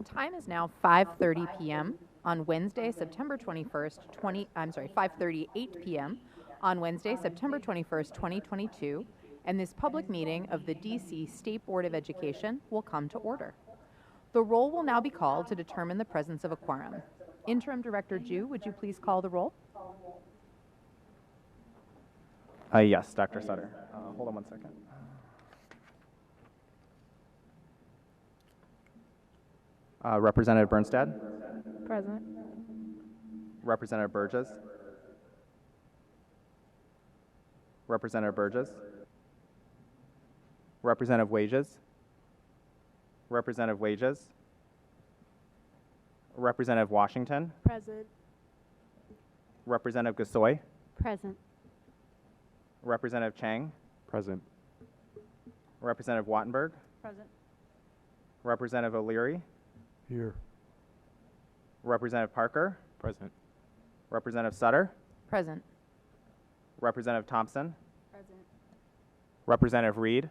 Time is now 5:30 p.m. on Wednesday, September 21st, 5:38 p.m. on Wednesday, September 21st, 2022, and this public meeting of the DC State Board of Education will come to order. The roll will now be called to determine the presence of a quorum. Interim Director Ju, would you please call the roll? Yes, Dr. Sutter. Hold on one second. Representative Bernstad? Present. Representative Burgess? Representative Burgess? Representative Wages? Representative Wages? Representative Washington? Present. Representative Gasoy? Present. Representative Chang? Present. Representative Wattenberg? Present. Representative O'Leary? Here. Representative Parker? Present. Representative Sutter? Present. Representative Thompson? Present. Representative Reed?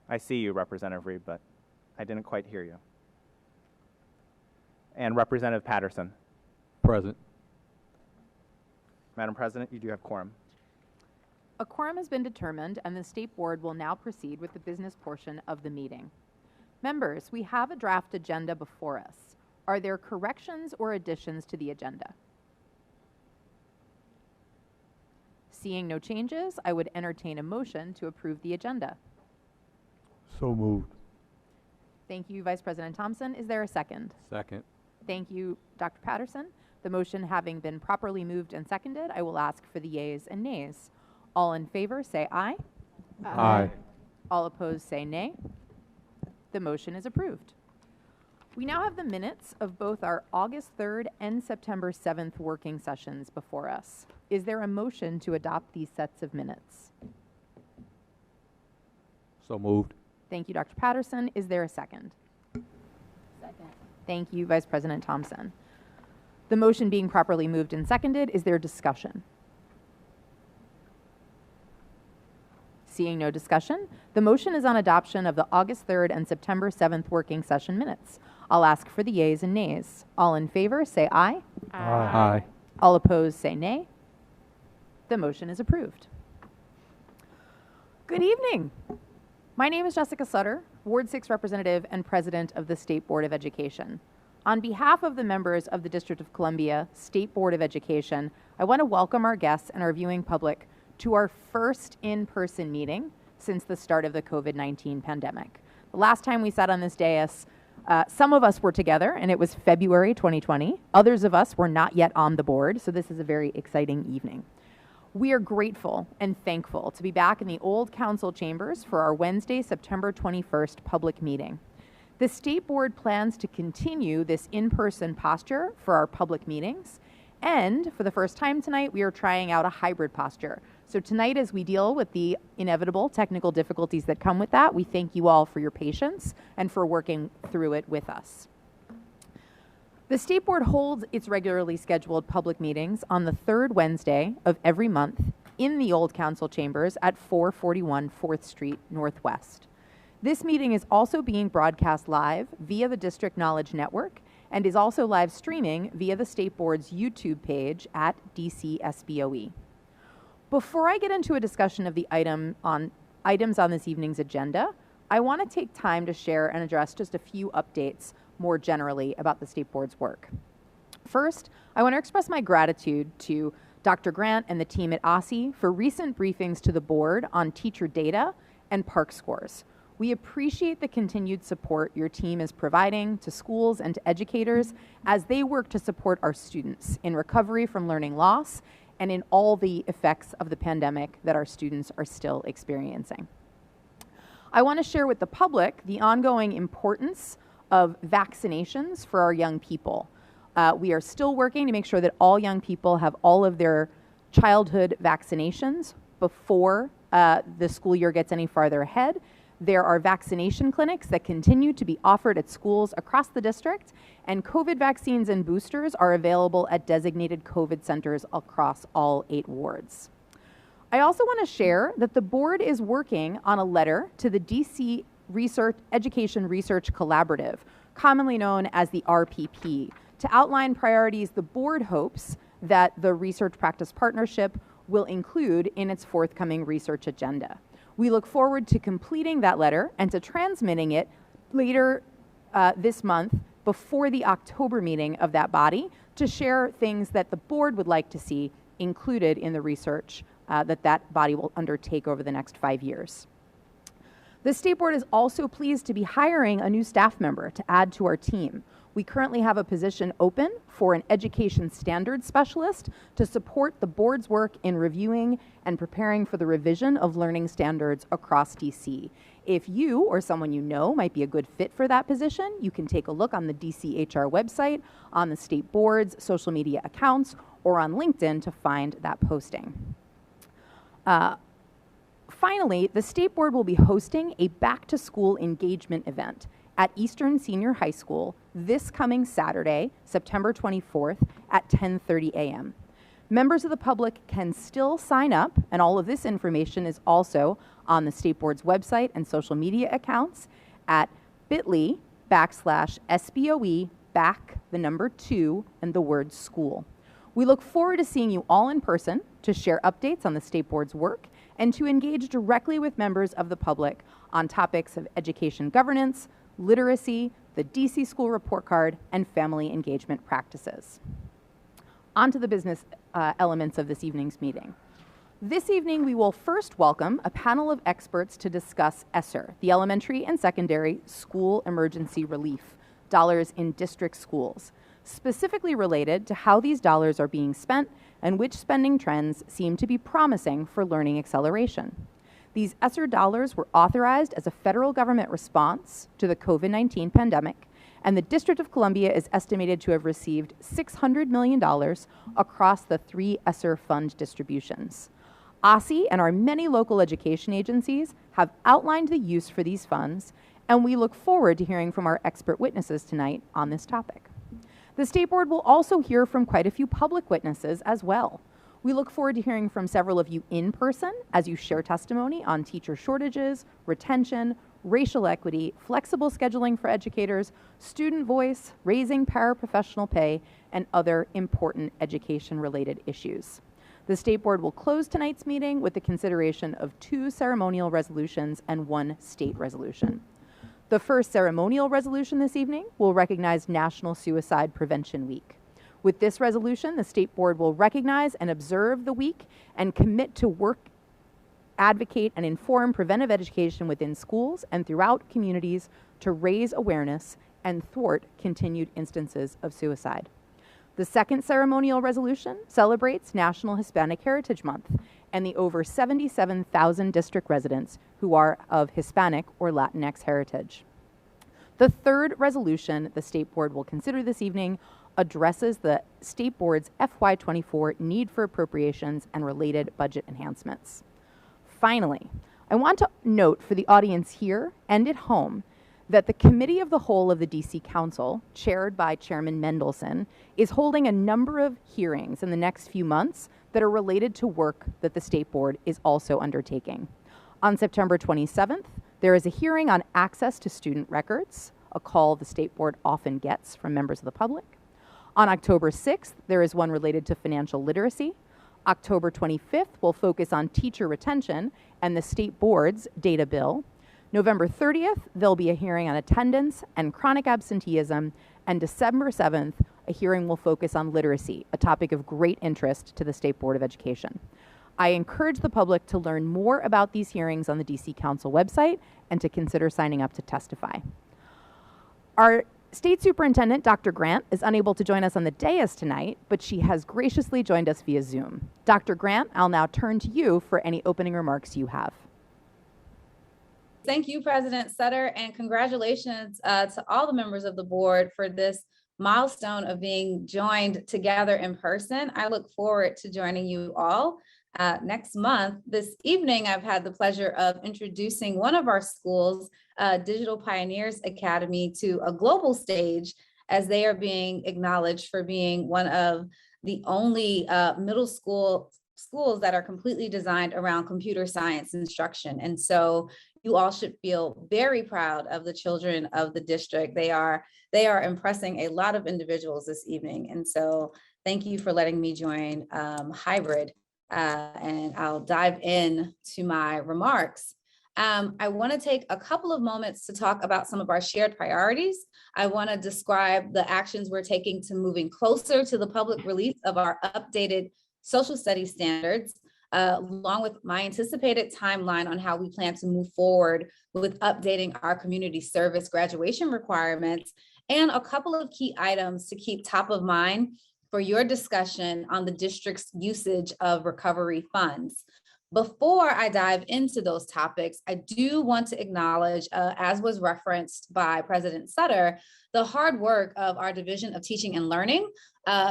I see you, Representative Reed, but I didn't quite hear you. And Representative Patterson? Present. Madam President, you do have quorum. A quorum has been determined, and the State Board will now proceed with the business portion of the meeting. Members, we have a draft agenda before us. Are there corrections or additions to the agenda? Seeing no changes, I would entertain a motion to approve the agenda. So moved. Thank you, Vice President Thompson. Is there a second? Second. Thank you, Dr. Patterson. The motion having been properly moved and seconded, I will ask for the yeas and nays. All in favor, say aye. Aye. All opposed, say nay. The motion is approved. We now have the minutes of both our August 3rd and September 7th working sessions before us. Is there a motion to adopt these sets of minutes? So moved. Thank you, Dr. Patterson. Is there a second? Second. Thank you, Vice President Thompson. The motion being properly moved and seconded, is there discussion? Seeing no discussion, the motion is on adoption of the August 3rd and September 7th working session minutes. I'll ask for the yeas and nays. All in favor, say aye. Aye. All opposed, say nay. The motion is approved. Good evening. My name is Jessica Sutter, Ward 6 Representative and President of the State Board of Education. On behalf of the members of the District of Columbia State Board of Education, I want to welcome our guests and our viewing public to our first in-person meeting since the start of the COVID-19 pandemic. The last time we sat on this dais, some of us were together, and it was February 2020. Others of us were not yet on the board, so this is a very exciting evening. We are grateful and thankful to be back in the old council chambers for our Wednesday, September 21st public meeting. The State Board plans to continue this in-person posture for our public meetings, and for the first time tonight, we are trying out a hybrid posture. So tonight, as we deal with the inevitable technical difficulties that come with that, we thank you all for your patience and for working through it with us. The State Board holds its regularly scheduled public meetings on the third Wednesday of every month in the Old Council Chambers at 441 4th Street Northwest. This meeting is also being broadcast live via the District Knowledge Network and is also live streaming via the State Board's YouTube page at DC SBOE. Before I get into a discussion of the items on this evening's agenda, I want to take time to share and address just a few updates more generally about the State Board's work. First, I want to express my gratitude to Dr. Grant and the team at OSSE for recent briefings to the board on teacher data and PARCC scores. We appreciate the continued support your team is providing to schools and to educators as they work to support our students in recovery from learning loss and in all the effects of the pandemic that our students are still experiencing. I want to share with the public the ongoing importance of vaccinations for our young people. We are still working to make sure that all young people have all of their childhood vaccinations before the school year gets any farther ahead. There are vaccination clinics that continue to be offered at schools across the district, and COVID vaccines and boosters are available at designated COVID centers across all 8 wards. I also want to share that the board is working on a letter to the DC Education Research Collaborative, commonly known as the RPP, to outline priorities the board hopes that the Research Practice Partnership will include in its forthcoming research agenda. We look forward to completing that letter and to transmitting it later this month before the October meeting of that body to share things that the board would like to see included in the research that body will undertake over the next 5 years. The State Board is also pleased to be hiring a new staff member to add to our team. We currently have a position open for an education standards specialist to support the board's work in reviewing and preparing for the revision of learning standards across DC. If you or someone you know might be a good fit for that position, you can take a look on the DCHR website, on the State Board's social media accounts, or on LinkedIn to find that posting. Finally, the State Board will be hosting a back-to-school engagement event at Eastern Senior High School this coming Saturday, September 24th at 10:30 a.m. Members of the public can still sign up, and all of this information is also on the State Board's website and social media accounts at bit.ly/SBOE _2 and the word school. We look forward to seeing you all in person to share updates on the State Board's work and to engage directly with members of the public on topics of education governance, literacy, the DC School Report Card, and family engagement practices. On to the business elements of this evening's meeting. This evening, we will first welcome a panel of experts to discuss ESSER, the Elementary and Secondary School Emergency Relief, dollars in district schools, specifically related to how these dollars are being spent and which spending trends seem to be promising for learning acceleration. These ESSER dollars were authorized as a federal government response to the COVID-19 pandemic, and the District of Columbia is estimated to have received $600 million across the 3 ESSER fund distributions. OSSE and our many local education agencies have outlined the use for these funds, and we look forward to hearing from our expert witnesses tonight on this topic. The State Board will also hear from quite a few public witnesses as well. We look forward to hearing from several of you in person as you share testimony on teacher shortages, retention, racial equity, flexible scheduling for educators, student voice, raising paraprofessional pay, and other important education-related issues. The State Board will close tonight's meeting with the consideration of 2 ceremonial resolutions and 1 state resolution. The first ceremonial resolution this evening will recognize National Suicide Prevention Week. With this resolution, the State Board will recognize and observe the week and commit to work, advocate, and inform preventive education within schools and throughout communities to raise awareness and thwart continued instances of suicide. The second ceremonial resolution celebrates National Hispanic Heritage Month and the over 77,000 district residents who are of Hispanic or Latinx heritage. The third resolution the State Board will consider this evening addresses the State Board's FY24 need for appropriations and related budget enhancements. Finally, I want to note for the audience here and at home that the Committee of the Whole of the DC Council, chaired by Chairman Mendelson, is holding a number of hearings in the next few months that are related to work that the State Board is also undertaking. On September 27th, there is a hearing on access to student records, a call the State Board often gets from members of the public. On October 6th, there is one related to financial literacy. October 25th will focus on teacher retention and the State Board's data bill. November 30th, there'll be a hearing on attendance and chronic absenteeism, and December 7th, a hearing will focus on literacy, a topic of great interest to the State Board of Education. I encourage the public to learn more about these hearings on the DC Council website and to consider signing up to testify. Our State Superintendent, Dr. Grant, is unable to join us on the dais tonight, but she has graciously joined us via Zoom. Dr. Grant, I'll now turn to you for any opening remarks you have. Thank you, President Sutter, and congratulations to all the members of the board for this milestone of being joined together in person. I look forward to joining you all next month. This evening, I've had the pleasure of introducing one of our schools, Digital Pioneers Academy, to a global stage as they are being acknowledged for being one of the only middle school schools that are completely designed around computer science instruction. And so you all should feel very proud of the children of the district. They are impressing a lot of individuals this evening. And so thank you for letting me join hybrid. And I'll dive in to my remarks. I want to take a couple of moments to talk about some of our shared priorities. I want to describe the actions we're taking to moving closer to the public release of our updated social studies standards, along with my anticipated timeline on how we plan to move forward with updating our community service graduation requirements, and a couple of key items to keep top of mind for your discussion on the district's usage of recovery funds. Before I dive into those topics, I do want to acknowledge, as was referenced by President Sutter, the hard work of our Division of Teaching and Learning.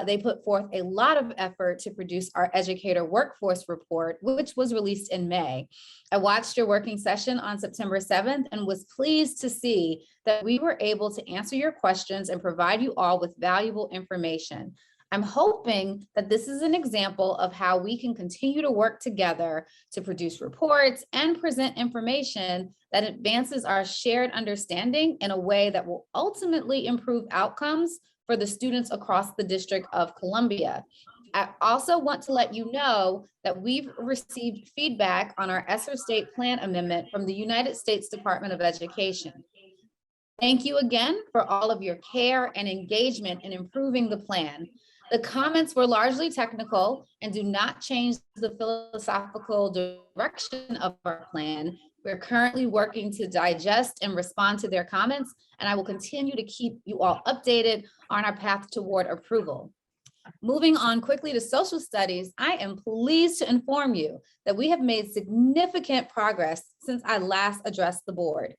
They put forth a lot of effort to produce our Educator Workforce Report, which was released in May. I watched your working session on September 7th and was pleased to see that we were able to answer your questions and provide you all with valuable information. I'm hoping that this is an example of how we can continue to work together to produce reports and present information that advances our shared understanding in a way that will ultimately improve outcomes for the students across the District of Columbia. I also want to let you know that we've received feedback on our ESSER State Plan Amendment from the United States Department of Education. Thank you again for all of your care and engagement in improving the plan. The comments were largely technical and do not change the philosophical direction of our plan. We're currently working to digest and respond to their comments, and I will continue to keep you all updated on our path toward approval. Moving on quickly to social studies, I am pleased to inform you that we have made significant progress since I last addressed the board.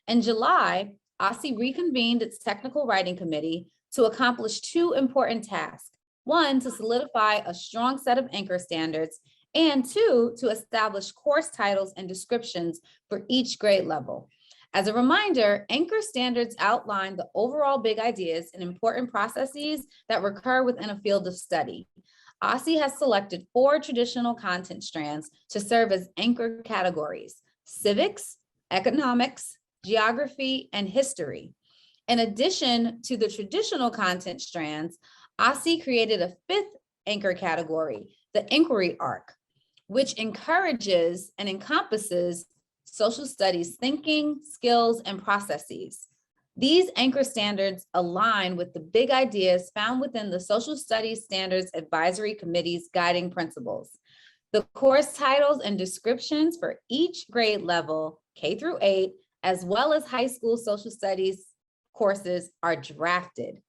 In July, OSSE reconvened its technical writing committee to accomplish two important tasks. One, to solidify a strong set of anchor standards, and two, to establish course titles and descriptions for each grade level. As a reminder, anchor standards outline the overall big ideas and important processes that recur within a field of study. OSSE has selected 4 traditional content strands to serve as anchor categories: civics, economics, geography, and history. In addition to the traditional content strands, OSSE created a 5th anchor category, the inquiry arc, which encourages and encompasses social studies thinking, skills, and processes. These anchor standards align with the big ideas found within the Social Studies Standards Advisory Committee's guiding principles. The course titles and descriptions for each grade level, K through 8, as well as high school social studies courses, are drafted.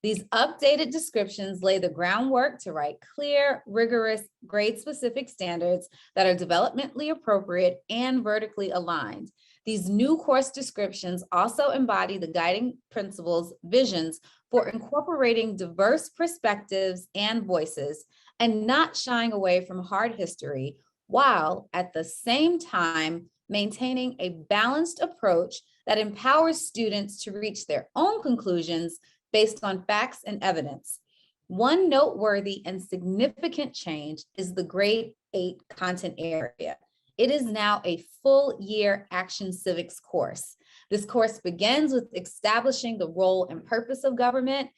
These updated descriptions lay the groundwork to write clear, rigorous, grade-specific standards that are developmentally appropriate and vertically aligned. These new course descriptions also embody the guiding principles' visions for incorporating diverse perspectives and voices and not shying away from hard history, while at the same time maintaining a balanced approach that empowers students to reach their own conclusions based on facts and evidence. One noteworthy and significant change is the grade 8 content area. It is now a full year action civics course. This course begins with establishing the role and purpose of government.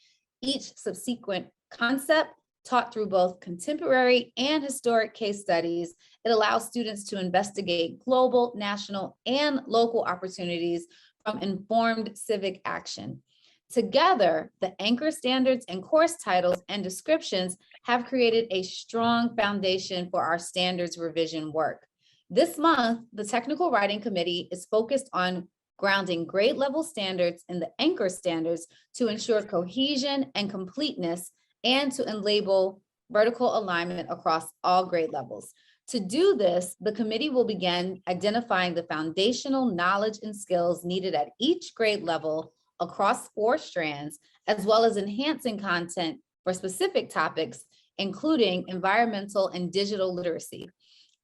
Each subsequent concept taught through both contemporary and historic case studies. It allows students to investigate global, national, and local opportunities from informed civic action. Together, the anchor standards and course titles and descriptions have created a strong foundation for our standards revision work. This month, the Technical Writing Committee is focused on grounding grade level standards in the anchor standards to ensure cohesion and completeness and to enable vertical alignment across all grade levels. To do this, the committee will begin identifying the foundational knowledge and skills needed at each grade level across 4 strands, as well as enhancing content for specific topics, including environmental and digital literacy.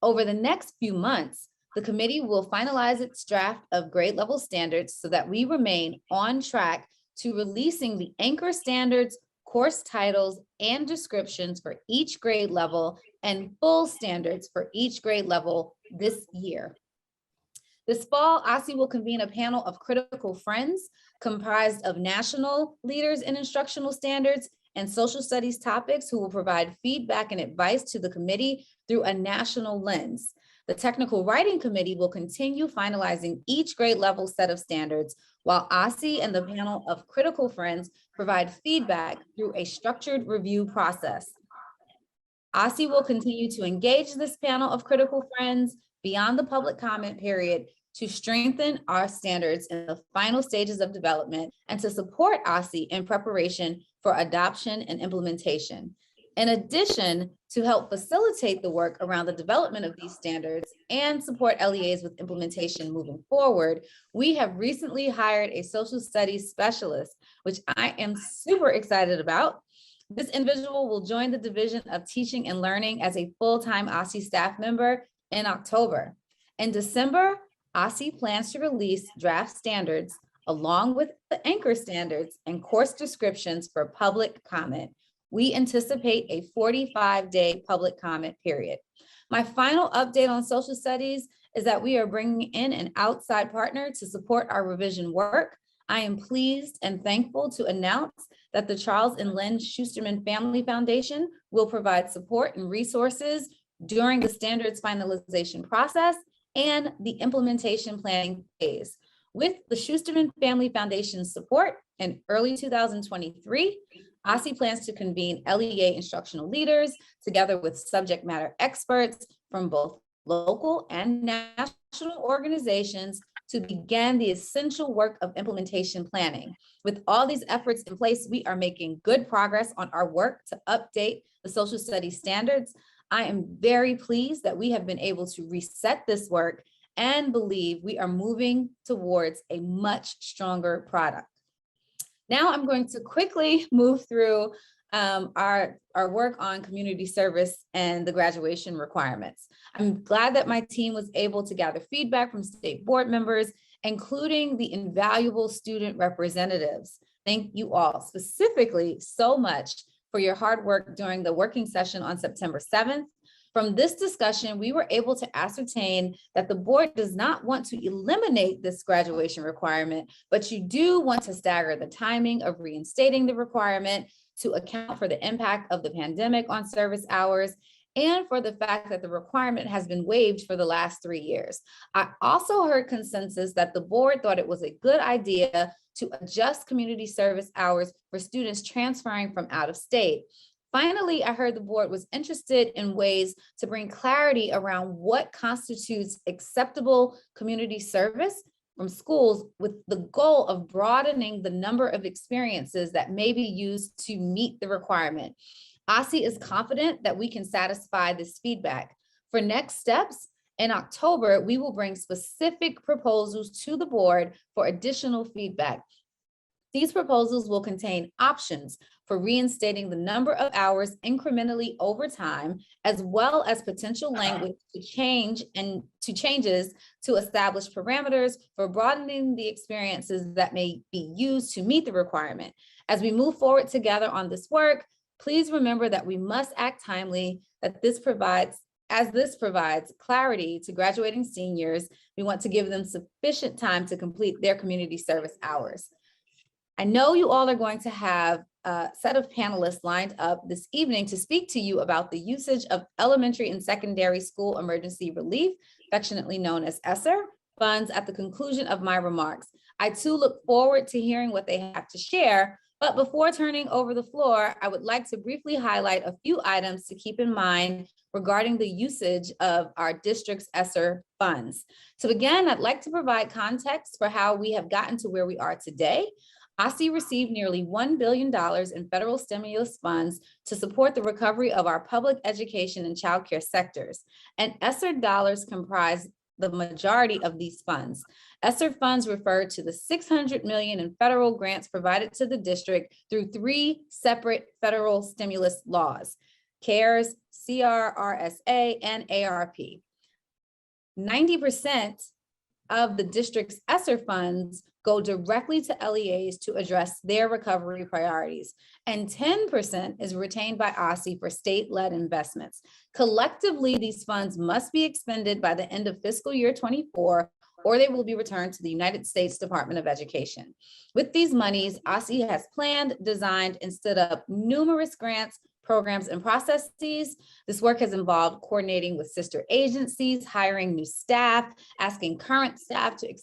Over the next few months, the committee will finalize its draft of grade level standards so that we remain on track to releasing the anchor standards, course titles and descriptions for each grade level, and full standards for each grade level this year. This fall, OSSE will convene a panel of critical friends comprised of national leaders in instructional standards and social studies topics who will provide feedback and advice to the committee through a national lens. The technical writing committee will continue finalizing each grade level set of standards, while OSSE and the panel of critical friends provide feedback through a structured review process. OSSE will continue to engage this panel of critical friends beyond the public comment period to strengthen our standards in the final stages of development and to support OSSE in preparation for adoption and implementation. In addition, to help facilitate the work around the development of these standards and support LEAs with implementation moving forward, we have recently hired a social studies specialist, which I am super excited about. This individual will join the Division of Teaching and Learning as a full-time OSSE staff member in October. In December, OSSE plans to release draft standards along with the anchor standards and course descriptions for public comment. We anticipate a 45-day public comment period. My final update on social studies is that we are bringing in an outside partner to support our revision work. I am pleased and thankful to announce that the Charles and Lynn Schusterman Family Foundation will provide support and resources during the standards finalization process and the implementation planning phase. With the Schusterman Family Foundation's support in early 2023, OSSE plans to convene LEA instructional leaders together with subject matter experts from both local and national organizations to begin the essential work of implementation planning. With all these efforts in place, we are making good progress on our work to update the social studies standards. I am very pleased that we have been able to reset this work and believe we are moving towards a much stronger product. Now I'm going to quickly move through our work on community service and the graduation requirements. I'm glad that my team was able to gather feedback from state board members, including the invaluable student representatives. Thank you all specifically so much for your hard work during the working session on September 7th. From this discussion, we were able to ascertain that the board does not want to eliminate this graduation requirement, but you do want to stagger the timing of reinstating the requirement to account for the impact of the pandemic on service hours and for the fact that the requirement has been waived for the last 3 years. I also heard consensus that the board thought it was a good idea to adjust community service hours for students transferring from out of state. Finally, I heard the board was interested in ways to bring clarity around what constitutes acceptable community service from schools, with the goal of broadening the number of experiences that may be used to meet the requirement. OSSE is confident that we can satisfy this feedback. For next steps, in October, we will bring specific proposals to the board for additional feedback. These proposals will contain options for reinstating the number of hours incrementally over time, as well as potential language to changes to establish parameters for broadening the experiences that may be used to meet the requirement. As we move forward together on this work, please remember that we must act timely, that this provides clarity to graduating seniors. We want to give them sufficient time to complete their community service hours. I know you all are going to have a set of panelists lined up this evening to speak to you about the usage of elementary and secondary school emergency relief, affectionately known as ESSER, funds at the conclusion of my remarks. I too look forward to hearing what they have to share, but before turning over the floor, I would like to briefly highlight a few items to keep in mind regarding the usage of our district's ESSER funds. So again, I'd like to provide context for how we have gotten to where we are today. OSSE received nearly $1 billion in federal stimulus funds to support the recovery of our public education and childcare sectors, and ESSER dollars comprise the majority of these funds. ESSER funds refer to the $600 million in federal grants provided to the district through 3 separate federal stimulus laws: CARES, CRRSA, and ARP. 90% of the district's ESSER funds go directly to LEAs to address their recovery priorities, and 10% is retained by OSSI for state-led investments. Collectively, these funds must be expended by the end of fiscal year 24, or they will be returned to the United States Department of Education. With these monies, OSSI has planned, designed, and stood up numerous grants, programs, and processes. This work has involved coordinating with sister agencies, hiring new staff, asking current staff to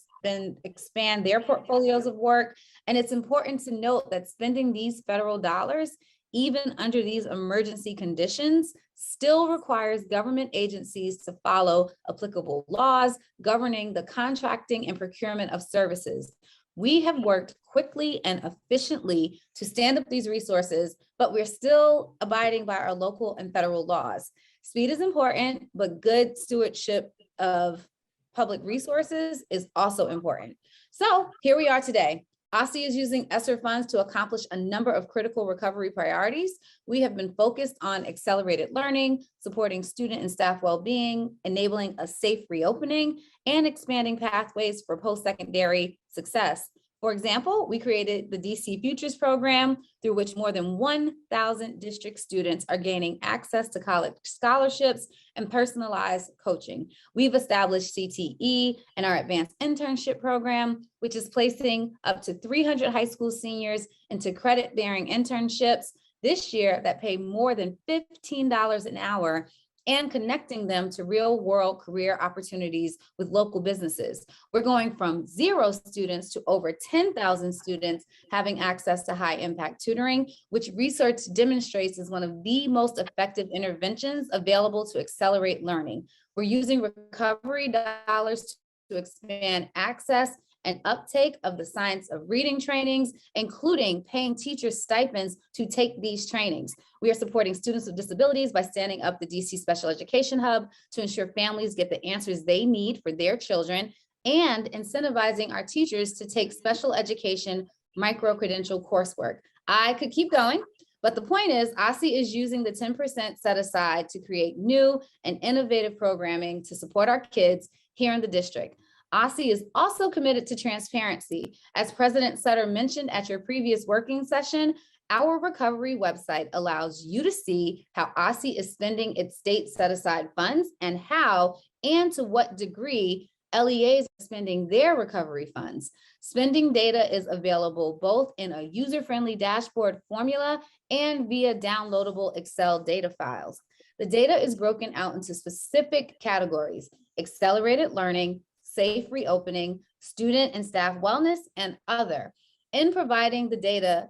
expand their portfolios of work. And it's important to note that spending these federal dollars, even under these emergency conditions, still requires government agencies to follow applicable laws governing the contracting and procurement of services. We have worked quickly and efficiently to stand up these resources, but we're still abiding by our local and federal laws. Speed is important, but good stewardship of public resources is also important. So here we are today. OSSI is using ESSER funds to accomplish a number of critical recovery priorities. We have been focused on accelerated learning, supporting student and staff well-being, enabling a safe reopening, and expanding pathways for post-secondary success. For example, we created the DC Futures program, through which more than 1,000 district students are gaining access to college scholarships and personalized coaching. We've established CTE and our advanced internship program, which is placing up to 300 high school seniors into credit-bearing internships this year that pay more than $15 an hour, and connecting them to real-world career opportunities with local businesses. We're going from 0 students to over 10,000 students having access to high-impact tutoring, which research demonstrates is one of the most effective interventions available to accelerate learning. We're using recovery dollars to expand access and uptake of the science of reading trainings, including paying teachers stipends to take these trainings. We are supporting students with disabilities by standing up the DC Special Education Hub to ensure families get the answers they need for their children, and incentivizing our teachers to take special education micro-credential coursework. I could keep going, but the point is OSSI is using the 10% set aside to create new and innovative programming to support our kids here in the district. OSSI is also committed to transparency. As President Sutter mentioned at your previous working session, our recovery website allows you to see how OSSI is spending its state set-aside funds and how and to what degree LEAs are spending their recovery funds. Spending data is available both in a user-friendly dashboard formula and via downloadable Excel data files. The data is broken out into specific categories: accelerated learning, safe reopening, student and staff wellness, and other. In providing the data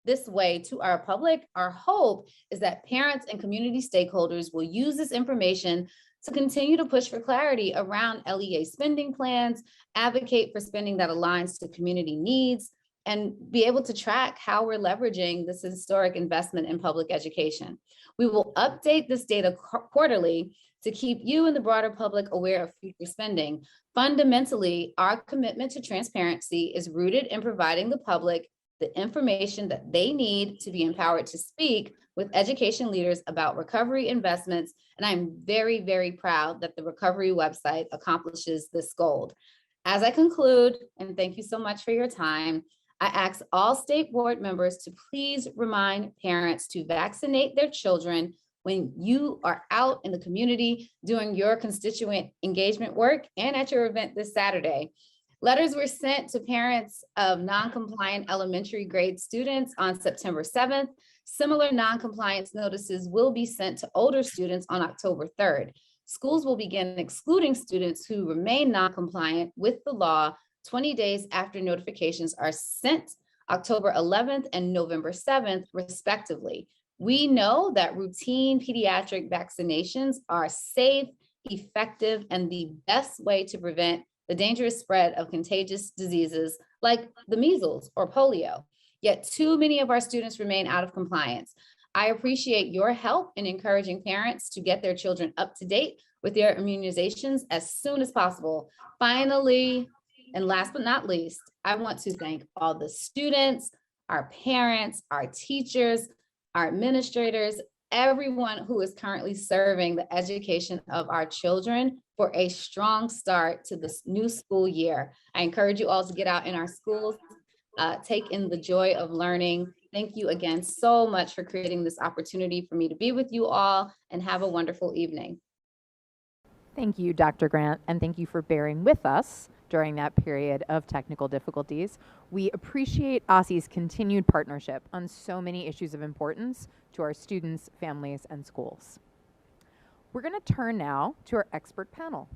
this way to our public, our hope is that parents and community stakeholders will use this information to continue to push for clarity around LEA spending plans, advocate for spending that aligns to community needs, and be able to track how we're leveraging this historic investment in public education. We will update this data quarterly to keep you and the broader public aware of future spending. Fundamentally, our commitment to transparency is rooted in providing the public the information that they need to be empowered to speak with education leaders about recovery investments. And I'm very, very proud that the recovery website accomplishes this goal. As I conclude, and thank you so much for your time, I ask all state board members to please remind parents to vaccinate their children when you are out in the community doing your constituent engagement work and at your event this Saturday. Letters were sent to parents of non-compliant elementary grade students on September 7th. Similar non-compliance notices will be sent to older students on October 3rd. Schools will begin excluding students who remain non-compliant with the law 20 days after notifications are sent, October 11th and November 7th, respectively. We know that routine pediatric vaccinations are safe, effective, and the best way to prevent the dangerous spread of contagious diseases like the measles or polio. Yet too many of our students remain out of compliance. I appreciate your help in encouraging parents to get their children up to date with their immunizations as soon as possible. Finally, and last but not least, I want to thank all the students, our parents, our teachers, our administrators, everyone who is currently serving the education of our children for a strong start to this new school year. I encourage you all to get out in our schools, take in the joy of learning. Thank you again so much for creating this opportunity for me to be with you all, and have a wonderful evening. Thank you, Dr. Grant, and thank you for bearing with us during that period of technical difficulties. We appreciate OSSE's continued partnership on so many issues of importance to our students, families, and schools. We're going to turn now to our expert panel.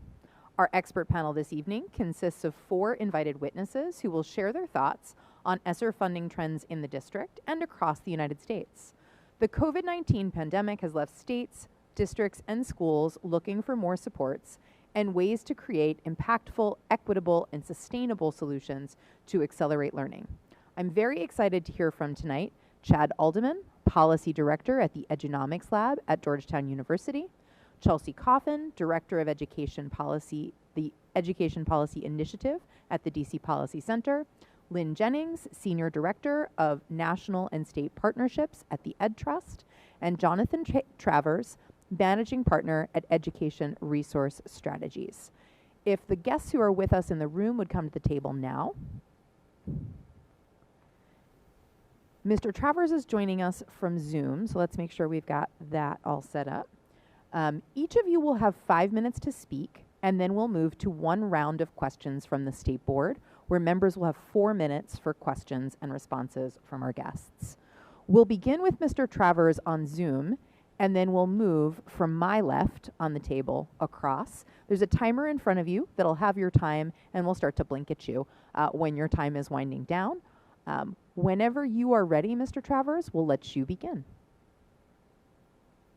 Our expert panel this evening consists of 4 invited witnesses who will share their thoughts on ESSER funding trends in the district and across the United States. The COVID-19 pandemic has left states, districts, and schools looking for more supports and ways to create impactful, equitable, and sustainable solutions to accelerate learning. I'm very excited to hear from tonight Chad Alderman, Policy Director at the Edunomics Lab at Georgetown University, Chelsea Coffin, Director of Education Policy, the Education Policy Initiative at the DC Policy Center, Lynn Jennings, Senior Director of National and State Partnerships at the Ed Trust, and Jonathan Travers, Managing Partner at Education Resource Strategies. If the guests who are with us in the room would come to the table now. Mr. Travers is joining us from Zoom, so let's make sure we've got that all set up. Each of you will have 5 minutes to speak, and then we'll move to one round of questions from the State Board, where members will have 4 minutes for questions and responses from our guests. We'll begin with Mr. Travers on Zoom, and then we'll move from my left on the table across. There's a timer in front of you that'll have your time, and we'll start to blink at you when your time is winding down. Whenever you are ready, Mr. Travers, we'll let you begin.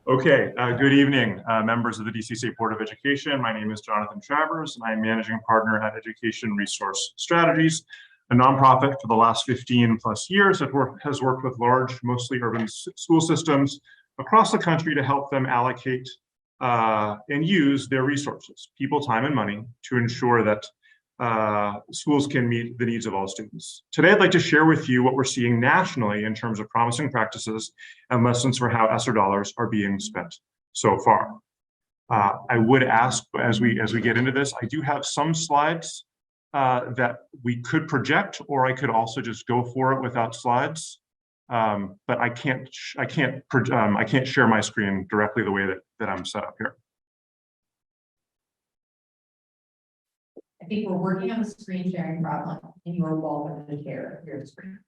Okay, good evening, members of the DC State Board of Education. My name is Jonathan Travers, and I'm Managing Partner at Education Resource Strategies, a nonprofit for the last 15 plus years that has worked with large, mostly urban school systems across the country to help them allocate and use their resources, people, time, and money, to ensure that schools can meet the needs of all students. Today, I'd like to share with you what we're seeing nationally in terms of promising practices and lessons for how ESSER dollars are being spent so far. I would ask, as we get into this, I do have some slides that we could project, or I could also just go for it without slides. But I can't share my screen directly the way that I'm set up here. I think we're working on the screen sharing problem, and you are welcome to share your screen.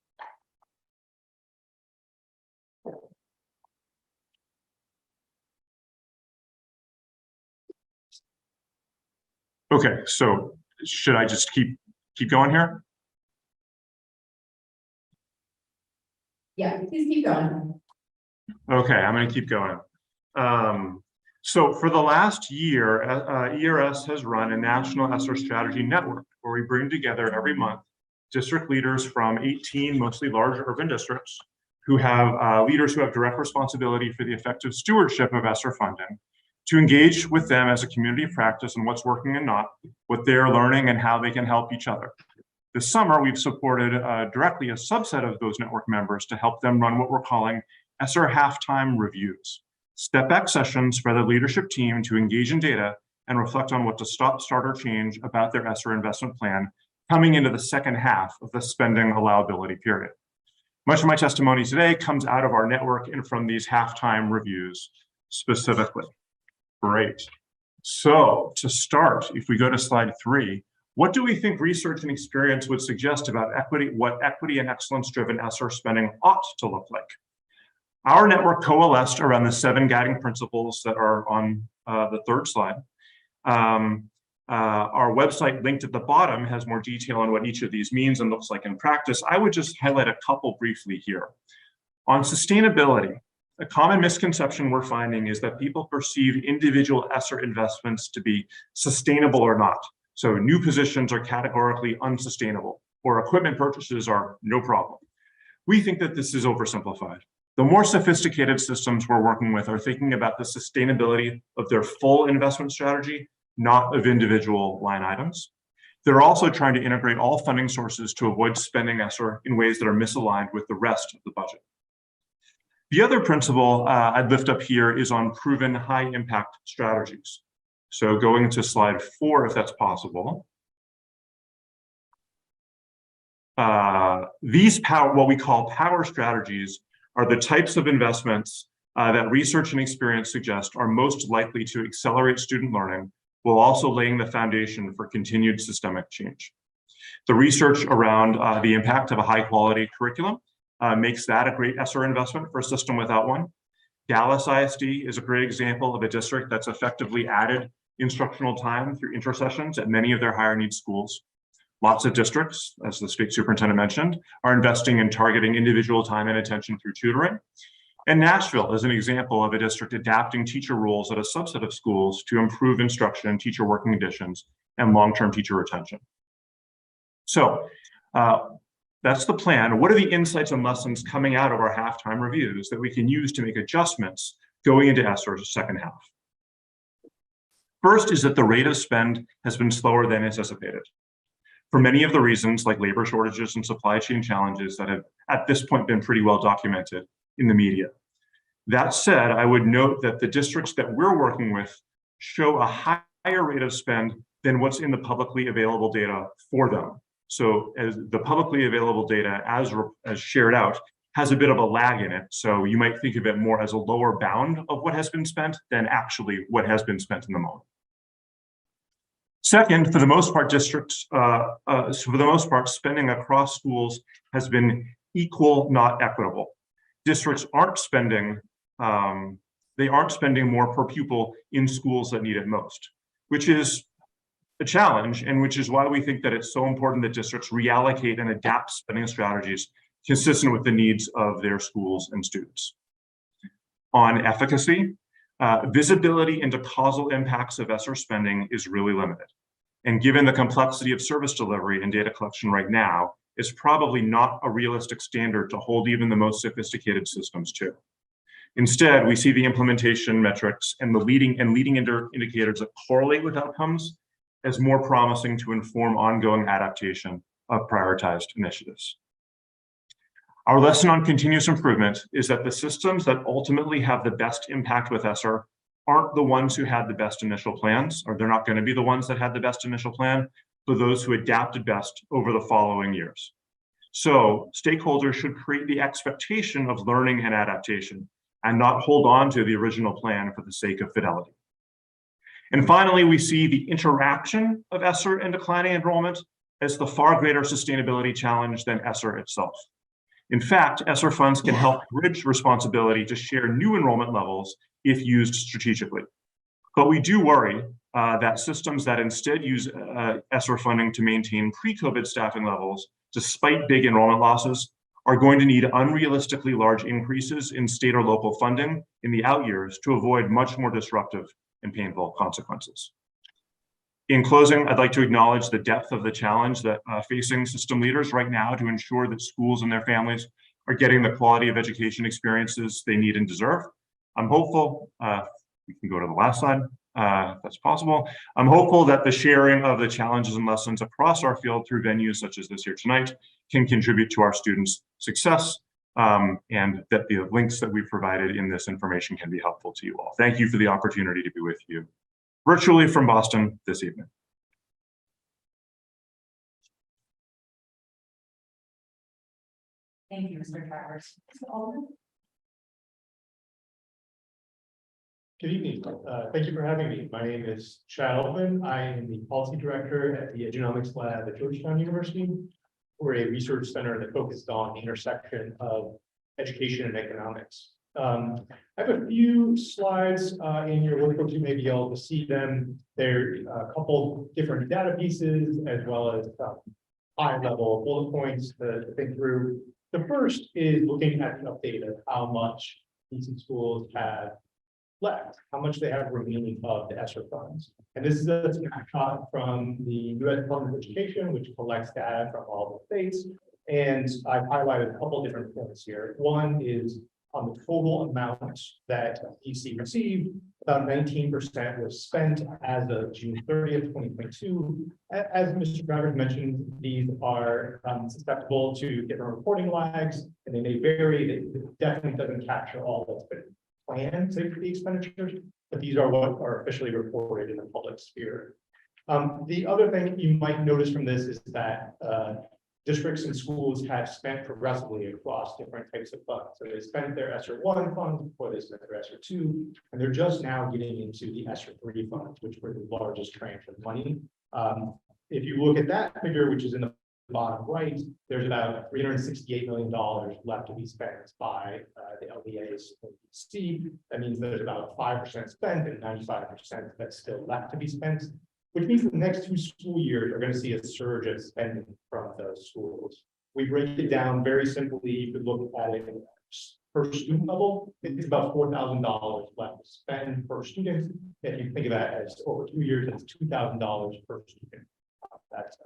Okay, so should I just keep going here? Yeah, please keep going. Okay, I'm going to keep going. So for the last year, ERS has run a national ESSER strategy network where we bring together every month district leaders from 18 mostly large urban districts who have leaders who have direct responsibility for the effective stewardship of ESSER funding, to engage with them as a community of practice and what's working and not, what they're learning and how they can help each other. This summer, we've supported directly a subset of those network members to help them run what we're calling ESSER halftime reviews, step-back sessions for the leadership team to engage in data and reflect on what to stop, start, or change about their ESSER investment plan coming into the second half of the spending allowability period. Much of my testimony today comes out of our network and from these halftime reviews specifically. Great. So to start, if we go to slide 3, what do we think research and experience would suggest about equity, what equity and excellence-driven ESSER spending ought to look like? Our network coalesced around the 7 guiding principles that are on the 3rd slide. Our website linked at the bottom has more detail on what each of these means and looks like in practice. I would just highlight a couple briefly here. On sustainability, a common misconception we're finding is that people perceive individual ESSER investments to be sustainable or not. So new positions are categorically unsustainable, or equipment purchases are no problem. We think that this is oversimplified. The more sophisticated systems we're working with are thinking about the sustainability of their full investment strategy, not of individual line items. They're also trying to integrate all funding sources to avoid spending ESSER in ways that are misaligned with the rest of the budget. The other principle I'd lift up here is on proven high impact strategies. So going to slide 4, if that's possible. These what we call power strategies are the types of investments that research and experience suggest are most likely to accelerate student learning, while also laying the foundation for continued systemic change. The research around the impact of a high quality curriculum makes that a great ESSER investment for a system without one. Dallas ISD is a great example of a district that's effectively added instructional time through intersessions at many of their higher needs schools. Lots of districts, as the state superintendent mentioned, are investing in targeting individual time and attention through tutoring. And Nashville is an example of a district adapting teacher roles at a subset of schools to improve instruction, teacher working conditions, and long-term teacher retention. So that's the plan. What are the insights and lessons coming out of our halftime reviews that we can use to make adjustments going into ESSER's second half? First is that the rate of spend has been slower than anticipated, for many of the reasons like labor shortages and supply chain challenges that have at this point been pretty well documented in the media. That said, I would note that the districts that we're working with show a higher rate of spend than what's in the publicly available data for them. So as the publicly available data as shared out has a bit of a lag in it. So you might think of it more as a lower bound of what has been spent than actually what has been spent in the moment. Second, for the most part, districts, spending across schools has been equal, not equitable. Districts aren't spending, more per pupil in schools that need it most, which is a challenge, and which is why we think that it's so important that districts reallocate and adapt spending strategies consistent with the needs of their schools and students. On efficacy, visibility into causal impacts of ESSER spending is really limited. And given the complexity of service delivery and data collection right now, it's probably not a realistic standard to hold even the most sophisticated systems to. Instead, we see the implementation metrics and the leading indicators that correlate with outcomes as more promising to inform ongoing adaptation of prioritized initiatives. Our lesson on continuous improvement is that the systems that ultimately have the best impact with ESSER aren't the ones who had the best initial plans, or they're not going to be the ones that had the best initial plan, but those who adapted best over the following years. So stakeholders should create the expectation of learning and adaptation and not hold on to the original plan for the sake of fidelity. And finally, we see the interaction of ESSER and declining enrollment as the far greater sustainability challenge than ESSER itself. In fact, ESSER funds can help bridge responsibility to share new enrollment levels if used strategically. But we do worry that systems that instead use ESSER funding to maintain pre-COVID staffing levels, despite big enrollment losses, are going to need unrealistically large increases in state or local funding in the out years to avoid much more disruptive and painful consequences. In closing, I'd like to acknowledge the depth of the challenge that facing system leaders right now to ensure that schools and their families are getting the quality of education experiences they need and deserve. I'm hopeful, we can go to the last slide, if that's possible. I'm hopeful that the sharing of the challenges and lessons across our field through venues such as this here tonight can contribute to our students' success, and that the links that we've provided in this information can be helpful to you all. Thank you for the opportunity to be with you virtually from Boston this evening. Thank you, Mr. Travers. Good evening. Thank you for having me. My name is Chad Altman. I am the policy director at the Genomics Lab at Georgetown University. We're a research center that focuses on the intersection of education and economics. I have a few slides in your workbook. You may be able to see them. There are a couple different data pieces as well as high-level bullet points to think through. The first is looking at the update of how much DC schools have left, how much they have remaining of the ESSER funds. And this is a snapshot from the U.S. Department of Education, which collects data from all the states. And I've highlighted a couple different points here. One is on the total amount that DC received, about 19% was spent as of June 30th, 2022. As Mr. Travers mentioned, these are susceptible to different reporting lags, and they may vary. It definitely doesn't capture all that's been planned to the expenditures, but these are what are officially reported in the public sphere. The other thing you might notice from this is that districts and schools have spent progressively across different types of funds. So they spent their ESSER 1 funds before they spent their ESSER 2, and they're just now getting into the ESSER 3 funds, which were the largest tranche of money. If you look at that figure, which is in the bottom right, there's about $368 million left to be spent by the LDAs in DC. That means there's about 5% spent and 95% that's still left to be spent, which means the next 2 school years are going to see a surge of spending from those schools. We break it down very simply. You could look at it per student level. It's about $4,000 left to spend per student. If you think of that as over 2 years, that's $2,000 per student. That's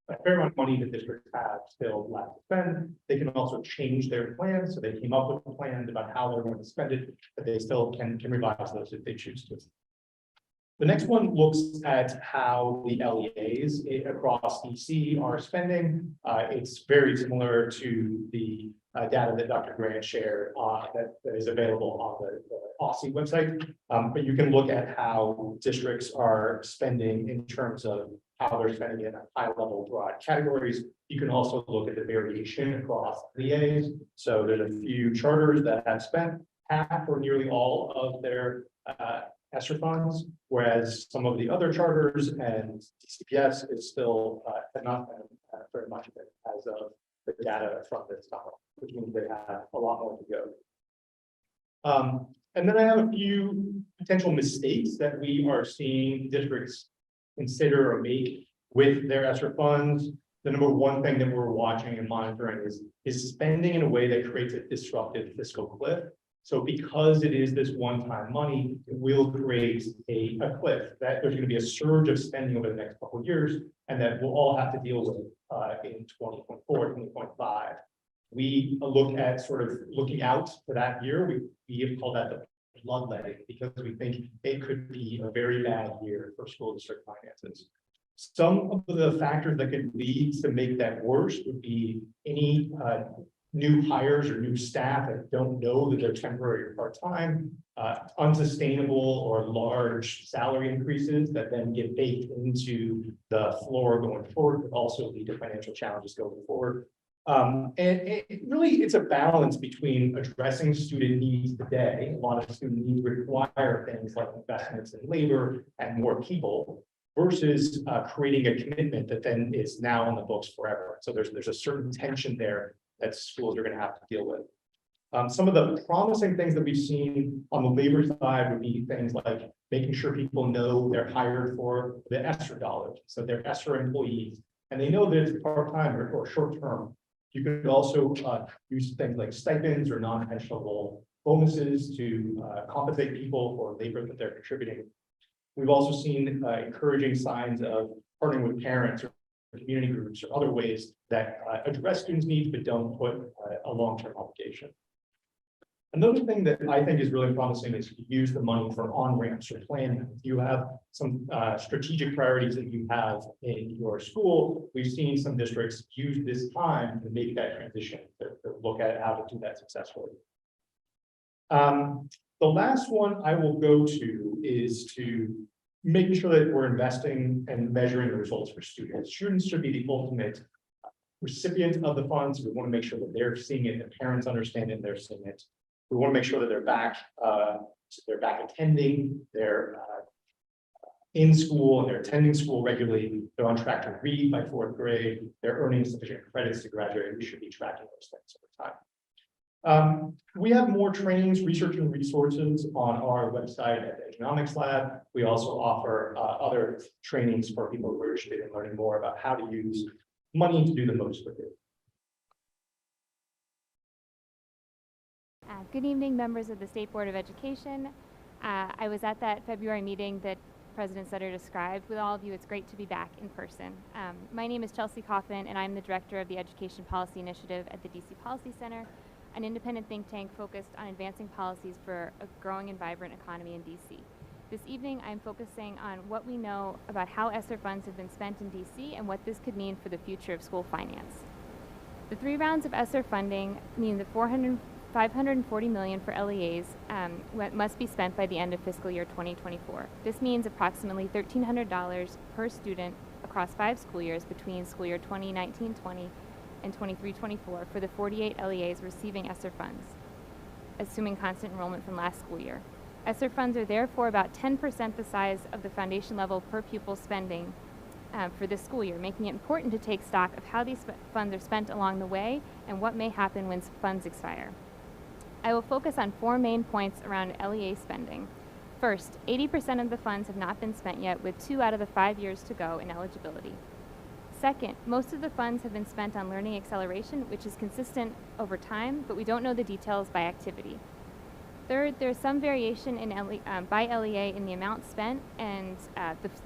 a fair amount of money that districts have still left to spend. They can also change their plans. So they came up with plans about how they're going to spend it, but they still can revise those if they choose to. The next one looks at how the LEAs across DC are spending. It's very similar to the data that Dr. Grant shared that is available on the OSSI website. But you can look at how districts are spending in terms of how they're spending in high level broad categories. You can also look at the variation across LEAs. So there's a few charters that have spent half or nearly all of their ESSER funds, whereas some of the other charters and DCPS is still not very much of it as of the data from this summer, which means they have a lot more to go. And then I have a few potential mistakes that we are seeing districts consider or make with their ESSER funds. The number one thing that we're watching and monitoring is spending in a way that creates a disruptive fiscal cliff. So because it is this one-time money, it will create a cliff that there's going to be a surge of spending over the next couple of years, and that we'll all have to deal with in 2024, 2025. We look at sort of looking out for that year. We have called that the bloodletting because we think it could be a very bad year for school district finances. Some of the factors that could lead to make that worse would be any new hires or new staff that don't know that they're temporary or part-time, unsustainable or large salary increases that then get baked into the floor going forward, could also lead to financial challenges going forward. And it's a balance between addressing student needs today. A lot of student needs require things like investments in labor and more people, versus creating a commitment that then is now on the books forever. So there's a certain tension there that schools are going to have to deal with. Some of the promising things that we've seen on the labor side would be things like making sure people know they're hired for the ESSER dollars, so they're ESSER employees, and they know that it's part-time or short-term. You could also use things like stipends or non-pensionable bonuses to compensate people for labor that they're contributing. We've also seen encouraging signs of partnering with parents or community groups or other ways that address students' needs but don't put a long-term obligation. Another thing that I think is really promising is to use the money for on-ramps or planning. If you have some strategic priorities that you have in your school, we've seen some districts use this time to make that transition, to look at how to do that successfully. The last one I will go to is to making sure that we're investing and measuring the results for students. Students should be the ultimate recipient of the funds. We want to make sure that they're seeing it, the parents understand it, and they're seeing it. We want to make sure that they're back attending, they're in school, and they're attending school regularly. They're on track to read by 4th grade. They're earning sufficient credits to graduate. We should be tracking those things over time. We have more trainings, research, and resources on our website at the Economics Lab. We also offer other trainings for people who are interested in learning more about how to use money to do the most with it. Good evening, members of the State Board of Education. I was at that February meeting that President Sutter described with all of you. It's great to be back in person. My name is Chelsea Coffin, and I'm the Director of the Education Policy Initiative at the DC Policy Center. an independent think tank focused on advancing policies for a growing and vibrant economy in DC. This evening, I'm focusing on what we know about how ESSER funds have been spent in DC and what this could mean for the future of school finance. The 3 rounds of ESSER funding mean that $540 million for LEAs must be spent by the end of fiscal year 2024. This means approximately $1,300 per student across 5 school years between school year 2019-20 and 23-24 for the 48 LEAs receiving ESSER funds, assuming constant enrollment from last school year. ESSER funds are therefore about 10% the size of the foundation level per pupil spending for this school year, making it important to take stock of how these funds are spent along the way and what may happen when funds expire. I will focus on 4 main points around LEA spending. First, 80% of the funds have not been spent yet, with 2 out of the 5 years to go in eligibility. Second, most of the funds have been spent on learning acceleration, which is consistent over time, but we don't know the details by activity. Third, there's some variation in by LEA in the amount spent and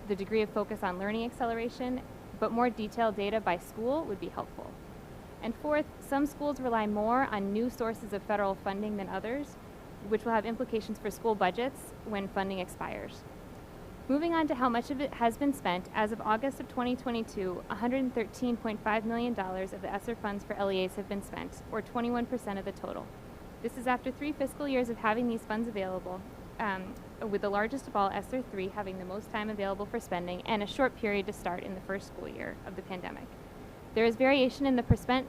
the degree of focus on learning acceleration, but more detailed data by school would be helpful. And fourth, some schools rely more on new sources of federal funding than others, which will have implications for school budgets when funding expires. Moving on to how much of it has been spent, as of August of 2022, $113.5 million of the ESSER funds for LEAs have been spent, or 21% of the total. This is after 3 fiscal years of having these funds available, with the largest of all, ESSER 3, having the most time available for spending and a short period to start in the first school year of the pandemic. There is variation in the percent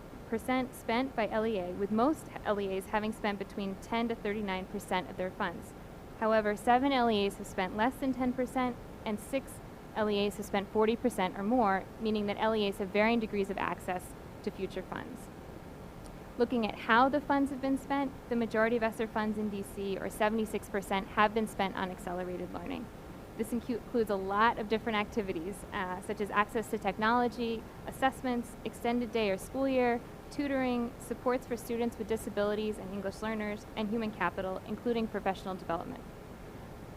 spent by LEA, with most LEAs having spent between 10 to 39% of their funds. However, 7 LEAs have spent less than 10% and 6 LEAs have spent 40% or more, meaning that LEAs have varying degrees of access to future funds. Looking at how the funds have been spent, the majority of ESSER funds in DC, or 76%, have been spent on accelerated learning. This includes a lot of different activities, such as access to technology, assessments, extended day or school year, tutoring, supports for students with disabilities and English learners, and human capital, including professional development.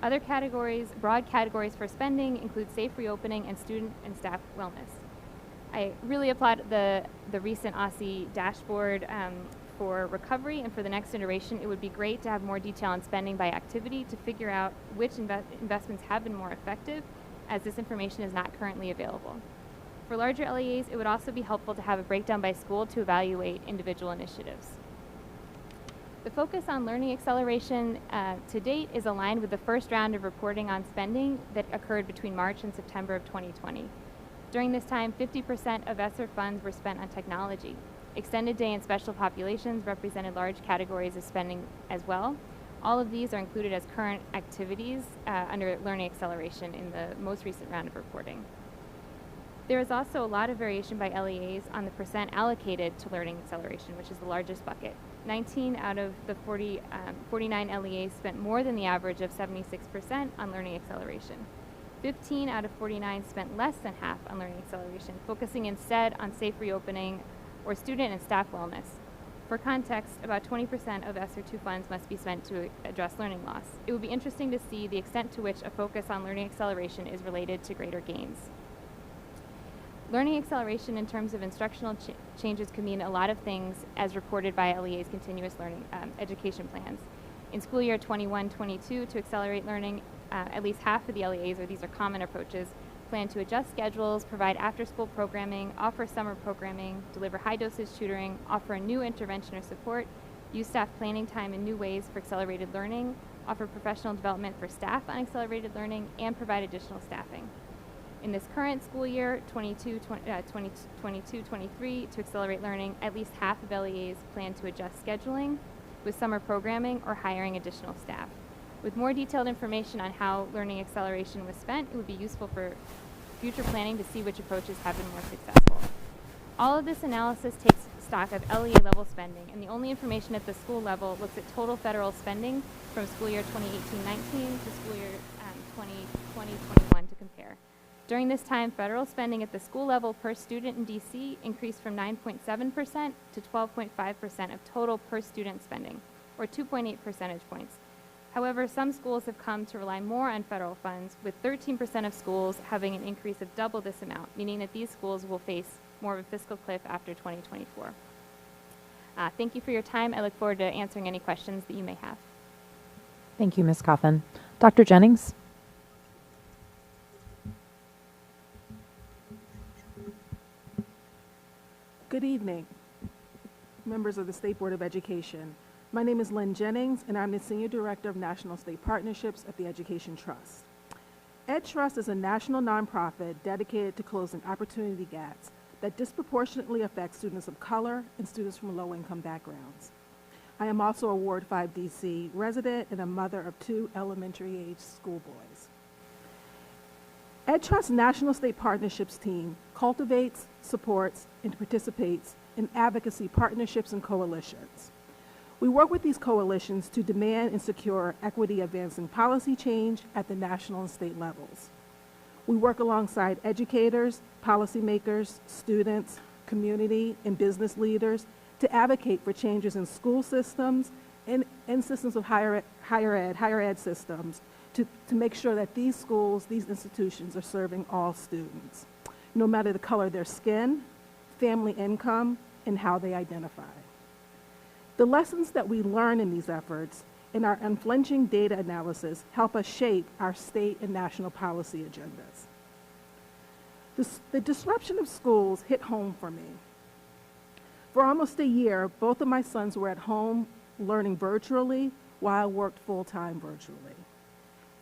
Other categories, broad categories for spending, include safe reopening and student and staff wellness. I really applaud the recent OSCE dashboard for recovery, and for the next iteration, it would be great to have more detail on spending by activity to figure out which investments have been more effective, as this information is not currently available. For larger LEAs, it would also be helpful to have a breakdown by school to evaluate individual initiatives. The focus on learning acceleration to date is aligned with the first round of reporting on spending that occurred between March and September of 2020. During this time, 50% of ESSER funds were spent on technology. Extended day and special populations represented large categories of spending as well. All of these are included as current activities under learning acceleration in the most recent round of reporting. There is also a lot of variation by LEAs on the percent allocated to learning acceleration, which is the largest bucket. 19 out of the 49 LEAs spent more than the average of 76% on learning acceleration. 15 out of 49 spent less than half on learning acceleration, focusing instead on safe reopening or student and staff wellness. For context, about 20% of ESSER 2 funds must be spent to address learning loss. It would be interesting to see the extent to which a focus on learning acceleration is related to greater gains. Learning acceleration in terms of instructional changes could mean a lot of things, as reported by LEA's continuous learning education plans. In school year 21-22, to accelerate learning, at least half of the LEAs, or these are common approaches, plan to adjust schedules, provide after-school programming, offer summer programming, deliver high-dosage tutoring, offer a new intervention or support, use staff planning time in new ways for accelerated learning, offer professional development for staff on accelerated learning, and provide additional staffing. In this current school year, 22-23, to accelerate learning, at least half of LEAs plan to adjust scheduling with summer programming or hiring additional staff. With more detailed information on how learning acceleration was spent, it would be useful for future planning to see which approaches have been more successful. All of this analysis takes stock of LEA level spending, and the only information at the school level looks at total federal spending from school year 2018-19 to school year 2020-21 to compare. During this time, federal spending at the school level per student in DC increased from 9.7% to 12.5% of total per student spending, or 2.8 percentage points. However, some schools have come to rely more on federal funds, with 13% of schools having an increase of double this amount, meaning that these schools will face more of a fiscal cliff after 2024. Thank you for your time. I look forward to answering any questions that you may have. Thank you, Ms. Coffin. Dr. Jennings? Good evening, members of the State Board of Education. My name is Lynn Jennings, and I'm the Senior Director of National State Partnerships at the Education Trust. Ed Trust is a national nonprofit dedicated to closing opportunity gaps that disproportionately affect students of color and students from low-income backgrounds. I am also a Ward 5 DC resident and a mother of 2 elementary-age schoolboys. Ed Trust's National State Partnerships team cultivates, supports, and participates in advocacy partnerships and coalitions. We work with these coalitions to demand and secure equity advancing policy change at the national and state levels. We work alongside educators, policymakers, students, community, and business leaders to advocate for changes in school systems and systems of higher ed systems to make sure that these schools, these institutions are serving all students, no matter the color of their skin, family income, and how they identify. The lessons that we learn in these efforts and our unflinching data analysis help us shape our state and national policy agendas. The disruption of schools hit home for me. For almost a year, both of my sons were at home learning virtually while I worked full-time virtually.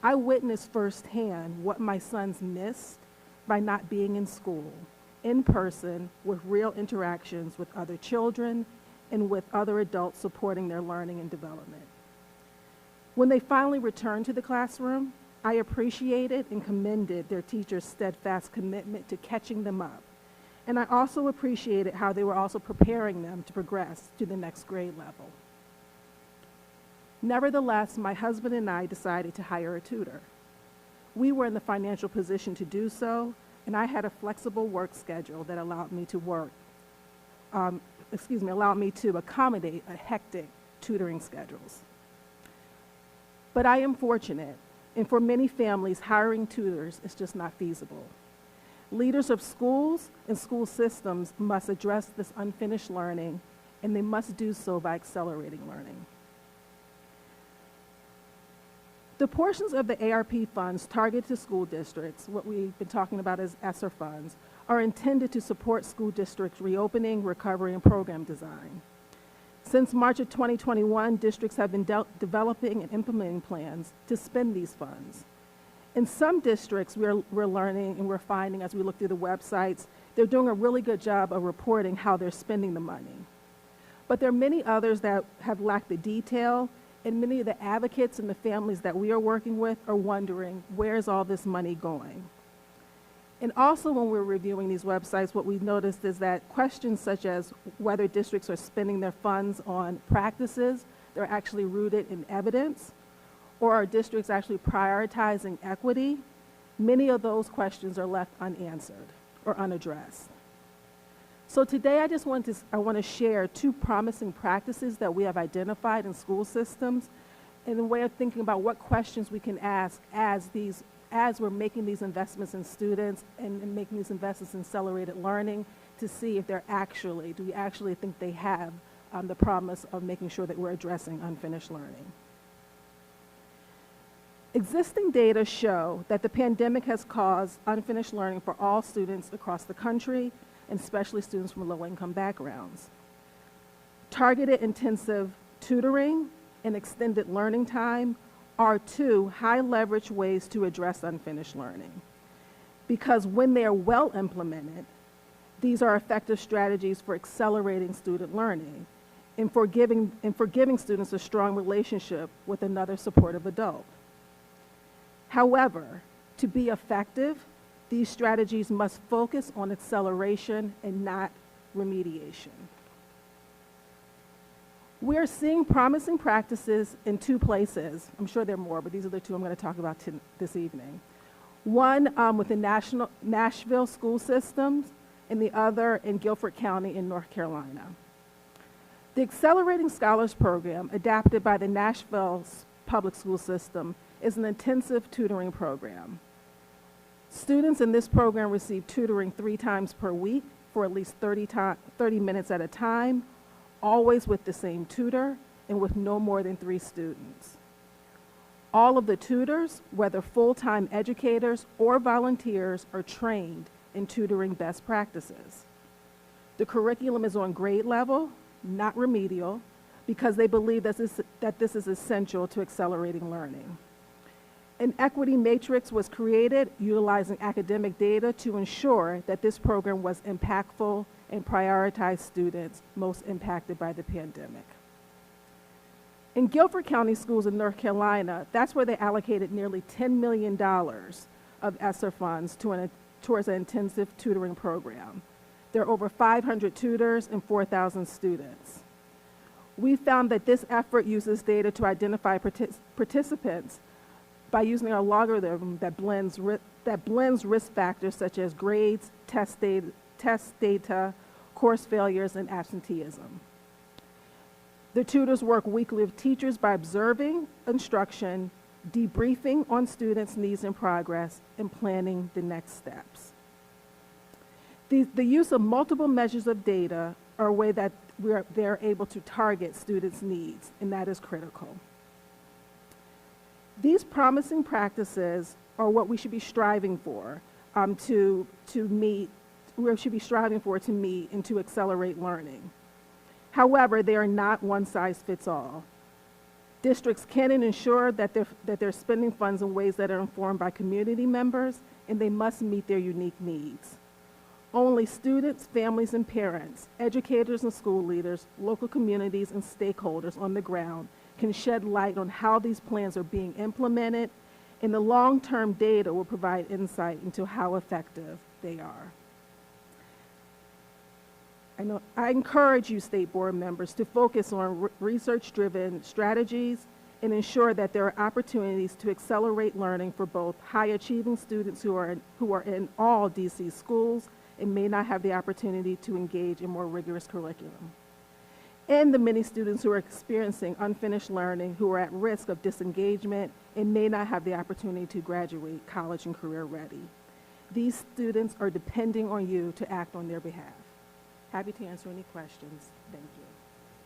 I witnessed firsthand what my sons missed by not being in school, in person, with real interactions with other children and with other adults supporting their learning and development. When they finally returned to the classroom, I appreciated and commended their teachers' steadfast commitment to catching them up. And I also appreciated how they were also preparing them to progress to the next grade level. Nevertheless, my husband and I decided to hire a tutor. We were in the financial position to do so, and I had a flexible work schedule that allowed me to accommodate a hectic tutoring schedules. But I am fortunate, and for many families, hiring tutors is just not feasible. Leaders of schools and school systems must address this unfinished learning, and they must do so by accelerating learning. The portions of the ARP funds targeted to school districts, what we've been talking about as ESSER funds, are intended to support school districts' reopening, recovery, and program design. Since March of 2021, districts have been developing and implementing plans to spend these funds. In some districts, we're learning and we're finding as we look through the websites, they're doing a really good job of reporting how they're spending the money. But there are many others that have lacked the detail, and many of the advocates and the families that we are working with are wondering, where's all this money going? And also when we're reviewing these websites, what we've noticed is that questions such as whether districts are spending their funds on practices that are actually rooted in evidence, or are districts actually prioritizing equity, many of those questions are left unanswered or unaddressed. So today I want to share 2 promising practices that we have identified in school systems and a way of thinking about what questions we can ask as we're making these investments in students and making these investments in accelerated learning to see if do we actually think they have the promise of making sure that we're addressing unfinished learning. Existing data show that the pandemic has caused unfinished learning for all students across the country, and especially students from low-income backgrounds. Targeted intensive tutoring and extended learning time are 2 high-leverage ways to address unfinished learning. Because when they are well implemented, these are effective strategies for accelerating student learning and for giving students a strong relationship with another supportive adult. However, to be effective, these strategies must focus on acceleration and not remediation. We're seeing promising practices in 2 places. I'm sure there are more, but these are the 2 I'm going to talk about this evening. One with the Nashville school systems, and the other in Guilford County in North Carolina. The Accelerating Scholars Program, adapted by the Nashville public school system, is an intensive tutoring program. Students in this program receive tutoring 3 times per week for at least 30 minutes at a time, always with the same tutor and with no more than 3 students. All of the tutors, whether full-time educators or volunteers, are trained in tutoring best practices. The curriculum is on grade level, not remedial, because they believe that this is essential to accelerating learning. An equity matrix was created utilizing academic data to ensure that this program was impactful and prioritized students most impacted by the pandemic. In Guilford County Schools in North Carolina, that's where they allocated nearly $10 million of ESSER funds towards an intensive tutoring program. There are over 500 tutors and 4,000 students. We found that this effort uses data to identify participants by using a logarithm that blends risk factors such as grades, test data, course failures, and absenteeism. The tutors work weekly with teachers by observing instruction, debriefing on students' needs and progress, and planning the next steps. The use of multiple measures of data are a way that they're able to target students' needs, and that is critical. These promising practices are what we should be striving for to meet and to accelerate learning. However, they are not one size fits all. Districts can ensure that they're spending funds in ways that are informed by community members, and they must meet their unique needs. Only students, families, and parents, educators and school leaders, local communities, and stakeholders on the ground can shed light on how these plans are being implemented, and the long-term data will provide insight into how effective they are. I encourage you, State Board members, to focus on research-driven strategies and ensure that there are opportunities to accelerate learning for both high-achieving students who are in all DC schools and may not have the opportunity to engage in more rigorous curriculum, and the many students who are experiencing unfinished learning, who are at risk of disengagement and may not have the opportunity to graduate college and career ready. These students are depending on you to act on their behalf. Happy to answer any questions. Thank you.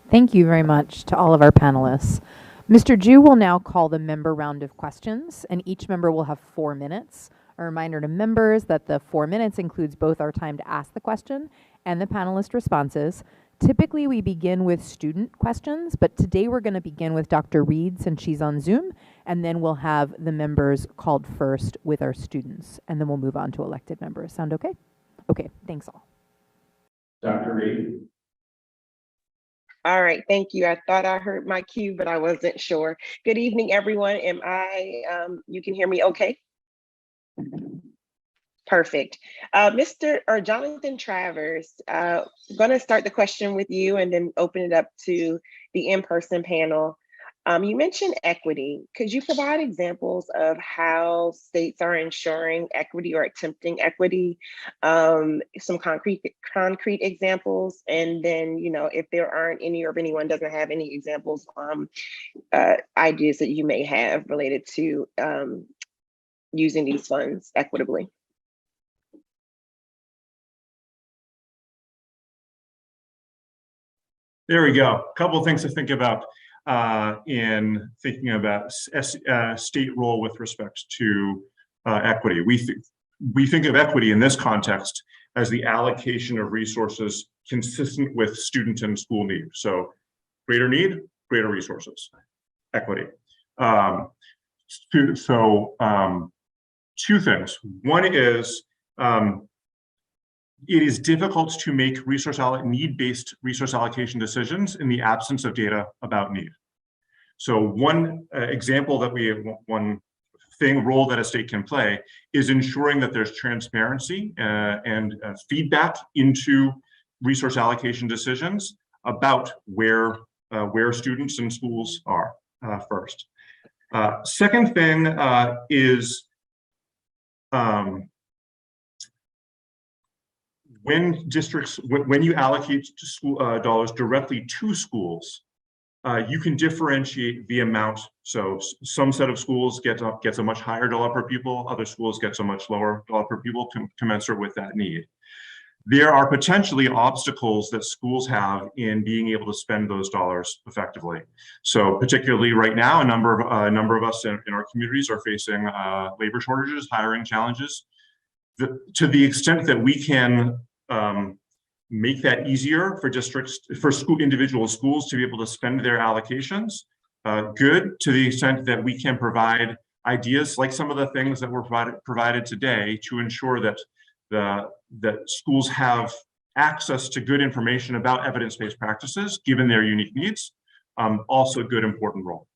Thank you very much to all of our panelists. Mr. Jew will now call the member round of questions, and each member will have 4 minutes. A reminder to members that the 4 minutes includes both our time to ask the question and the panelist responses. Typically, we begin with student questions, but today we're going to begin with Dr. Reed since she's on Zoom, and then we'll have the members called first with our students, and then we'll move on to elected members. Sound okay? Okay, thanks all. Dr. Reed. All right, thank you. I thought I heard my cue, but I wasn't sure. Good evening, everyone. You can hear me okay? Perfect. Jonathan Travers, going to start the question with you and then open it up to the in-person panel. You mentioned equity. Could you provide examples of how states are ensuring equity or attempting equity? Some concrete examples, and then, if there aren't any or if anyone doesn't have any examples, ideas that you may have related to using these funds equitably. There we go. A couple of things to think about in thinking about state role with respect to equity. We think of equity in this context as the allocation of resources consistent with student and school need. So greater need, greater resources, equity. Two things. One is it is difficult to make need-based resource allocation decisions in the absence of data about need. So one example that one role that a state can play is ensuring that there's transparency and feedback into resource allocation decisions about where students and schools are first. Second thing is when you allocate school dollars directly to schools, you can differentiate the amount. So some set of schools gets a much higher dollar per pupil, other schools gets a much lower dollar per pupil commensurate with that need. there are potentially obstacles that schools have in being able to spend those dollars effectively. So particularly right now, a number of us in our communities are facing labor shortages, hiring challenges. To the extent that we can make that easier for districts, for individual schools to be able to spend their allocations, good. To the extent that we can provide ideas like some of the things that were provided today to ensure that that schools have access to good information about evidence-based practices, given their unique needs, also a good, important role.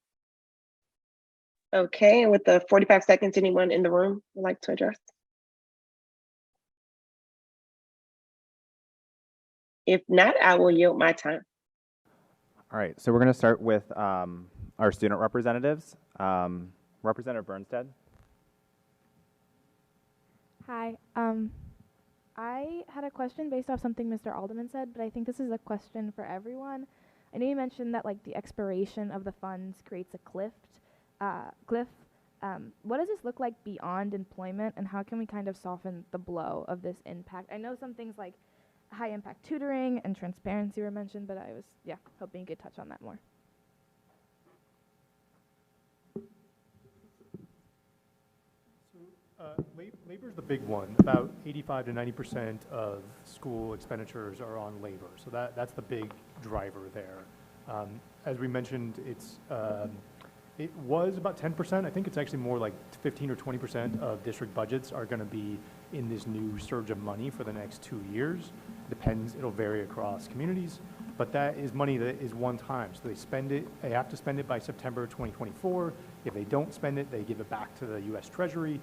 Okay, and with the 45 seconds, anyone in the room would like to address? If not, I will yield my time. All right, so we're going to start with our student representatives. Representative Bernstead. Hi. I had a question based off something Mr. Alderman said, but I think this is a question for everyone. I know you mentioned that like the expiration of the funds creates a cliff. What does this look like beyond employment, and how can we kind of soften the blow of this impact? I know some things like high impact tutoring and transparency were mentioned, but I was hoping you could touch on that more. Labor is the big one. About 85 to 90% of school expenditures are on labor. So that's the big driver there. As we mentioned, it was about 10%. I think it's actually more like 15 or 20% of district budgets are going to be in this new surge of money for the next 2 years. Depends, it'll vary across communities, but that is money that is one time. So they have to spend it by September 2024. If they don't spend it, they give it back to the US Treasury.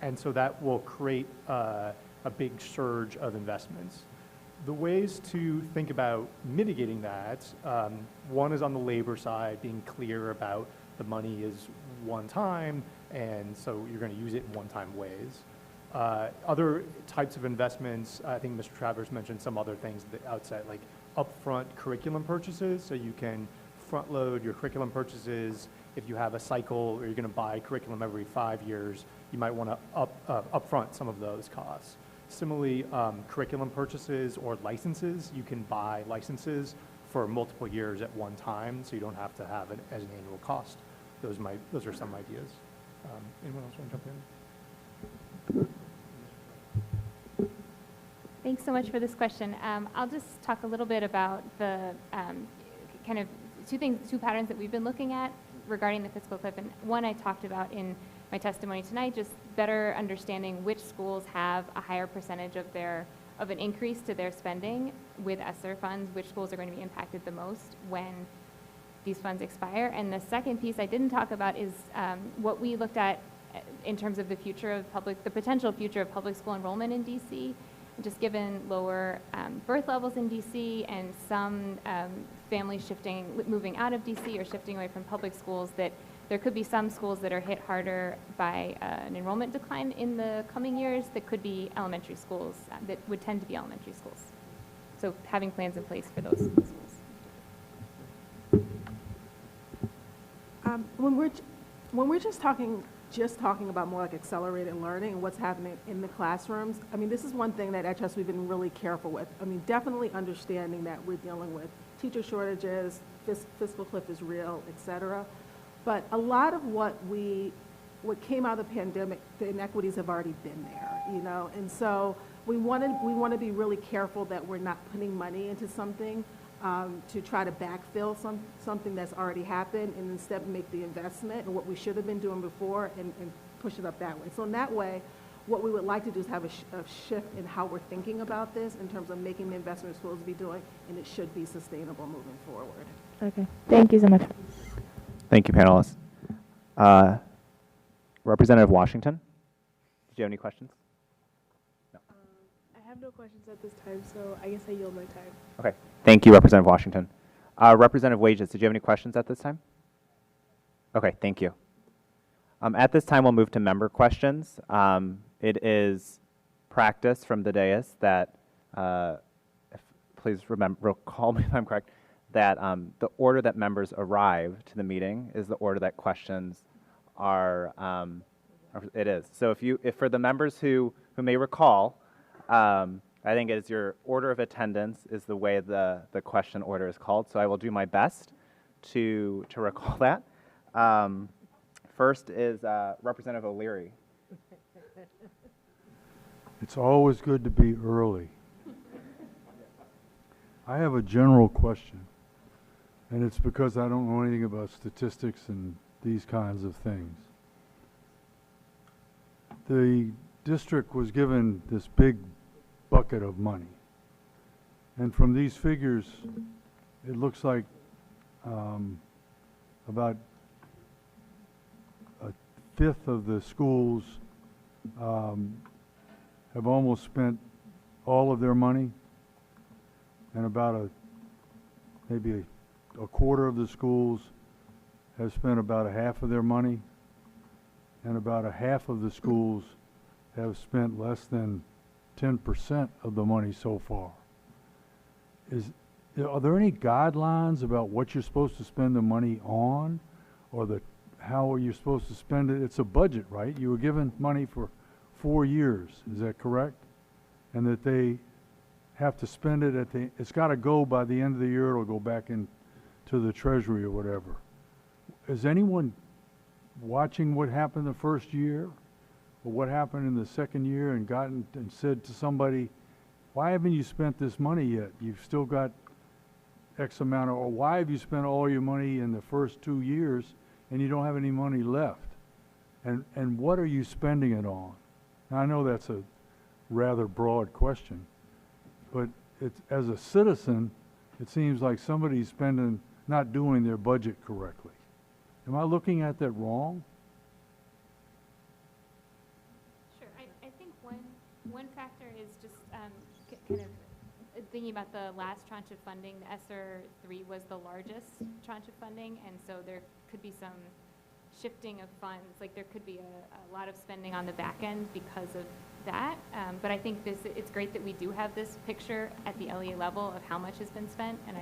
And so that will create a big surge of investments. The ways to think about mitigating that, one is on the labor side, being clear about the money is one time, and so you're going to use it in one-time ways. Other types of investments, I think Mr. Travers mentioned some other things at the outset, like upfront curriculum purchases, so you can front load your curriculum purchases. If you have a cycle or you're going to buy curriculum every 5 years, you might want to upfront some of those costs. Similarly, curriculum purchases or licenses, you can buy licenses for multiple years at one time, so you don't have to have it as an annual cost. Those are some ideas. Anyone else want to jump in? Thanks so much for this question. I'll just talk a little bit about the kind of two patterns that we've been looking at regarding the fiscal cliff. And one I talked about in my testimony tonight, just better understanding which schools have a higher percentage of an increase to their spending with ESSER funds, which schools are going to be impacted the most when these funds expire. And the second piece I didn't talk about is what we looked at in terms of the potential future of public school enrollment in DC. Just given lower birth levels in DC and some families moving out of DC or shifting away from public schools, that there could be some schools that are hit harder by an enrollment decline in the coming years that could be elementary schools, that would tend to be elementary schools. So having plans in place for those schools. When we're just talking about more like accelerated learning and what's happening in the classrooms, I mean, this is one thing that at Trust we've been really careful with. I mean, definitely understanding that we're dealing with teacher shortages, fiscal cliff is real, et cetera. But a lot of what came out of the pandemic, the inequities have already been there, you know? And so we want to be really careful that we're not putting money into something to try to backfill something that's already happened, and instead make the investment and what we should have been doing before and push it up that way. So in that way, what we would like to do is have a shift in how we're thinking about this in terms of making the investment schools be doing, and it should be sustainable moving forward. Okay, thank you so much. Thank you, panelists. Representative Washington, did you have any questions? No. I have no questions at this time, so I guess I yield my time. Okay, thank you, Representative Washington. Representative Wages, did you have any questions at this time? Okay, thank you. At this time, we'll move to member questions. It is practice from the dais that, please recall me if I'm correct, that the order that members arrive to the meeting is the order that questions are, it is. So if for the members who may recall, I think it's your order of attendance is the way the question order is called, so I will do my best to recall that. First is Representative O'Leary. It's always good to be early. I have a general question, and it's because I don't know anything about statistics and these kinds of things. The district was given this big bucket of money, and from these figures, it looks like about a fifth of the schools have almost spent all of their money, and about maybe a quarter of the schools have spent about a half of their money, and about a half of the schools have spent less than 10% of the money so far. Are there any guidelines about what you're supposed to spend the money on, or how are you supposed to spend it? It's a budget, right? You were given money for 4 years, is that correct? And that they have to spend it it's got to go by the end of the year, it'll go back into the treasury or whatever. Is anyone watching what happened the first year, or what happened in the second year, and gotten and said to somebody, why haven't you spent this money yet? You've still got X amount, or why have you spent all your money in the first 2 years and you don't have any money left? And what are you spending it on? Now, I know that's a rather broad question, but as a citizen, it seems like somebody's not doing their budget correctly. Am I looking at that wrong? Sure. I think one factor is just kind of thinking about the last tranche of funding. The ESSER 3 was the largest tranche of funding, and so there could be some shifting of funds. Like there could be a lot of spending on the back end because of that. But I think it's great that we do have this picture at the LEA level of how much has been spent, and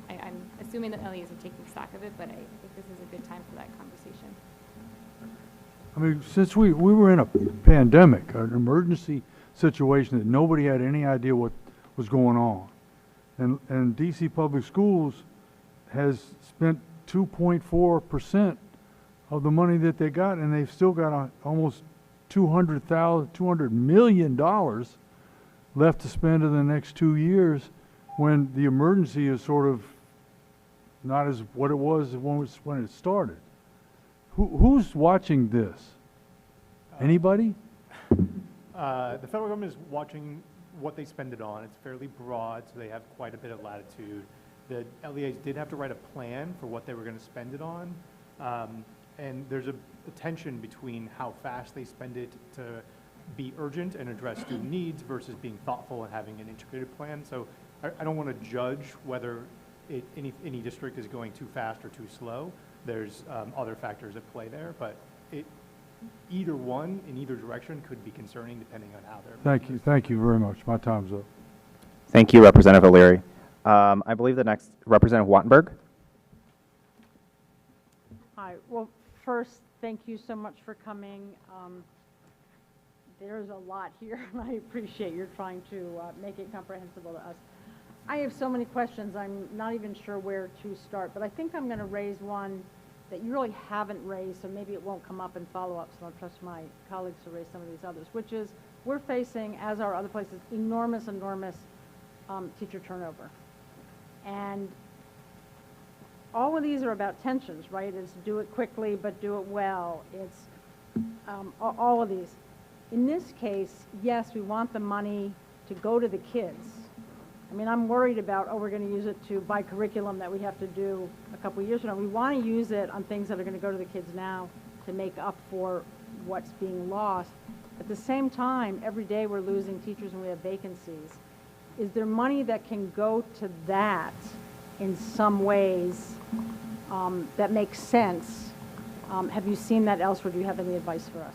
I'm assuming that LEAs are taking stock of it, but I think this is a good time for that conversation. I mean, since we were in a pandemic, an emergency situation that nobody had any idea what was going on, and DC Public Schools has spent 2.4% of the money that they got, and they've still got almost $200 million left to spend in the next 2 years, when the emergency is sort of not as what it was when it started. Who's watching this? Anybody? The federal government is watching what they spend it on. It's fairly broad, so they have quite a bit of latitude. The LEAs did have to write a plan for what they were going to spend it on. And there's a tension between how fast they spend it to be urgent and address student needs versus being thoughtful and having an integrated plan. So I don't want to judge whether any district is going too fast or too slow. There's other factors at play there, but either one in either direction could be concerning depending on how they're. Thank you very much. My time's up. Thank you, Representative O'Leary. I believe the next Representative Wattenberg. Hi. Well, first, thank you so much for coming. There's a lot here, and I appreciate you're trying to make it comprehensible to us. I have so many questions, I'm not even sure where to start, but I think I'm going to raise one that you really haven't raised, so maybe it won't come up in follow-up, so I'll trust my colleagues to raise some of these others, which is we're facing, as are other places, enormous teacher turnover. And all of these are about tensions, right? It's do it quickly, but do it well. It's all of these. In this case, yes, we want the money to go to the kids. I mean, I'm worried about, we're going to use it to buy curriculum that we have to do a couple of years from now. We want to use it on things that are going to go to the kids now to make up for what's being lost. At the same time, every day we're losing teachers and we have vacancies. Is there money that can go to that in some ways that makes sense? Have you seen that elsewhere? Do you have any advice for us?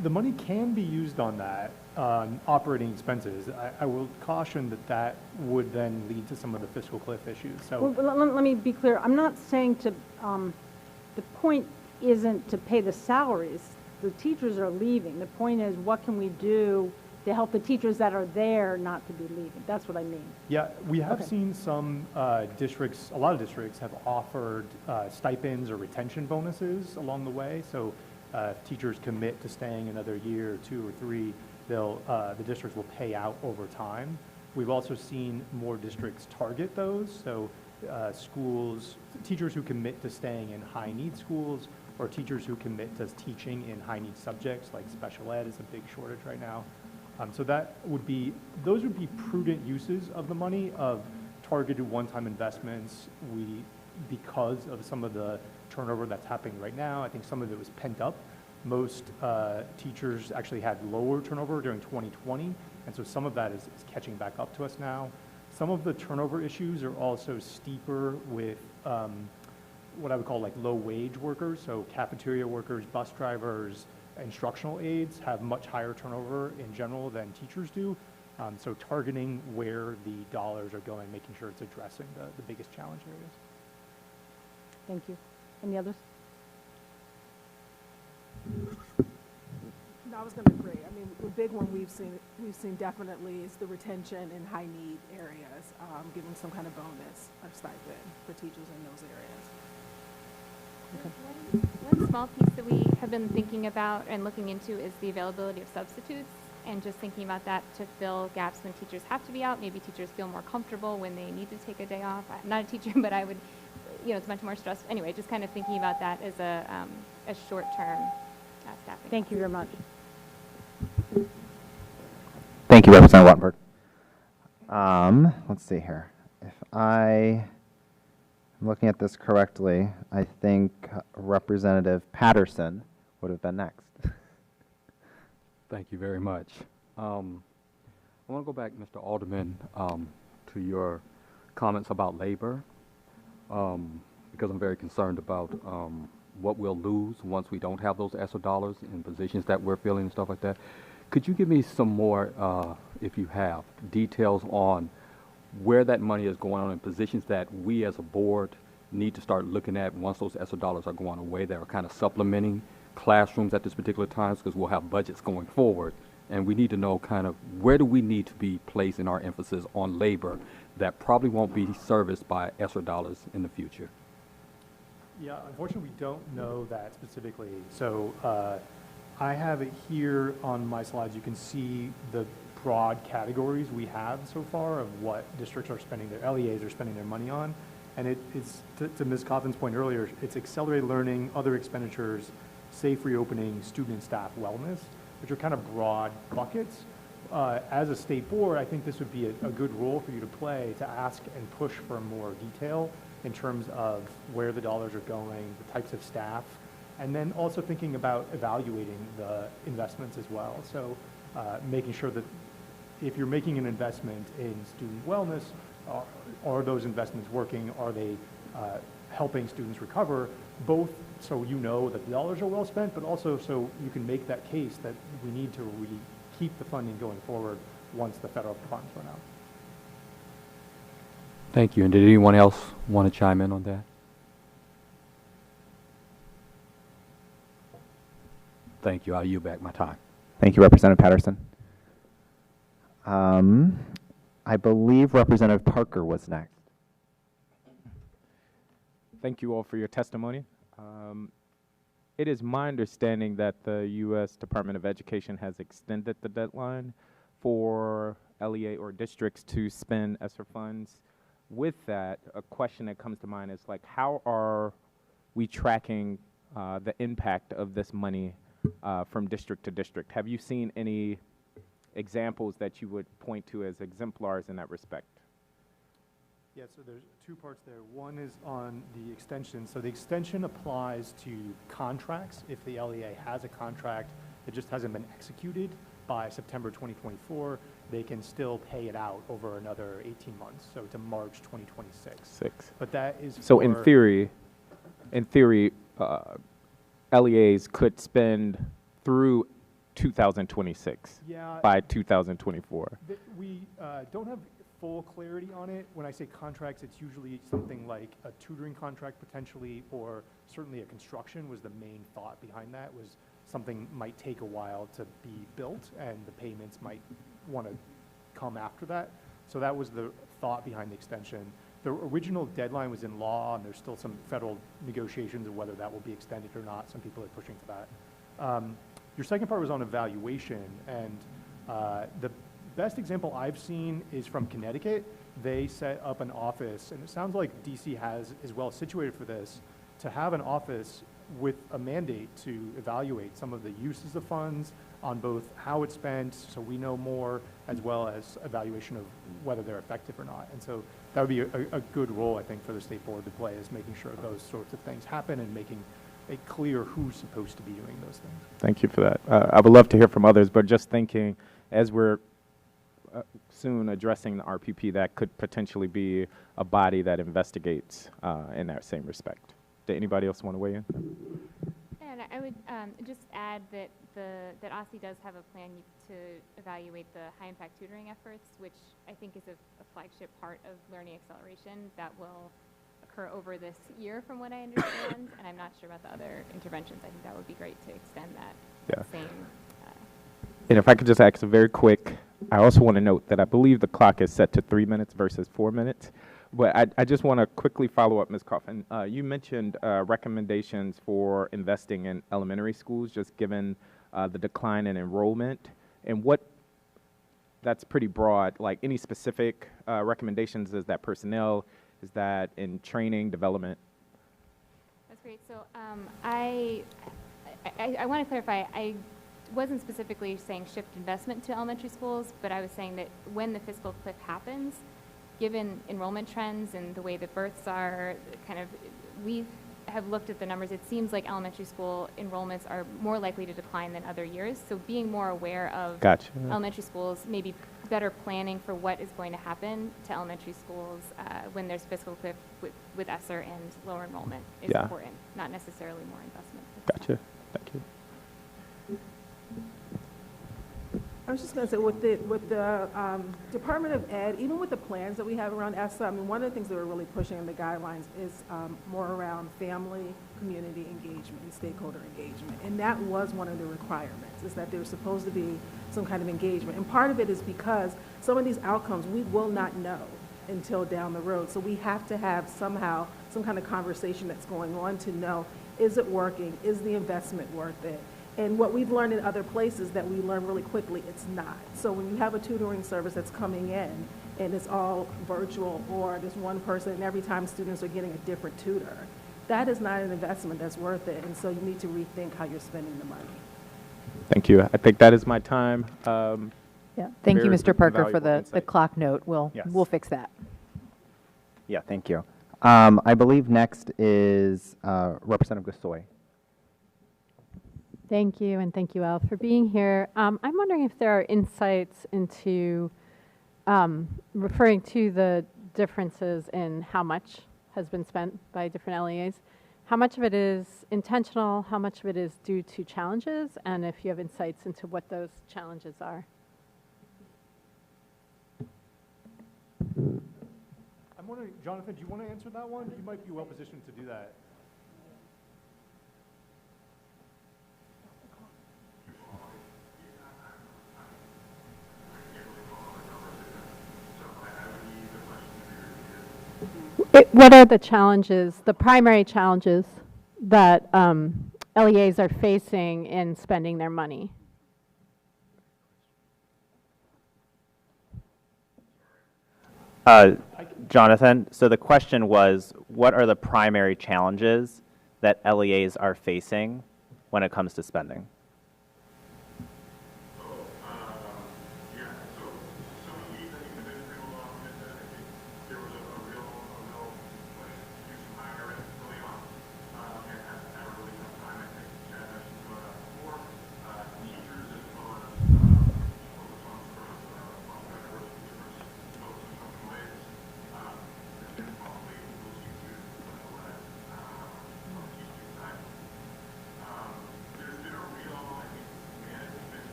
The money can be used on that, on operating expenses. I will caution that would then lead to some of the fiscal cliff issues. So well, let me be clear. I'm not saying to, the point isn't to pay the salaries. the teachers are leaving. The point is, what can we do to help the teachers that are there not to be leaving? That's what I mean. Yeah, we have Okay. seen some districts, a lot of districts have offered stipends or retention bonuses along the way. So if teachers commit to staying another year, 2 or 3, the districts will pay out over time. We've also seen more districts target those. So schools, teachers who commit to staying in high need schools, or teachers who commit to teaching in high need subjects, like special ed is a big shortage right now. So those would be prudent uses of the money, of targeted one-time investments. Because of some of the turnover that's happening right now, I think some of it was pent up. Most teachers actually had lower turnover during 2020, and so some of that is catching back up to us now. Some of the turnover issues are also steeper with what I would call like low-wage workers, so cafeteria workers, bus drivers, instructional aides have much higher turnover in general than teachers do. So targeting where the dollars are going, making sure it's addressing the biggest challenge areas. Thank you. Any others? No, I was going to agree. I mean, the big one we've seen definitely is the retention in high need areas, giving some kind of bonus or stipend for teachers in those areas. One small piece that we have been thinking about and looking into is the availability of substitutes, and just thinking about that to fill gaps when teachers have to be out. Maybe teachers feel more comfortable when they need to take a day off. I'm not a teacher, but I would, it's much more stressful. Anyway, just kind of thinking about that as a short-term staffing. Thank you very much. Thank you, Representative Wattenberg. Let's see here. If I'm looking at this correctly, I think Representative Patterson would have been next. Thank you very much. I want to go back, Mr. Alderman, to your comments about labor, because I'm very concerned about what we'll lose once we don't have those ESSER dollars in positions that we're filling and stuff like that. Could you give me some more, if you have, details on where that money is going on in positions that we as a board need to start looking at once those ESSER dollars are going away, that are kind of supplementing classrooms at this particular time, because we'll have budgets going forward, and we need to know kind of where do we need to be placing our emphasis on labor that probably won't be serviced by ESSER dollars in the future. Yeah, unfortunately, we don't know that specifically. So I have it here on my slides. You can see the broad categories we have so far of what districts are spending, their LEAs are spending their money on. And it's, to Ms. Coffin's point earlier, it's accelerated learning, other expenditures, safe reopening, student and staff wellness, which are kind of broad buckets. As a state board, I think this would be a good role for you to play, to ask and push for more detail in terms of where the dollars are going, the types of staff, and then also thinking about evaluating the investments as well. So making sure that if you're making an investment in student wellness, are those investments working? Are they helping students recover? Both so you know that the dollars are well spent, but also so you can make that case that we need to keep the funding going forward once the federal funds run out. Thank you. And did anyone else want to chime in on that? Thank you. I'll yield back my time. Thank you, Representative Patterson. I believe Representative Parker was next. Thank you all for your testimony. It is my understanding that the U.S. Department of Education has extended the deadline for LEA or districts to spend ESSER funds. With that, a question that comes to mind is like, how are we tracking the impact of this money from district to district? Have you seen any examples that you would point to as exemplars in that respect? Yeah, so there's two parts there. One is on the extension. So the extension applies to contracts. If the LEA has a contract that just hasn't been executed by September 2024, they can still pay it out over another 18 months, so to March 2026. But that is so in theory, LEAs could spend through 2026 by 2024. We don't have full clarity on it. When I say contracts, it's usually something like a tutoring contract potentially, or certainly a construction was the main thought behind that, was something might take a while to be built and the payments might want to come after that. So that was the thought behind the extension. The original deadline was in law, and there's still some federal negotiations of whether that will be extended or not. Some people are pushing for that. Your second part was on evaluation, and the best example I've seen is from Connecticut. They set up an office, and it sounds like DC is well situated for this, to have an office with a mandate to evaluate some of the uses of funds on both how it's spent, so we know more, as well as evaluation of whether they're effective or not. And so that would be a good role, I think, for the state board to play, is making sure those sorts of things happen and making it clear who's supposed to be doing those things. Thank you for that. I would love to hear from others, but just thinking, as we're soon addressing the RPP, that could potentially be a body that investigates in that same respect. Did anybody else want to weigh in? And I would just add that that OSSI does have a plan to evaluate the high-impact tutoring efforts, which I think is a flagship part of learning acceleration that will occur over this year, from what I understand. And I'm not sure about the other interventions. I think that would be great to extend that same. And if I could just ask a very quick, I also want to note that I believe the clock is set to 3 minutes versus 4 minutes. But I just want to quickly follow up, Ms. Coffin. You mentioned recommendations for investing in elementary schools, just given the decline in enrollment. And that's pretty broad. Like, any specific recommendations? Is that personnel? Is that in training, development? That's great. So I want to clarify. I wasn't specifically saying shift investment to elementary schools, but I was saying that when the fiscal cliff happens, given enrollment trends and the way that births are, we have looked at the numbers. It seems like elementary school enrollments are more likely to decline than other years. So being more aware of elementary schools, maybe better planning for what is going to happen to elementary schools when there's fiscal cliff with ESSER and lower enrollment is important, not necessarily more investment. Gotcha. Thank you. I was just going to say, with the Department of Ed, even with the plans that we have around ESSA, I mean, one of the things that we're really pushing in the guidelines is more around family, community engagement, and stakeholder engagement. And that was one of the requirements, is that there's supposed to be some kind of engagement. And part of it is because some of these outcomes we will not know until down the road. So we have to have somehow some kind of conversation that's going on to know, is it working? Is the investment worth it? And what we've learned in other places that we learn really quickly, it's not. So when you have a tutoring service that's coming in and it's all virtual, or there's one person and every time students are getting a different tutor, that is not an investment that's worth it. And so you need to rethink how you're spending the money. Thank you. I think that is my time. Thank you, Mr. Parker, for the clock note. We'll fix that. Yeah, thank you. I believe next is Representative Gasoy. Thank you, and thank you all for being here. I'm wondering if there are insights into referring to the differences in how much has been spent by different LEAs. How much of it is intentional? How much of it is due to challenges? And if you have insights into what those challenges are. I'm wondering, Jonathan, do you want to answer that one? You might be well positioned to do that. What are the challenges, the primary challenges that LEAs are facing in spending their money? Jonathan, so the question was, what are the primary challenges that LEAs are facing when it comes to spending?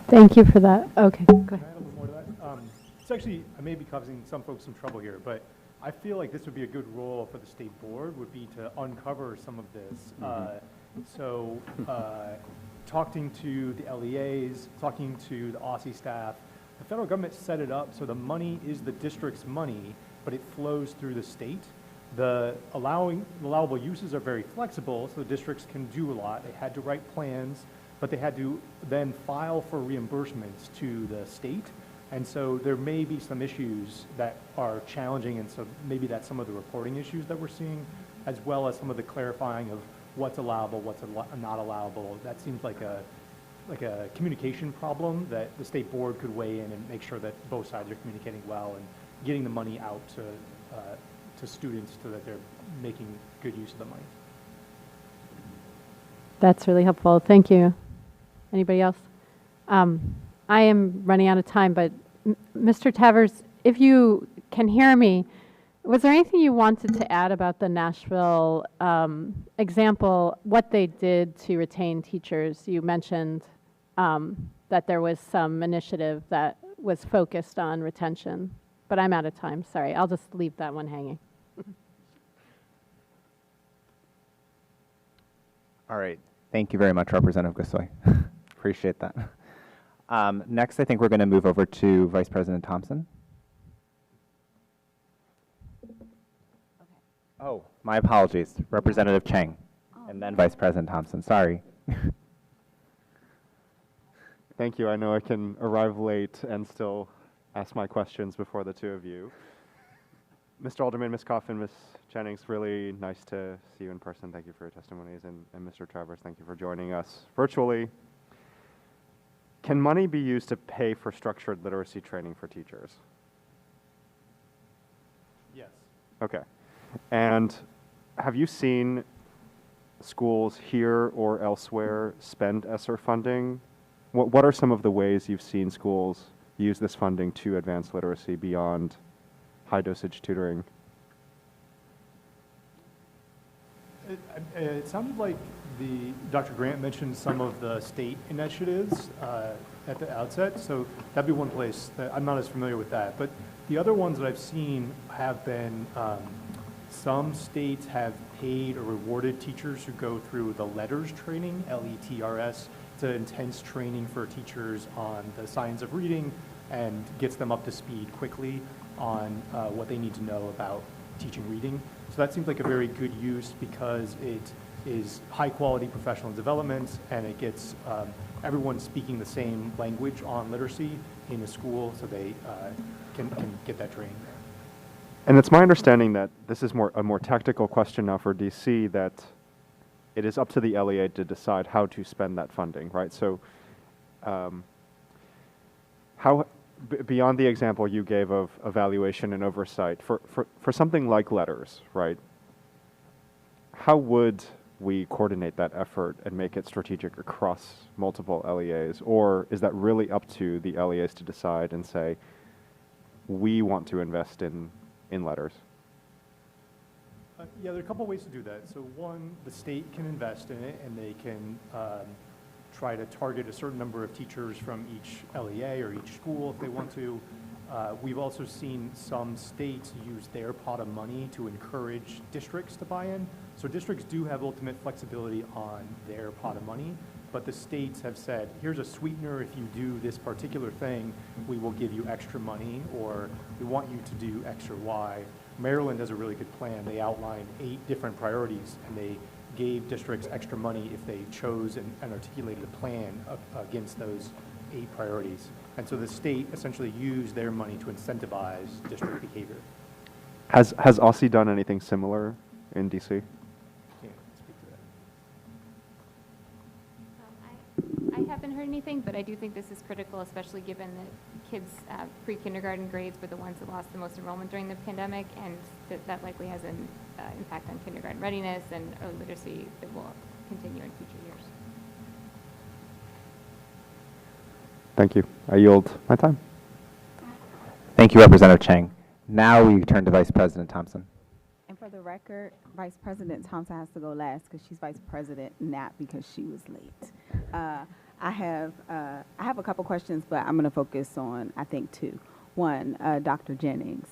Thank you for that. Okay, go Can I ahead. add a little more to that? It's actually, I may be causing some folks some trouble here, but I feel like this would be a good role for the state board, would be to uncover some of this. Talking to the LEAs, talking to the Aussie staff, the federal government set it up so the money is the district's money, but it flows through the state. The allowable uses are very flexible, so the districts can do a lot. They had to write plans, but they had to then file for reimbursements to the state. And so there may be some issues that are challenging, and so maybe that's some of the reporting issues that we're seeing, as well as some of the clarifying of what's allowable, what's not allowable. That seems like a communication problem that the state board could weigh in and make sure that both sides are communicating well and getting the money out to students so that they're making good use of the money. That's really helpful. Thank you. Anybody else? I am running out of time, but Mr. Tavers, if you can hear me, was there anything you wanted to add about the Nashville example, what they did to retain teachers? You mentioned that there was some initiative that was focused on retention, but I'm out of time. Sorry, I'll just leave that one hanging. All right. Thank you very much, Representative Gasoy. Appreciate that. Next, I think we're going to move over to Vice President Thompson. Oh, my apologies. Representative Chang, and then Vice President Thompson. Sorry. Thank you. I know I can arrive late and still ask my questions before the two of you. Mr. Alderman, Ms. Coffin, Ms. Jennings, really nice to see you in person. Thank you for your testimonies. And Mr. Travers, thank you for joining us virtually. Can money be used to pay for structured literacy training for teachers? Yes. Okay. And have you seen schools here or elsewhere spend ESSER funding? What are some of the ways you've seen schools use this funding to advance literacy beyond high dosage tutoring? It sounded like Dr. Grant mentioned some of the state initiatives at the outset, so that'd be one place that I'm not as familiar with that. But the other ones that I've seen have been some states have paid or rewarded teachers who go through the LETRS training, LETRS. It's an intense training for teachers on the science of reading and gets them up to speed quickly on what they need to know about teaching reading. So that seems like a very good use because it is high quality professional development and it gets everyone speaking the same language on literacy in a school so they can get that training. And it's my understanding that this is a more tactical question now for DC, that it is up to the LEA to decide how to spend that funding, right? So beyond the example you gave of evaluation and oversight, for something like LETRS, right? How would we coordinate that effort and make it strategic across multiple LEAs? Or is that really up to the LEAs to decide and say, we want to invest in LETRS? Yeah, there are a couple ways to do that. So one, the state can invest in it and they can try to target a certain number of teachers from each LEA or each school if they want to. We've also seen some states use their pot of money to encourage districts to buy in. So districts do have ultimate flexibility on their pot of money, but the states have said, here's a sweetener. If you do this particular thing, we will give you extra money, or we want you to do X or Y. Maryland has a really good plan. They outlined 8 different priorities, and they gave districts extra money if they chose and articulated a plan against those 8 priorities. And so the state essentially used their money to incentivize district behavior. Has Aussie done anything similar in DC? Can't speak to that. I haven't heard anything, but I do think this is critical, especially given that kids' pre-kindergarten grades were the ones that lost the most enrollment during the pandemic, and that likely has an impact on kindergarten readiness and early literacy that will continue in future years. Thank you. I yield my time. Thank you, Representative Chang. Now we turn to Vice President Thompson. And for the record, Vice President Thompson has to go last because she's Vice President, not because she was late. I have a couple questions, but I'm going to focus on, I think, two. One, Dr. Jennings,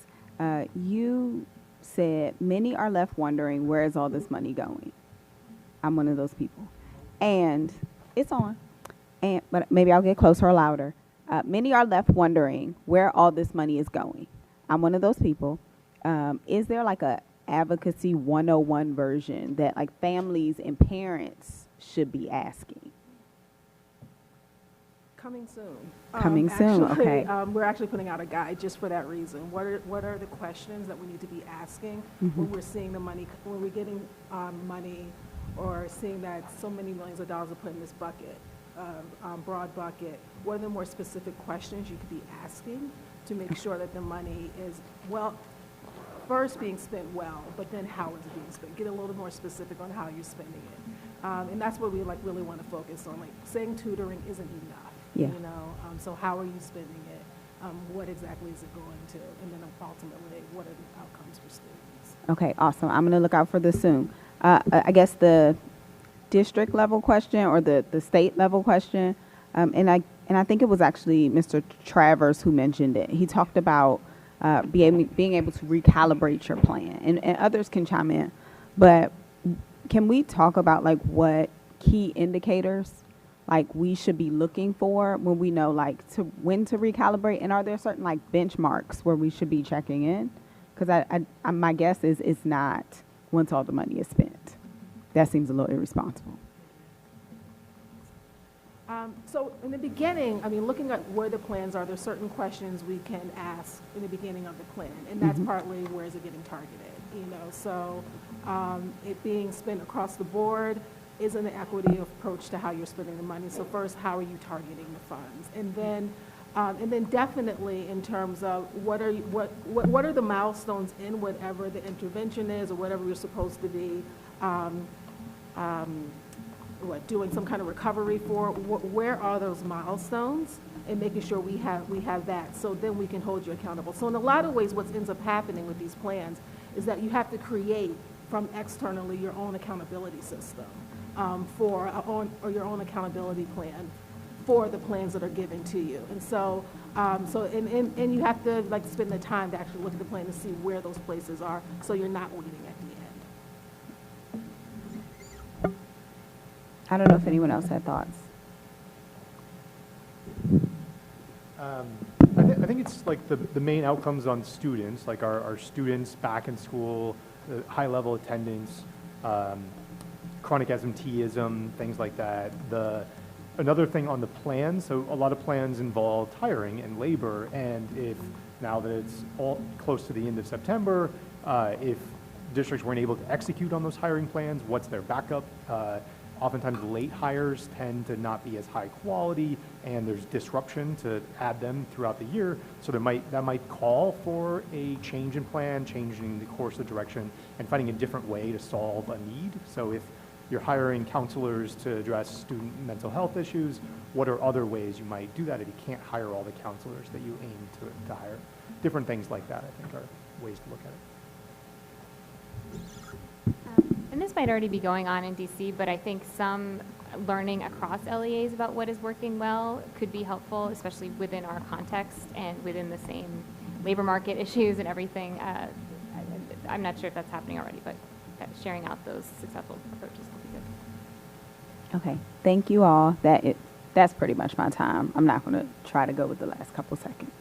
you said many are left wondering, where is all this money going? I'm one of those people. And it's on. But maybe I'll get closer or louder. Many are left wondering where all this money is going. I'm one of those people. Is there like a advocacy 101 version that like families and parents should be asking? Coming soon. Coming soon, okay. We're actually putting out a guide just for that reason. What are the questions that we need to be asking when we're seeing the money, when we're getting money, or seeing that so many millions of dollars are put in this bucket, broad bucket? What are the more specific questions you could be asking to make sure that the money is, well, first being spent well, but then how is it being spent? Get a little more specific on how you're spending it. And that's what we like really want to focus on. Like saying tutoring isn't enough. Yeah. You know, so how are you spending it? What exactly is it going to? And then ultimately, what are the outcomes for students? Okay, awesome. I'm going to look out for this soon. I guess the district level question or the state level question, and I think it was actually Mr. Travers who mentioned it. He talked about being able to recalibrate your plan, and others can chime in. But can we talk about like what key indicators like we should be looking for when we know like when to recalibrate, and are there certain like benchmarks where we should be checking in? Because my guess is it's not once all the money is spent. That seems a little irresponsible. So in the beginning, I mean, looking at where the plans are, there's certain questions we can ask in the beginning of the plan, and that's partly where is it getting targeted, you know? So it being spent across the board is an equity approach to how you're spending the money. So first, how are you targeting the funds? And then definitely in terms of what are the milestones in whatever the intervention is or whatever you're supposed to be doing some kind of recovery for, where are those milestones, and making sure we have that, so then we can hold you accountable. So in a lot of ways, what ends up happening with these plans is that you have to create from externally your own accountability system or your own accountability plan for the plans that are given to you. And so, and you have to like spend the time to actually look at the plan to see where those places are, so you're not waiting at the end. I don't know if anyone else had thoughts. I think it's like the main outcomes on students, like our students back in school, high level attendance, chronic absenteeism, things like that. Another thing on the plans, so a lot of plans involved hiring and labor, and if now that it's all close to the end of September, if districts weren't able to execute on those hiring plans, what's their backup? Oftentimes late hires tend to not be as high quality, and there's disruption to add them throughout the year. So that might call for a change in plan, changing the course of direction, and finding a different way to solve a need. So if you're hiring counselors to address student mental health issues, what are other ways you might do that if you can't hire all the counselors that you aim to hire? Different things like that, I think, are ways to look at it. And this might already be going on in DC, but I think some learning across LEAs about what is working well could be helpful, especially within our context and within the same labor market issues and everything. I'm not sure if that's happening already, but sharing out those successful approaches would be good. Okay, thank you all. That's pretty much my time. I'm not going to try to go with the last couple seconds.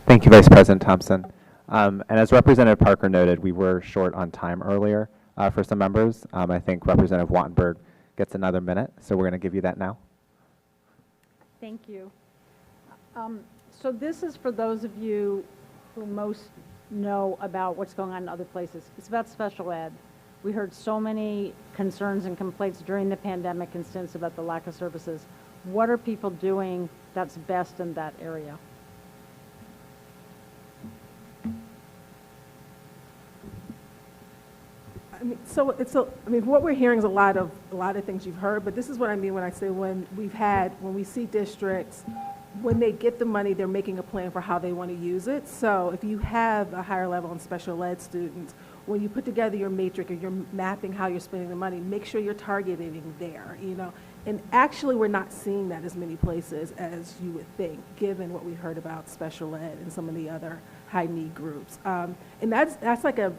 Thank you, Vice President Thompson. And as Representative Parker noted, we were short on time earlier for some members. I think Representative Wattenberg gets another minute, so we're going to give you that now. Thank you. So this is for those of you who most know about what's going on in other places. It's about special ed. We heard so many concerns and complaints during the pandemic instance about the lack of services. What are people doing that's best in that area? What we're hearing is a lot of things you've heard, but this is what I mean when I say when we see districts, when they get the money, they're making a plan for how they want to use it. So if you have a higher level and special ed students, when you put together your matrix or you're mapping how you're spending the money, make sure you're targeting there, And actually, we're not seeing that as many places as you would think, given what we heard about special ed and some of the other high need groups. And that's like a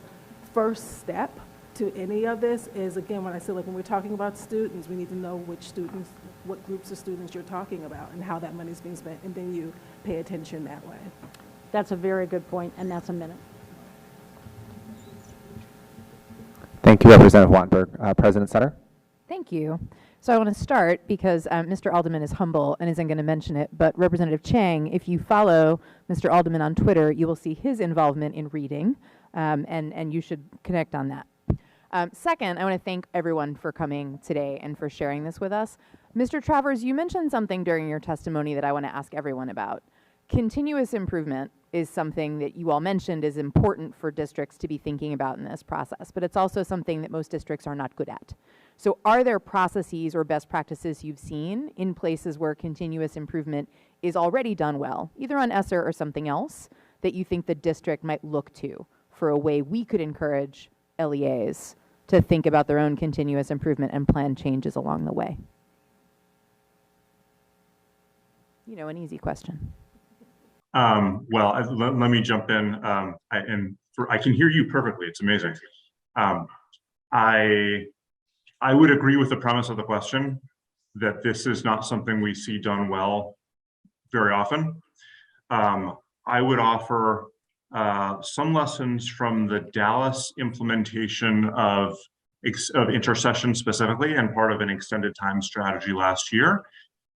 first step to any of this is, again, when I say, like, when we're talking about students, we need to know which students, what groups of students you're talking about and how that money is being spent, and then you pay attention that way. That's a very good point, and that's a minute. Thank you, Representative Wattenberg. President Sutter? Thank you. So I want to start because Mr. Alderman is humble and isn't going to mention it, but Representative Chang, if you follow Mr. Alderman on Twitter, you will see his involvement in reading, and you should connect on that. Second, I want to thank everyone for coming today and for sharing this with us. Mr. Travers, you mentioned something during your testimony that I want to ask everyone about. Continuous improvement is something that you all mentioned is important for districts to be thinking about in this process, but it's also something that most districts are not good at. So are there processes or best practices you've seen in places where continuous improvement is already done well, either on ESSER or something else, that you think the district might look to for a way we could encourage LEAs to think about their own continuous improvement and plan changes along the way? You know, an easy question. Well, let me jump in. I can hear you perfectly. It's amazing. I would agree with the premise of the question that this is not something we see done well very often. I would offer some lessons from the Dallas implementation of intercession specifically, and part of an extended time strategy last year,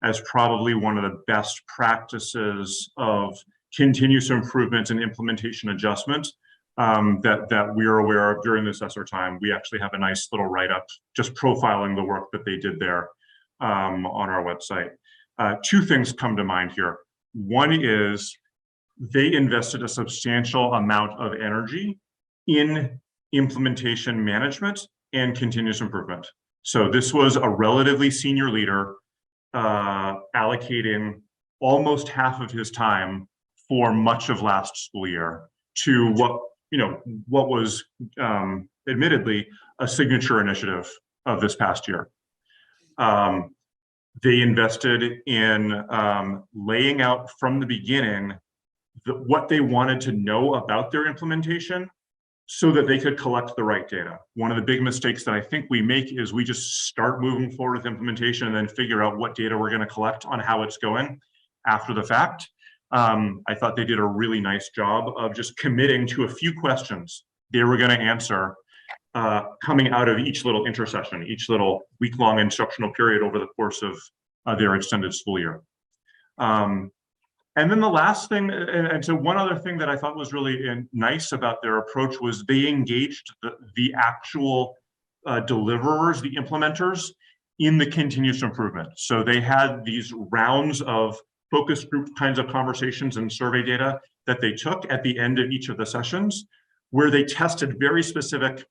as probably one of the best practices of continuous improvement and implementation adjustment that we're aware of during this ESSER time. We actually have a nice little write-up just profiling the work that they did there on our website. Two things come to mind here. One is they invested a substantial amount of energy in implementation management and continuous improvement. So this was a relatively senior leader allocating almost half of his time for much of last school year to what was admittedly a signature initiative of this past year. They invested in laying out from the beginning what they wanted to know about their implementation so that they could collect the right data. One of the big mistakes that I think we make is we just start moving forward with implementation and then figure out what data we're going to collect on how it's going after the fact. I thought they did a really nice job of just committing to a few questions they were going to answer coming out of each little intercession, each little week-long instructional period over the course of their extended school year. And then the last thing, and so one other thing that I thought was really nice about their approach was they engaged the actual deliverers, the implementers, in the continuous improvement. So they had these rounds of focus group kinds of conversations and survey data that they took at the end of each of the sessions, where they tested very specific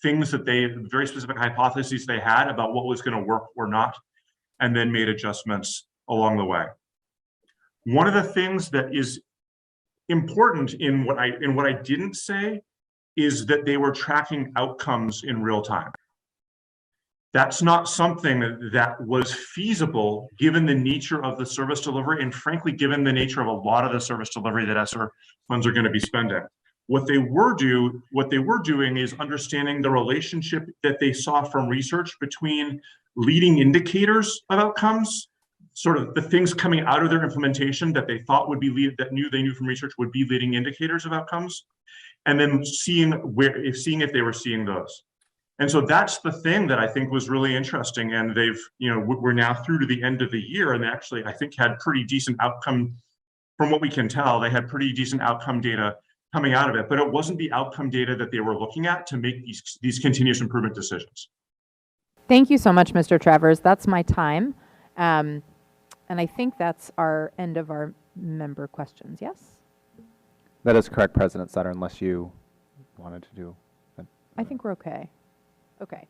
things very specific hypotheses they had about what was going to work or not, and then made adjustments along the way. One of the things that is important in what I didn't say is that they were tracking outcomes in real time. That's not something that was feasible given the nature of the service delivery, and frankly, given the nature of a lot of the service delivery that ESSER funds are going to be spending. What they were doing is understanding the relationship that they saw from research between leading indicators of outcomes, sort of the things coming out of their implementation that they thought would be they knew from research would be leading indicators of outcomes, and then seeing if they were seeing those. And so that's the thing that I think was really interesting. And we're now through to the end of the year, and they actually, I think, had pretty decent outcome. From what we can tell, they had pretty decent outcome data coming out of it, but it wasn't the outcome data that they were looking at to make these continuous improvement decisions. Thank you so much, Mr. Travers. That's my time. And I think that's our end of our member questions, yes? That is correct, President Sutter, unless you wanted to do that. I think we're okay. Okay.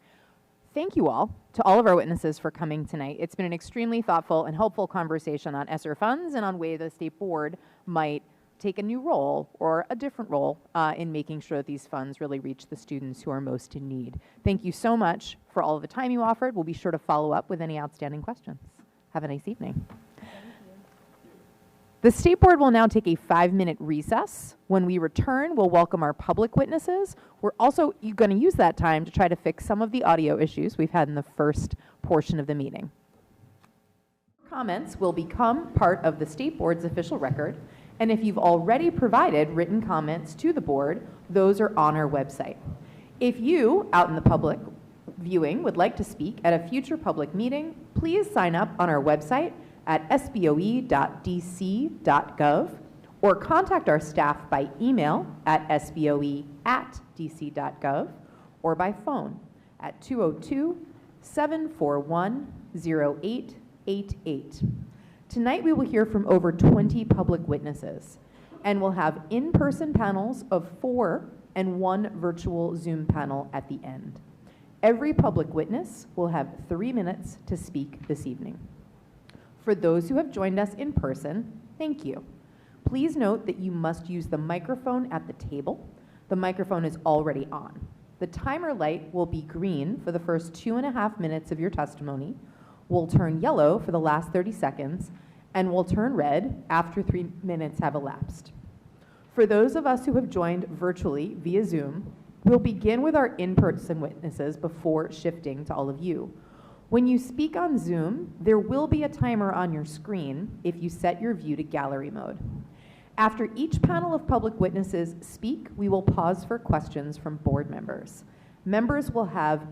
Thank you all to all of our witnesses for coming tonight. It's been an extremely thoughtful and helpful conversation on ESSER funds and on ways the State Board might take a new role or a different role in making sure that these funds really reach the students who are most in need. Thank you so much for all of the time you offered. We'll be sure to follow up with any outstanding questions. Have a nice evening. The State Board will now take a 5-minute recess. When we return, we'll welcome our public witnesses. We're also going to use that time to try to fix some of the audio issues we've had in the first portion of the meeting. Comments will become part of the State Board's official record, and if you've already provided written comments to the board, those are on our website. If you, out in the public viewing, would like to speak at a future public meeting, please sign up on our website at sboe.dc.gov or contact our staff by email at sboe@dc.gov or by phone at 202-741-0888. Tonight we will hear from over 20 public witnesses, and we'll have in-person panels of 4 and 1 virtual Zoom panel at the end. Every public witness will have 3 minutes to speak this evening. For those who have joined us in person, thank you. Please note that you must use the microphone at the table. The microphone is already on. The timer light will be green for the first 2.5 minutes of your testimony, will turn yellow for the last 30 seconds, and will turn red after 3 minutes have elapsed. For those of us who have joined virtually via Zoom, we'll begin with our in-person witnesses before shifting to all of you. When you speak on Zoom, there will be a timer on your screen if you set your view to gallery mode. After each panel of public witnesses speak, we will pause for questions from board members. Members will have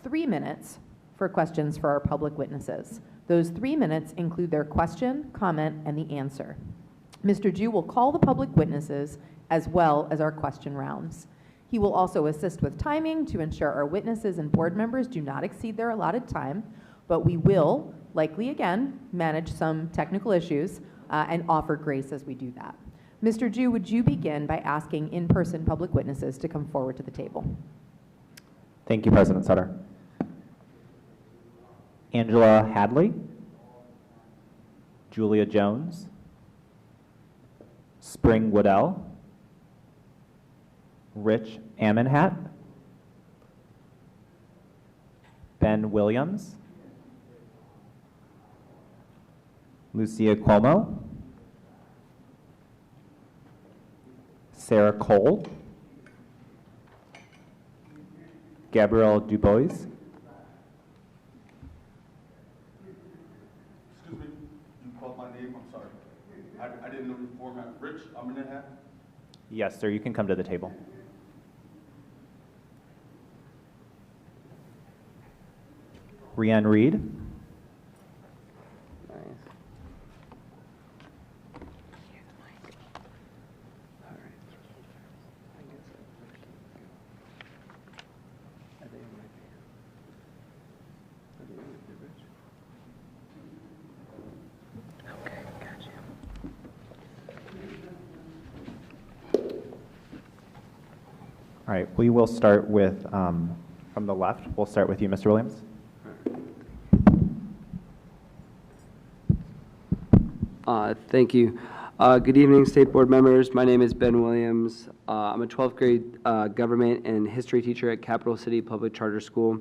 3 minutes for questions for our public witnesses. Those 3 minutes include their question, comment, and the answer. Mr. Ju will call the public witnesses as well as our question rounds. He will also assist with timing to ensure our witnesses and board members do not exceed their allotted time, but we will, likely again, manage some technical issues and offer grace as we do that. Mr. Ju, would you begin by asking in-person public witnesses to come forward to the table? Thank you, President Sutter. Angela Hadley, Julia Jones, Spring Woodell, Rich Amenhat, Ben Williams, Lucia Cuomo, Sarah Cole, Gabrielle Dubois, Excuse me, you called my name, I'm sorry. I didn't know the format. Rich, I'm in the hat. yes, sir, you can come to the table. Rianne Reed, all right, we will start with, from the left, we'll start with you, Mr. Williams. Thank you. Good evening, State Board members. My name is Ben Williams. I'm a 12th grade government and history teacher at Capital City Public Charter School.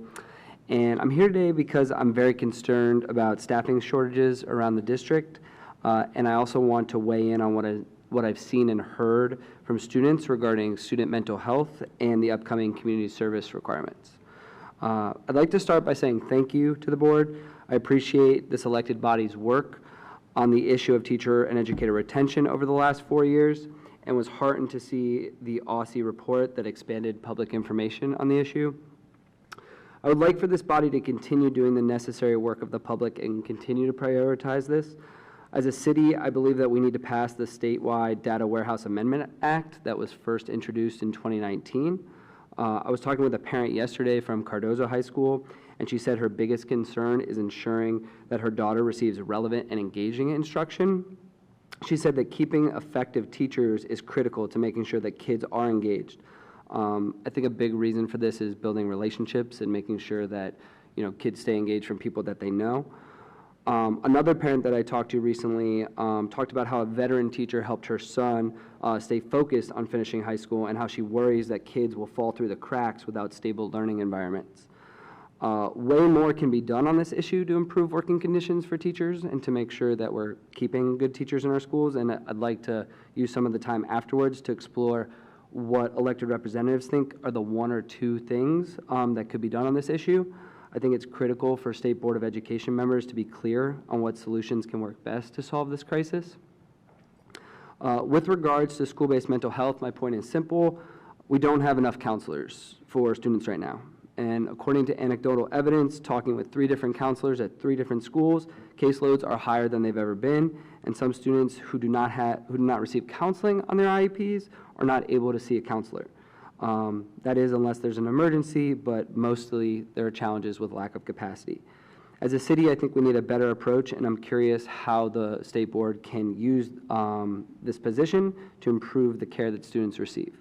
And I'm here today because I'm very concerned about staffing shortages around the district. And I also want to weigh in on what I've seen and heard from students regarding student mental health and the upcoming community service requirements. I'd like to start by saying thank you to the board. I appreciate this elected body's work on the issue of teacher and educator retention over the last 4 years, and was heartened to see the OSSE report that expanded public information on the issue. I would like for this body to continue doing the necessary work of the public and continue to prioritize this. As a city, I believe that we need to pass the statewide Data Warehouse Amendment Act that was first introduced in 2019. I was talking with a parent yesterday from Cardozo High School, and she said her biggest concern is ensuring that her daughter receives relevant and engaging instruction. She said that keeping effective teachers is critical to making sure that kids are engaged. I think a big reason for this is building relationships and making sure that kids stay engaged from people that they know. Another parent that I talked to recently talked about how a veteran teacher helped her son stay focused on finishing high school and how she worries that kids will fall through the cracks without stable learning environments. Way more can be done on this issue to improve working conditions for teachers and to make sure that we're keeping good teachers in our schools. And I'd like to use some of the time afterwards to explore what elected representatives think are the 1 or 2 things that could be done on this issue. I think it's critical for State Board of Education members to be clear on what solutions can work best to solve this crisis. With regards to school-based mental health, my point is simple. We don't have enough counselors for students right now. And according to anecdotal evidence, talking with 3 different counselors at 3 different schools, caseloads are higher than they've ever been, and some students who do not receive counseling on their IEPs are not able to see a counselor. That is, unless there's an emergency, but mostly there are challenges with lack of capacity. As a city, I think we need a better approach, and I'm curious how the State Board can use this position to improve the care that students receive.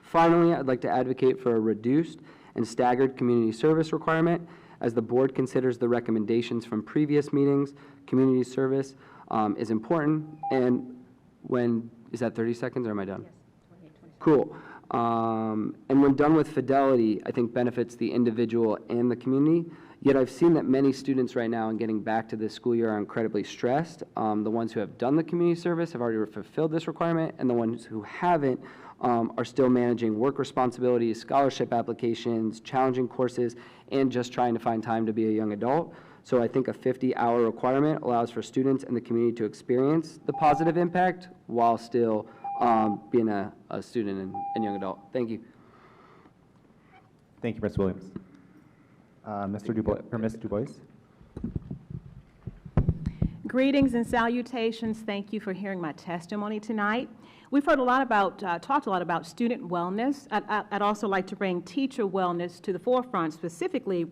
Finally, I'd like to advocate for a reduced and staggered community service requirement. As the board considers the recommendations from previous meetings, community service is important. And is that 30 seconds or am I done? Yes, 28, 27. Cool. And when done with fidelity, I think benefits the individual and the community. Yet I've seen that many students right now in getting back to this school year are incredibly stressed. The ones who have done the community service have already fulfilled this requirement, and the ones who haven't are still managing work responsibilities, scholarship applications, challenging courses, and just trying to find time to be a young adult. So I think a 50-hour requirement allows for students and the community to experience the positive impact while still being a student and young adult. Thank you. Thank you, Ms. Williams. Mr. Dubois, or Ms. Dubois? Greetings and salutations. Thank you for hearing my testimony tonight. We've heard a lot about, talked a lot about student wellness. I'd also like to bring teacher wellness to the forefront, specifically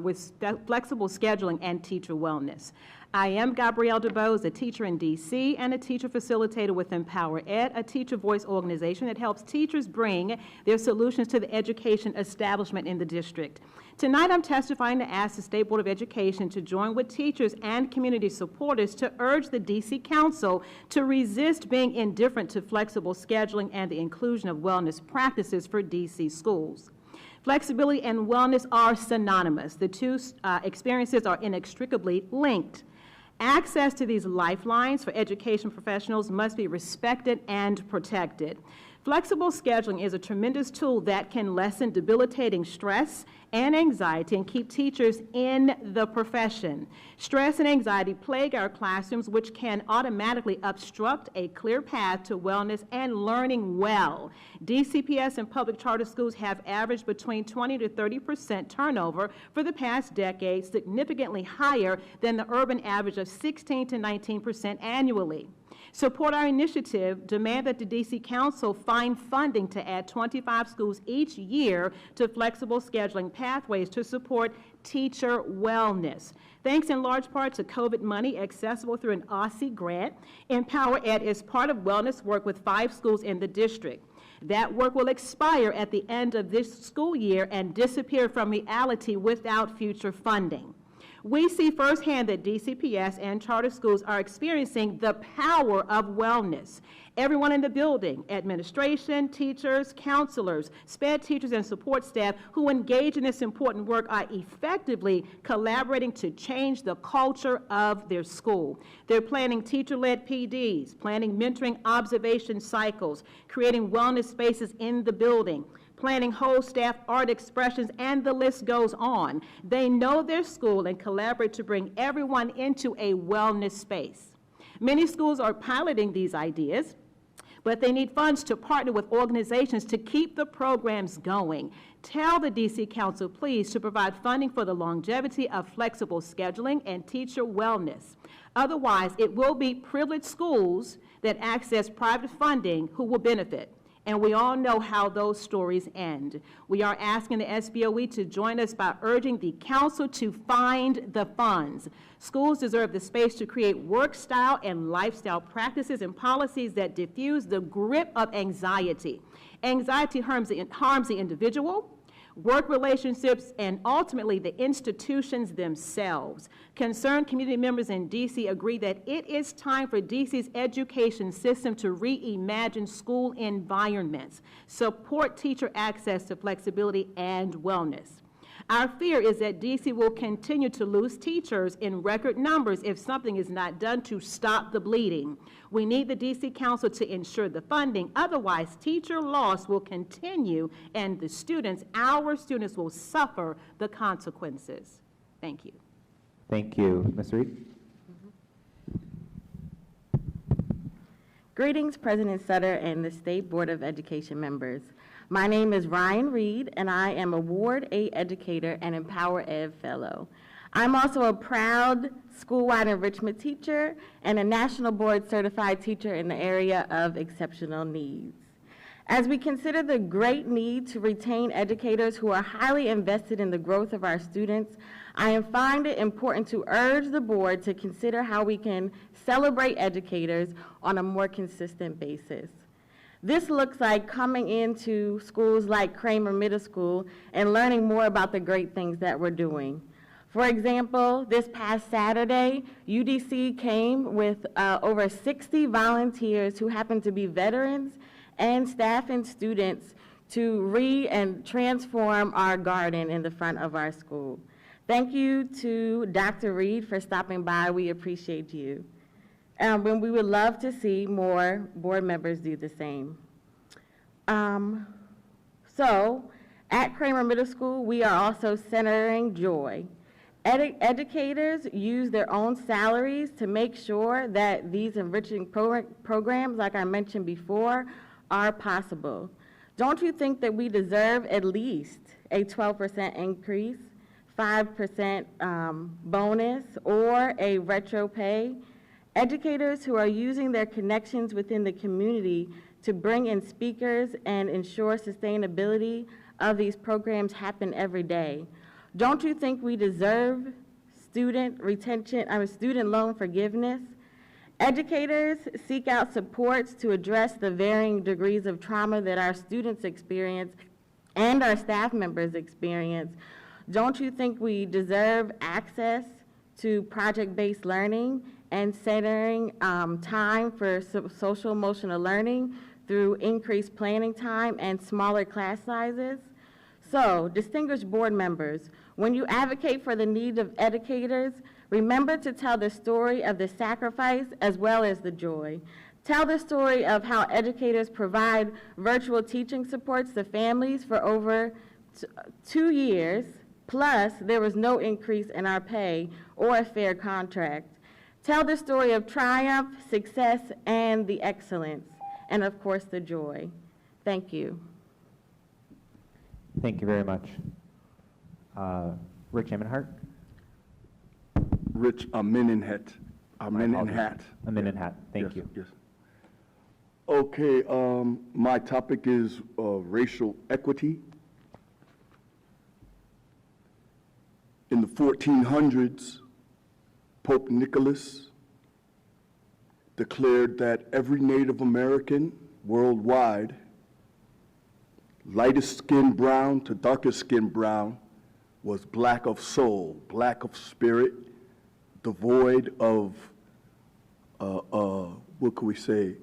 with flexible scheduling and teacher wellness. I am Gabrielle DeBose, a teacher in DC and a teacher facilitator with Empower Ed, a teacher voice organization that helps teachers bring their solutions to the education establishment in the district. Tonight I'm testifying to ask the State Board of Education to join with teachers and community supporters to urge the DC Council to resist being indifferent to flexible scheduling and the inclusion of wellness practices for DC schools. Flexibility and wellness are synonymous. The two experiences are inextricably linked. Access to these lifelines for education professionals must be respected and protected. Flexible scheduling is a tremendous tool that can lessen debilitating stress and anxiety and keep teachers in the profession. Stress and anxiety plague our classrooms, which can automatically obstruct a clear path to wellness and learning well. DCPS and public charter schools have averaged between 20 to 30% turnover for the past decade, significantly higher than the urban average of 16 to 19% annually. Support our initiative, demand that the DC Council find funding to add 25 schools each year to flexible scheduling pathways to support teacher wellness. Thanks in large part to COVID money accessible through an OSSI grant, Empower Ed is part of wellness work with 5 schools in the district. That work will expire at the end of this school year and disappear from reality without future funding. We see firsthand that DCPS and charter schools are experiencing the power of wellness. Everyone in the building, administration, teachers, counselors, SPED teachers, and support staff who engage in this important work are effectively collaborating to change the culture of their school. They're planning teacher-led PDs, planning mentoring observation cycles, creating wellness spaces in the building, planning whole staff art expressions, and the list goes on. They know their school and collaborate to bring everyone into a wellness space. Many schools are piloting these ideas, but they need funds to partner with organizations to keep the programs going. Tell the DC Council, please, to provide funding for the longevity of flexible scheduling and teacher wellness. Otherwise, it will be privileged schools that access private funding who will benefit. And we all know how those stories end. We are asking the SBOE to join us by urging the council to find the funds. Schools deserve the space to create work style and lifestyle practices and policies that diffuse the grip of anxiety. Anxiety harms the individual. work relationships, and ultimately the institutions themselves. Concerned community members in D.C. agree that it is time for D.C.'s education system to reimagine school environments, support teacher access to flexibility and wellness. Our fear is that D.C. will continue to lose teachers in record numbers if something is not done to stop the bleeding. We need the D.C. Council to ensure the funding. Otherwise, teacher loss will continue, and the students, our students, will suffer the consequences. Thank you. Thank you. Ms. Reed? Greetings, President Sutter and the State Board of Education members. My name is Ryan Reed, and I am a Ward 8 Educator and Empower Ed Fellow. I'm also a proud school-wide enrichment teacher and a National Board Certified teacher in the area of exceptional needs. As we consider the great need to retain educators who are highly invested in the growth of our students, I find it important to urge the board to consider how we can celebrate educators on a more consistent basis. This looks like coming into schools like Kramer Middle School and learning more about the great things that we're doing. For example, this past Saturday, UDC came with over 60 volunteers who happen to be veterans and staff and students to and transform our garden in the front of our school. Thank you to Dr. Reed for stopping by. We appreciate you. And we would love to see more board members do the same. So, at Kramer Middle School, we are also centering joy. Educators use their own salaries to make sure that these enriching programs, like I mentioned before, are possible. Don't you think that we deserve at least a 12% increase, 5% bonus, or a retro pay? Educators who are using their connections within the community to bring in speakers and ensure sustainability of these programs happen every day. Don't you think we deserve student loan forgiveness? Educators seek out supports to address the varying degrees of trauma that our students experience and our staff members experience. Don't you think we deserve access to project-based learning and centering time for social emotional learning through increased planning time and smaller class sizes? So, distinguished board members, when you advocate for the needs of educators, remember to tell the story of the sacrifice as well as the joy. Tell the story of how educators provide virtual teaching supports to families for over 2 years, plus there was no increase in our pay or a fair contract. Tell the story of triumph, success, and the excellence, and of course the joy. Thank you. Thank you very much. Rich Amenhart? Rich Amenenhat. Amenenhat, thank you. Yes. Okay, my topic is racial equity. In the 1400s, Pope Nicholas declared that every Native American worldwide, lightest skin brown to darkest skin brown, was black of soul, black of spirit, devoid of, what could we say,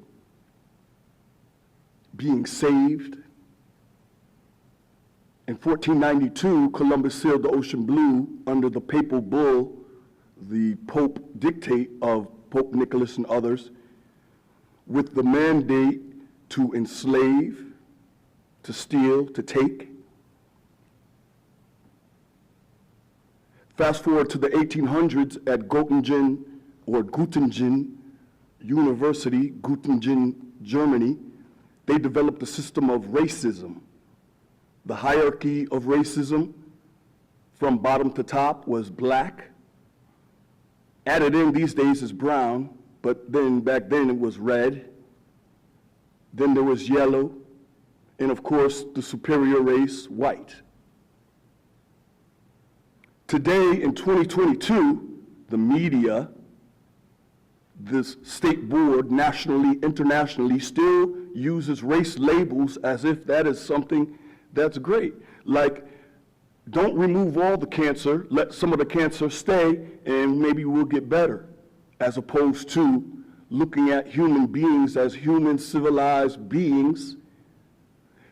being saved. In 1492, Columbus sailed the ocean blue under the papal bull, the Pope dictate of Pope Nicholas and others, with the mandate to enslave, to steal, to take. Fast forward to the 1800s at Göttingen University, Göttingen, Germany, they developed a system of racism. The hierarchy of racism from bottom to top was black. Added in these days is brown, but then back then it was red. Then there was yellow, and of course the superior race, white. Today in 2022, the media, this state board, nationally, internationally, still uses race labels as if that is something that's great. Like Don't remove all the cancer, let some of the cancer stay, and maybe we'll get better, as opposed to looking at human beings as human civilized beings.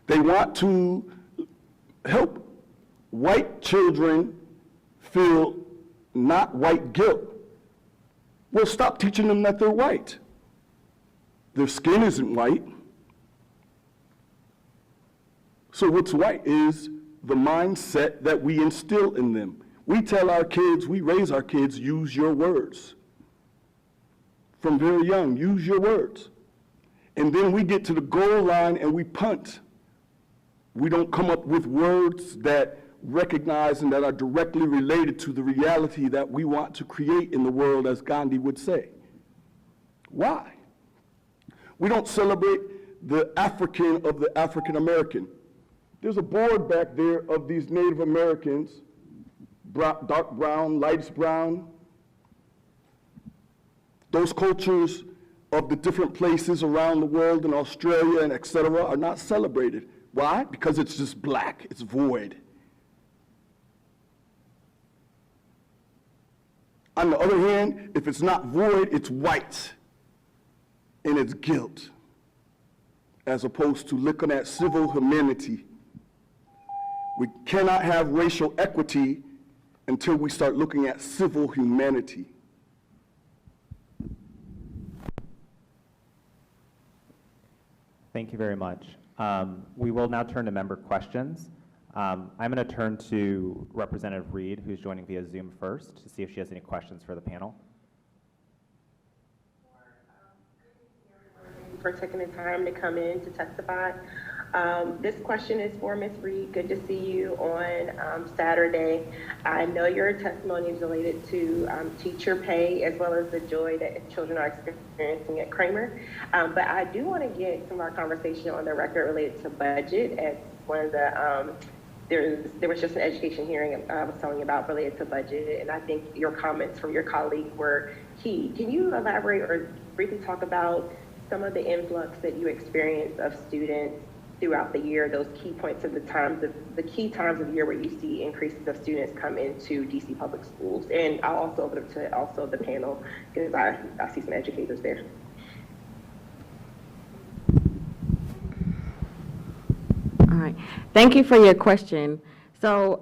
They want to help white children feel not white guilt. Well, stop teaching them that they're white. Their skin isn't white. So what's white is the mindset that we instill in them. We tell our kids, we raise our kids, use your words. From very young, use your words. And then we get to the goal line and we punt. We don't come up with words that recognize and that are directly related to the reality that we want to create in the world, as Gandhi would say. Why? We don't celebrate the African of the African American. There's a board back there of these Native Americans, dark brown, lightest brown. Those cultures of the different places around the world in Australia and et cetera are not celebrated. Why? Because it's just black, it's void. On the other hand, if it's not void, it's white, and it's guilt, as opposed to looking at civil humanity. We cannot have racial equity until we start looking at civil humanity. Thank you very much. We will now turn to member questions. I'm going to turn to Representative Reed, who's joining via Zoom first, to see if she has any questions for the panel. Thank you for taking the time to come in to testify. This question is for Ms. Reed. Good to see you on Saturday. I know your testimony is related to teacher pay as well as the joy that children are experiencing at Kramer. But I do want to get some of our conversation on the record related to budget. As one of the there was just an education hearing I was telling you about related to budget, and I think your comments from your colleague were key. Can you elaborate or briefly talk about some of the influx that you experience of students throughout the year, those key points of the key times of the year where you see increases of students come into DC public schools? And I'll also open up to also the panel, because I see some educators there. All right, thank you for your question. So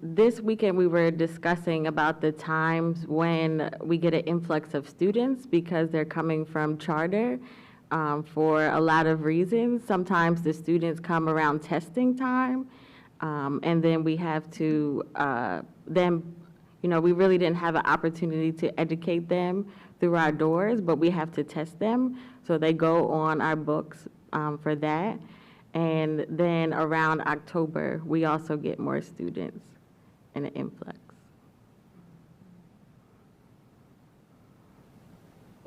this weekend we were discussing about the times when we get an influx of students because they're coming from charter for a lot of reasons. Sometimes the students come around testing time, and then we have to, we really didn't have an opportunity to educate them through our doors, but we have to test them. So they go on our books for that. And then around October, we also get more students in an influx.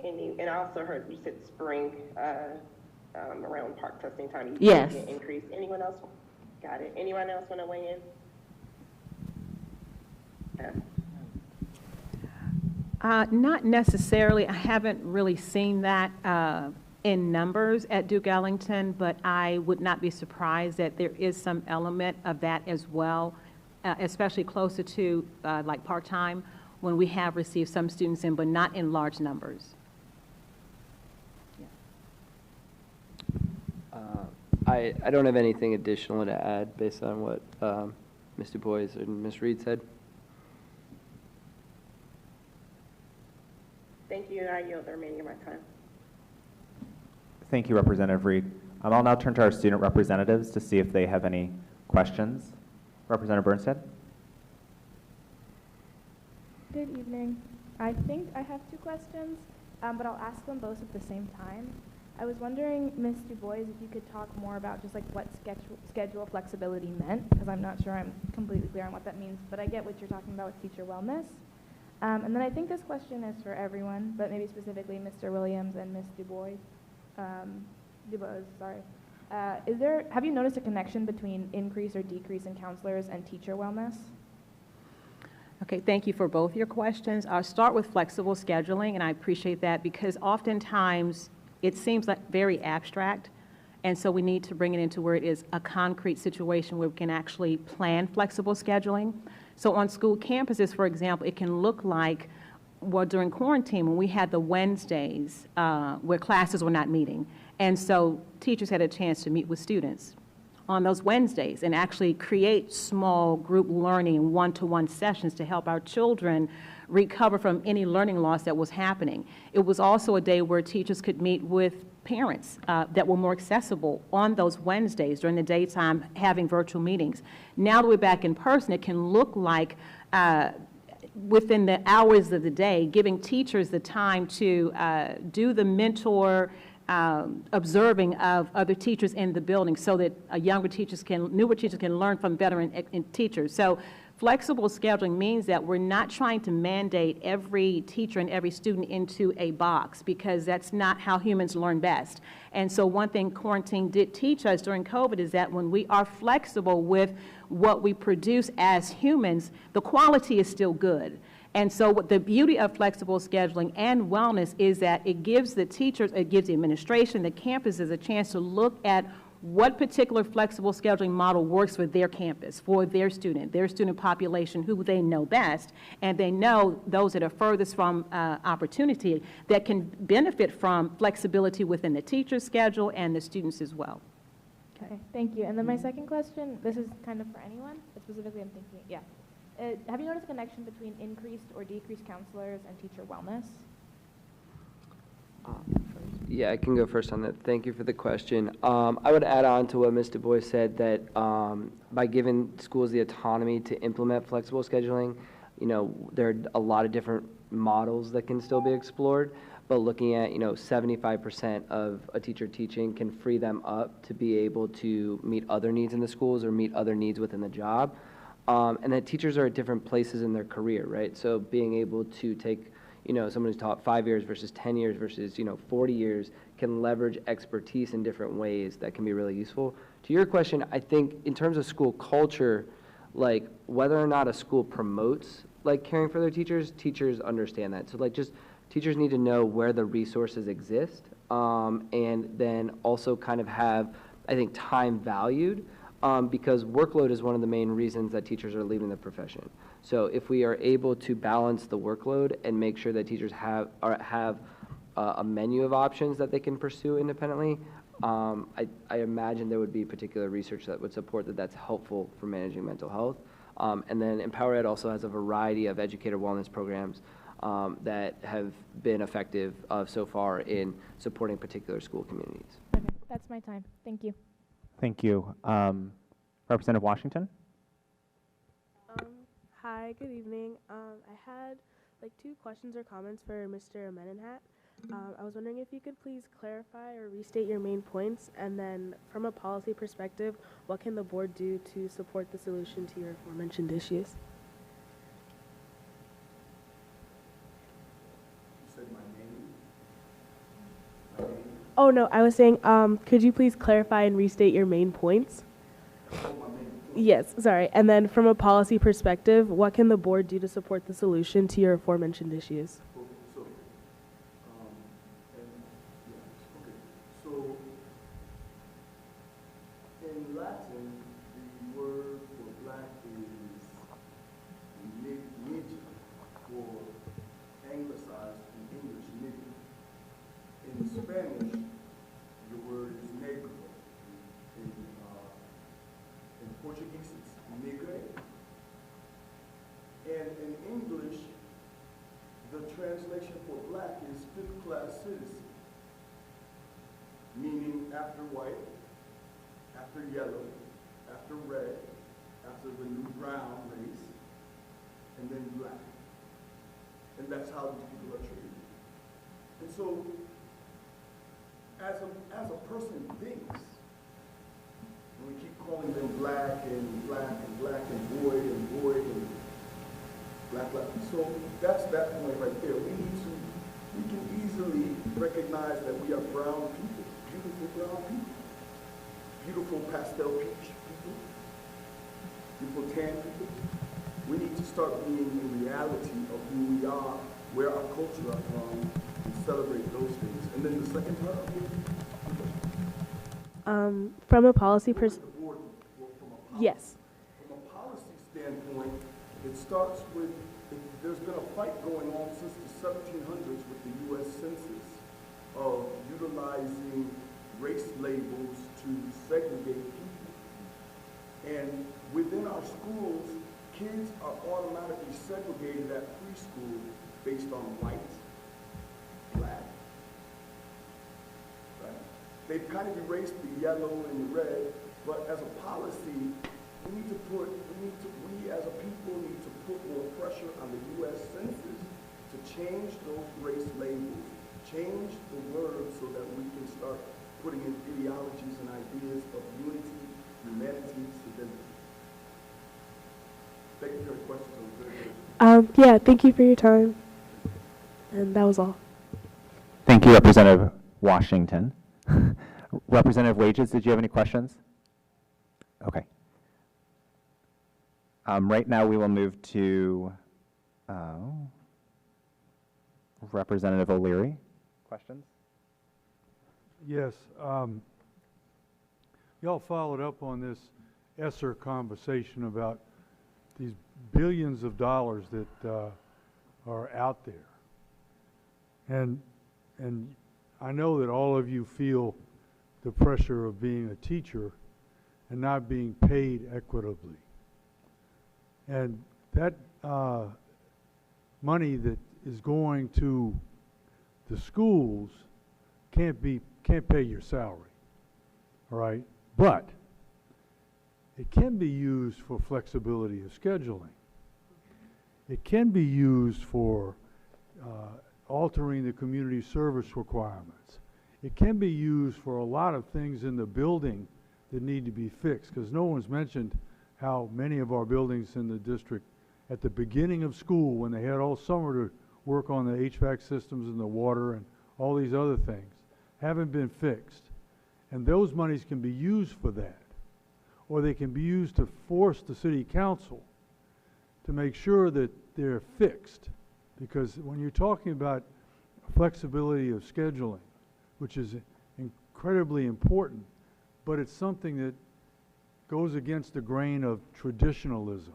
And I also heard you said spring around park testing time. Yes. Get increase. Anyone else? Got it. Anyone else want to weigh in? Yeah. Not necessarily. I haven't really seen that in numbers at Duke Ellington, but I would not be surprised that there is some element of that as well, especially closer to like part-time, when we have received some students in, but not in large numbers. I don't have anything additional to add based on what Ms. Du Bois and Ms. Reed said. Thank you. I yield the remaining of my time. Thank you, Representative Reed. I'll now turn to our student representatives to see if they have any questions. Representative Bernstead. Good evening. I think I have two questions, but I'll ask them both at the same time. I was wondering, Ms. Du Bois, if you could talk more about just like what schedule flexibility meant, because I'm not sure I'm completely clear on what that means, but I get what you're talking about with teacher wellness. And then I think this question is for everyone, but maybe specifically Mr. Williams and Ms. Du Bois. Have you noticed a connection between increase or decrease in counselors and teacher wellness? Okay, thank you for both your questions. I'll start with flexible scheduling, and I appreciate that because oftentimes it seems like very abstract, And so we need to bring it into where it is a concrete situation where we can actually plan flexible scheduling. So on school campuses, for example, it can look like, well, during quarantine, when we had the Wednesdays where classes were not meeting, and so teachers had a chance to meet with students on those Wednesdays and actually create small group learning, one-to-one sessions to help our children recover from any learning loss that was happening. It was also a day where teachers could meet with parents that were more accessible on those Wednesdays during the daytime, having virtual meetings. Now that we're back in person, it can look like within the hours of the day, giving teachers the time to do the mentor observing of other teachers in the building so that newer teachers can learn from veteran teachers. So flexible scheduling means that we're not trying to mandate every teacher and every student into a box, because that's not how humans learn best. And so one thing quarantine did teach us during COVID is that when we are flexible with what we produce as humans, the quality is still good. And so what the beauty of flexible scheduling and wellness is that it gives the teachers, it gives the administration, the campuses a chance to look at what particular flexible scheduling model works for their campus, for their student population who they know best, and they know those that are furthest from opportunity that can benefit from flexibility within the teacher's schedule and the students as well. Okay, thank you. And then my second question, this is kind of for anyone, but specifically I'm thinking, yeah. Have you noticed a connection between increased or decreased counselors and teacher wellness? Yeah, I can go first on that. Thank you for the question. I would add on to what Ms. Du Bois said, that by giving schools the autonomy to implement flexible scheduling, there are a lot of different models that can still be explored, but looking at, 75% of a teacher teaching can free them up to be able to meet other needs in the schools or meet other needs within the job. And that teachers are at different places in their career, right? So being able to take, someone who's taught 5 years versus 10 years versus, 40 years can leverage expertise in different ways that can be really useful. To your question, I think in terms of school culture, like whether or not a school promotes like caring for their teachers, teachers understand that. So just teachers need to know where the resources exist, and then also kind of have, I think, time valued. Because workload is one of the main reasons that teachers are leaving the profession. So if we are able to balance the workload and make sure that teachers have a menu of options that they can pursue independently, I imagine there would be particular research that would support that that's helpful for managing mental health. And then Empower Ed also has a variety of educator wellness programs that have been effective so far in supporting particular school communities. Okay, that's my time. Thank you. Thank you. Representative Washington? Hi, good evening. I had like 2 questions or comments for Mr. Amenenhat. I was wondering if you could please clarify or restate your main points, and then from a policy perspective, what can the board do to support the solution to your aforementioned issues? You said my name? Oh, no, I was saying, could you please clarify and restate your main points? Yes, sorry. And then from a policy perspective, what can the board do to support the solution to your aforementioned issues? So, in Latin, the word for black is nigger, or anglicized in English, nigger. In Spanish, the word is negro. In Portuguese, it's negre. And in English, the translation for black is 5th-class citizen, meaning after white, after yellow, after red, after the new brown race, and then black. And that's how these people are treated. And so, as a person thinks, and we keep calling them black and black and black and void and black. So that's that point right there. We can easily recognize that we are brown people, beautiful brown people, beautiful pastel peach people, beautiful tan people. We need to start being the reality of who we are, where our culture are from, and celebrate those things. And then the second part of it? From a policy yes. From a policy standpoint, it starts with, there's been a fight going on since the 1700s with the U.S. Census of utilizing race labels to segregate people. And within our schools, kids are automatically segregated at preschool based on white, black, right? They've kind of erased the yellow and the red, but as a policy, we as a people need to put more pressure on the U.S. Census to change those race labels, change the words so that we can start putting in ideologies and ideas of unity, humanity, civility. Thank you for the question. Yeah, thank you for your time. And that was all. Thank you, Representative Washington. Representative Wages, did you have any questions? Okay. Right now, we will move to Representative O'Leary. Questions? Yes. Y'all followed up on this ESSER conversation about these billions of dollars that are out there. And I know that all of you feel the pressure of being a teacher and not being paid equitably. And that money that is going to the schools can't pay your salary, all right? But it can be used for flexibility of scheduling. It can be used for altering the community service requirements. It can be used for a lot of things in the building that need to be fixed, because no one's mentioned how many of our buildings in the district at the beginning of school, when they had all summer to work on the HVAC systems and the water and all these other things, haven't been fixed. And those monies can be used for that. Or they can be used to force the city council to make sure that they're fixed. Because when you're talking about flexibility of scheduling, which is incredibly important, but it's something that goes against the grain of traditionalism.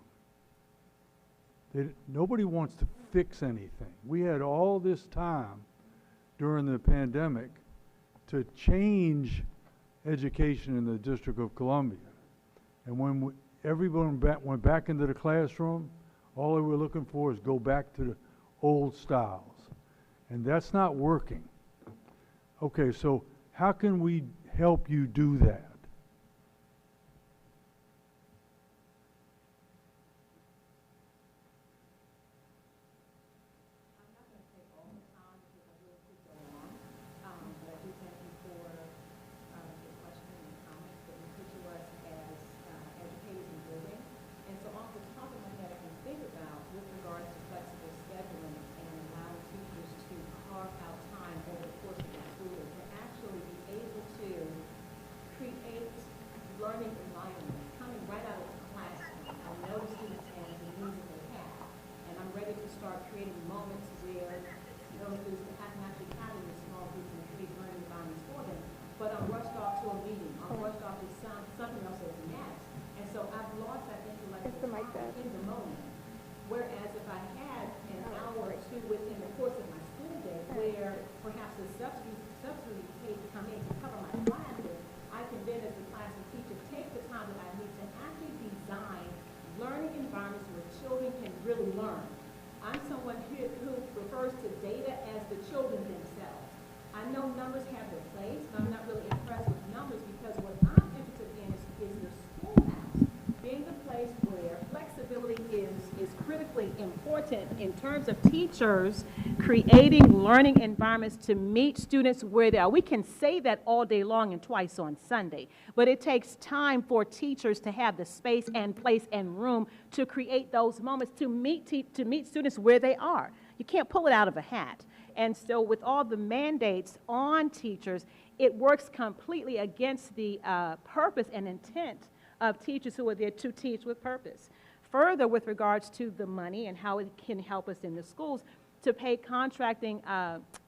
Nobody wants to fix anything. We had all this time during the pandemic to change education in the District of Columbia. And when everyone went back into the classroom, all they were looking for is go back to the old styles. And that's not working. Okay, so how can we help you do that? In terms of teachers creating learning environments to meet students where they are. We can say that all day long and twice on Sunday, but it takes time for teachers to have the space and place and room to create those moments to meet students where they are. You can't pull it out of a hat. And so with all the mandates on teachers, it works completely against the purpose and intent of teachers who are there to teach with purpose. Further, with regards to the money and how it can help us in the schools, to pay contracting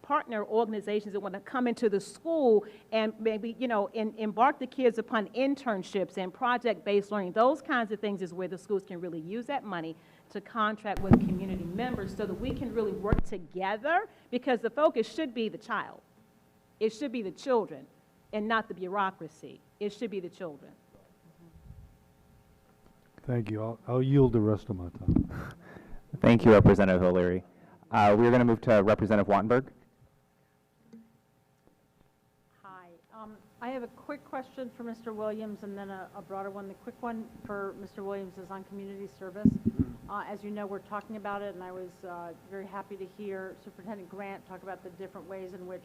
partner organizations that want to come into the school and maybe, you know, embark the kids upon internships and project-based learning. Those kinds of things is where the schools can really use that money to contract with community members so that we can really work together, because the focus should be the child. It should be the children and not the bureaucracy. It should be the children. Thank you. I'll yield the rest of my time. Thank you, Representative O'Leary. We're going to move to Representative Wattenberg. Hi. I have a quick question for Mr. Williams and then a broader one. The quick one for Mr. Williams is on community service. As you know, we're talking about it, and I was very happy to hear Superintendent Grant talk about the different ways in which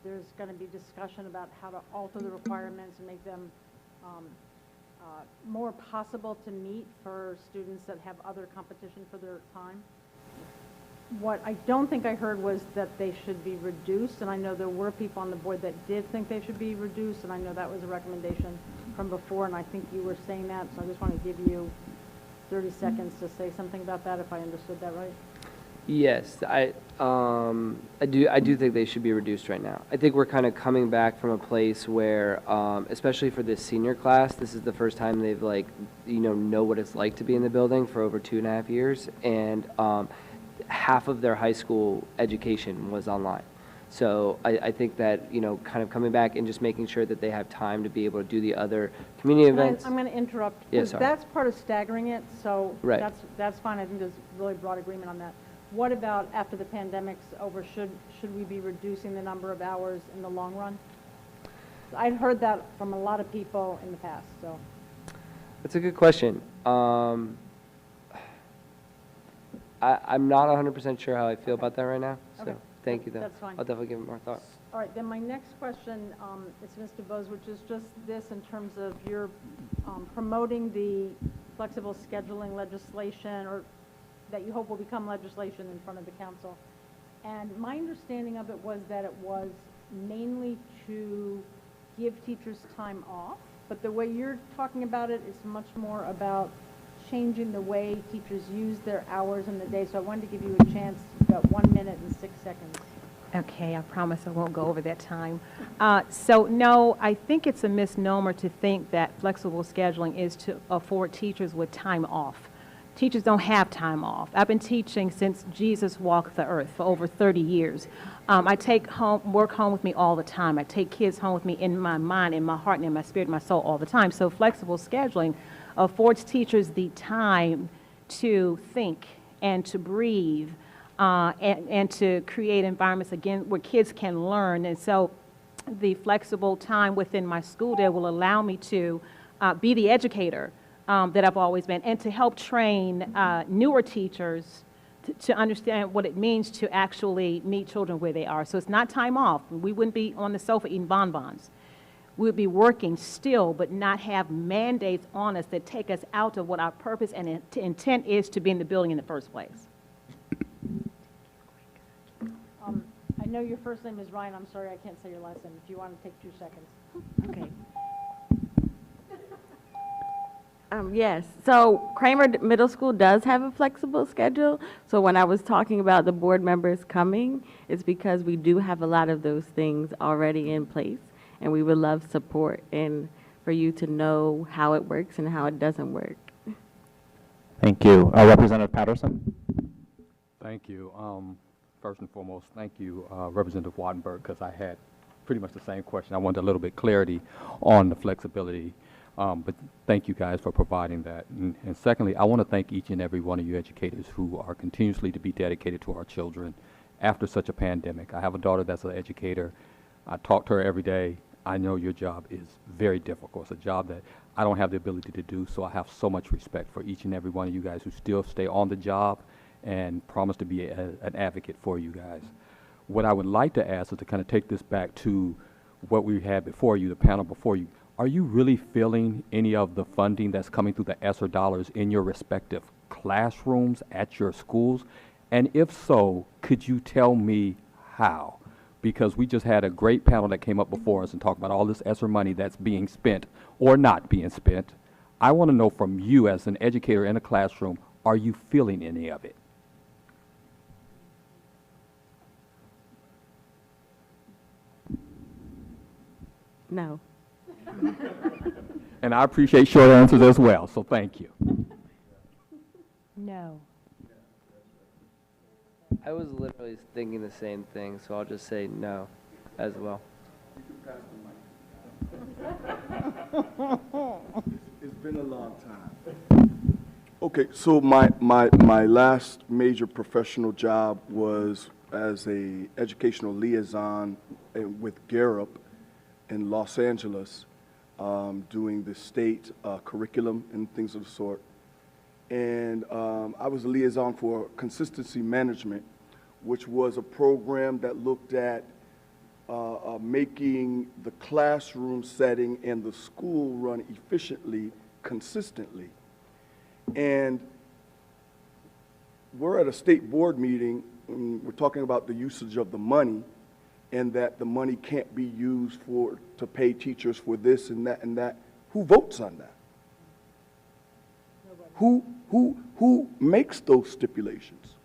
there's going to be discussion about how to alter the requirements and make them more possible to meet for students that have other competition for their time. What I don't think I heard was that they should be reduced, and I know there were people on the board that did think they should be reduced, and I know that was a recommendation from before, and I think you were saying that, so I just want to give you 30 seconds to say something about that, if I understood that right. Yes, I do think they should be reduced right now. I think we're kind of coming back from a place where, especially for this senior class, this is the first time they've know what it's like to be in the building for over 2.5 years, and half of their high school education was online. So I think that, kind of coming back and just making sure that they have time to be able to do the other community events. I'm going to interrupt. Yeah, because sorry. That's part of staggering it, so Right. that's fine. I think there's really broad agreement on that. What about after the pandemic's over? Should we be reducing the number of hours in the long run? I've heard that from a lot of people in the past, so. That's a good question. I'm not 100% sure how I feel about that right now, so Okay. thank you, though. That's fine. I'll definitely give it more thought. All right, then my next question is to Mr. Bose, which is just this in terms of your promoting the flexible scheduling legislation, or that you hope will become legislation in front of the council. And my understanding of it was that it was mainly to give teachers time off, but the way you're talking about it is much more about changing the way teachers use their hours in the day. So I wanted to give you a chance. You've got 1 minute and 6 seconds. Okay, I promise I won't go over that time. So no, I think it's a misnomer to think that flexible scheduling is to afford teachers with time off. Teachers don't have time off. I've been teaching since Jesus walked the earth for over 30 years. I take work home with me all the time. I take kids home with me in my mind, in my heart, and in my spirit, and my soul all the time. So flexible scheduling affords teachers the time to think and to breathe and to create environments, again, where kids can learn. And so the flexible time within my school day will allow me to be the educator that I've always been, and to help train newer teachers to understand what it means to actually meet children where they are. So it's not time off. We wouldn't be on the sofa eating bonbons. We would be working still, but not have mandates on us that take us out of what our purpose and intent is to be in the building in the first place. I know your first name is Ryan. I'm sorry I can't say your last name. If you want to take 2 seconds. Okay. Yes, so Kramer Middle School does have a flexible schedule. So when I was talking about the board members coming, it's because we do have a lot of those things already in place, and we would love support and for you to know how it works and how it doesn't work. Thank you. Representative Patterson. Thank you. First and foremost, thank you, Representative Wattenberg, because I had pretty much the same question. I wanted a little bit clarity on the flexibility. But thank you guys for providing that. And secondly, I want to thank each and every one of you educators who are continuously to be dedicated to our children after such a pandemic. I have a daughter that's an educator. I talk to her every day. I know your job is very difficult. It's a job that I don't have the ability to do, so I have so much respect for each and every one of you guys who still stay on the job and promise to be an advocate for you guys. What I would like to ask is to kind of take this back to what we had before you, the panel before you. Are you really feeling any of the funding that's coming through the ESSER dollars in your respective classrooms at your schools? And if so, could you tell me how? Because we just had a great panel that came up before us and talked about all this ESSER money that's being spent or not being spent. I want to know from you as an educator in a classroom, are you feeling any of it? No. And I appreciate short answers as well, so thank you. No. I was literally thinking the same thing, so I'll just say no as well. It's been a long time. Okay, so my last major professional job was as a educational liaison with Gallup in Los Angeles, doing the state curriculum and things of the sort. And I was a liaison for consistency management, which was a program that looked at making the classroom setting and the school run efficiently, consistently. And we're at a state board meeting, and we're talking about the usage of the money, and that the money can't be used to pay teachers for this and that and that. Who votes on that? Who makes those stipulations?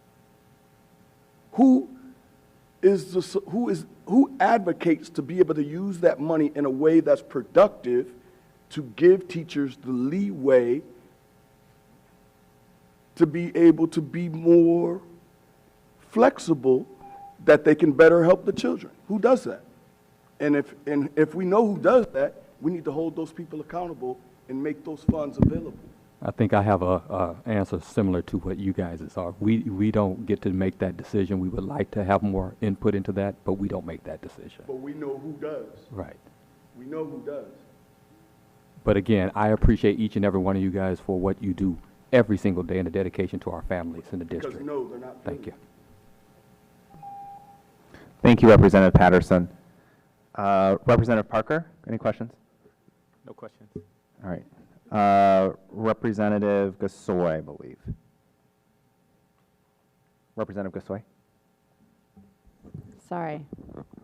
Who advocates to be able to use that money in a way that's productive to give teachers the leeway to be able to be more flexible, that they can better help the children? Who does that? And if we know who does that, we need to hold those people accountable and make those funds available. I think I have a answer similar to what you guys are. We don't get to make that decision. We would like to have more input into that, but we don't make that decision. But we know who does. Right. We know who does. But again, I appreciate each and every one of you guys for what you do every single day and the dedication to our families in the district. Because no, they're not. Thank you. Thank you, Representative Patterson. Representative Parker, any questions? No questions. All right. Representative Gasoy, I believe. Representative Gasoy. Sorry,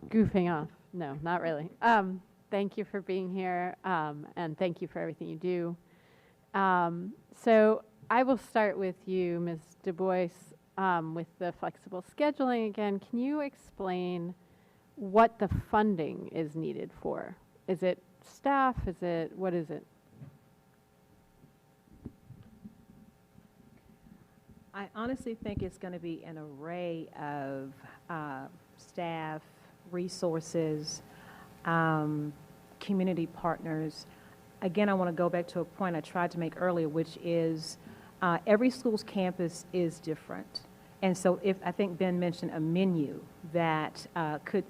goofing off. No, not really. Thank you for being here, and thank you for everything you do. So I will start with you, Ms. Du Bois, with the flexible scheduling again. Can you explain what the funding is needed for? Is it staff? What is it? I honestly think it's going to be an array of staff, resources, community partners. Again, I want to go back to a point I tried to make earlier, which is every school's campus is different. And so I think Ben mentioned a menu that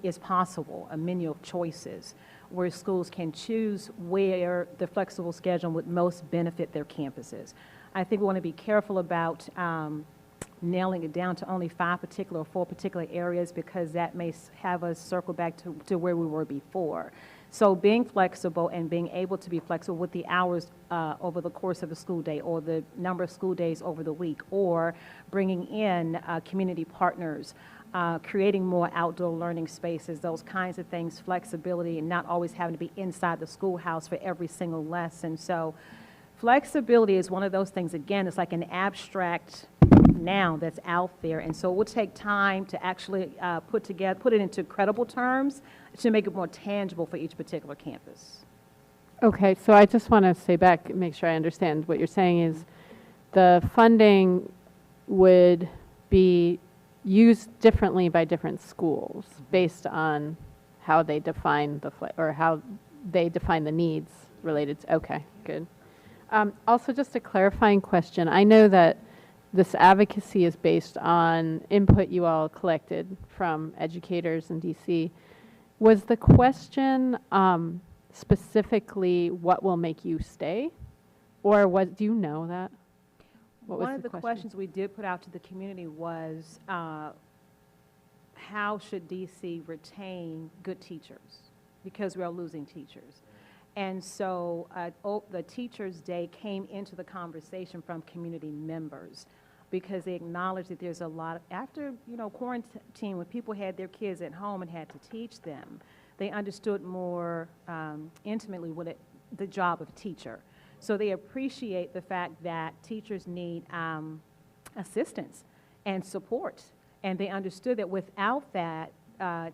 is possible, a menu of choices where schools can choose where the flexible schedule would most benefit their campuses. I think we want to be careful about nailing it down to only 5 particular or 4 particular areas, because that may have us circle back to where we were before. So being flexible and being able to be flexible with the hours over the course of a school day, or the number of school days over the week, or bringing in community partners, creating more outdoor learning spaces, those kinds of things, flexibility, and not always having to be inside the schoolhouse for every single lesson. So flexibility is one of those things, again, it's like an abstract noun that's out there, and so it will take time to actually put it into credible terms to make it more tangible for each particular campus. Okay, so I just want to say back, make sure I understand what you're saying is the funding would be used differently by different schools based on how they define how they define the needs related to, okay, good. Also, just a clarifying question. I know that this advocacy is based on input you all collected from educators in DC. Was the question specifically what will make you stay? Or do you know that? One of the questions we did put out to the community was how should DC retain good teachers? Because we are losing teachers. And so the Teachers' Day came into the conversation from community members, because they acknowledge that there's a lot after quarantine, when people had their kids at home and had to teach them, they understood more intimately the job of a teacher. So they appreciate the fact that teachers need assistance and support, and they understood that without that,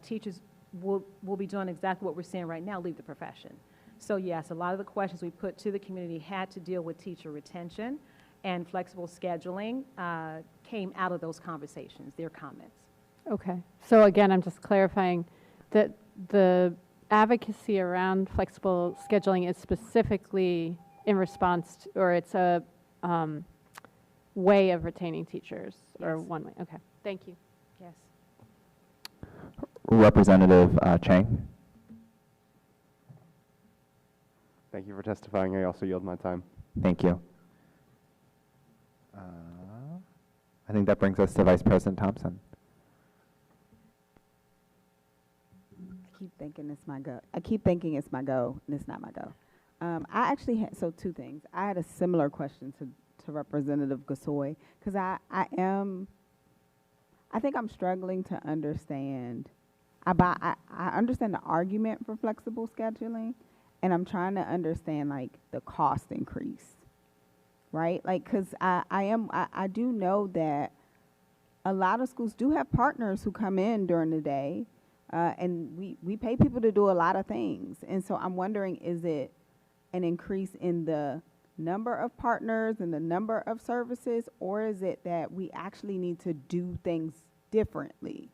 teachers will be doing exactly what we're seeing right now, leave the profession. So yes, a lot of the questions we put to the community had to deal with teacher retention, and flexible scheduling came out of those conversations, their comments. Okay. So again, I'm just clarifying that the advocacy around flexible scheduling is specifically in response to, or it's a way of retaining teachers, or one way. Okay. Thank you. Yes. Representative Chang. Thank you for testifying. I also yield my time. Thank you. I think that brings us to Vice President Thompson. I keep thinking it's my go. I keep thinking it's my go, and it's not my go. I actually had, so two things. I had a similar question to Representative Gasoy, because I think I'm struggling to understand. I understand the argument for flexible scheduling, and I'm trying to understand like the cost increase, right? Like, because I do know that a lot of schools do have partners who come in during the day, and we pay people to do a lot of things. And so I'm wondering, is it an increase in the number of partners and the number of services, or is it that we actually need to do things differently?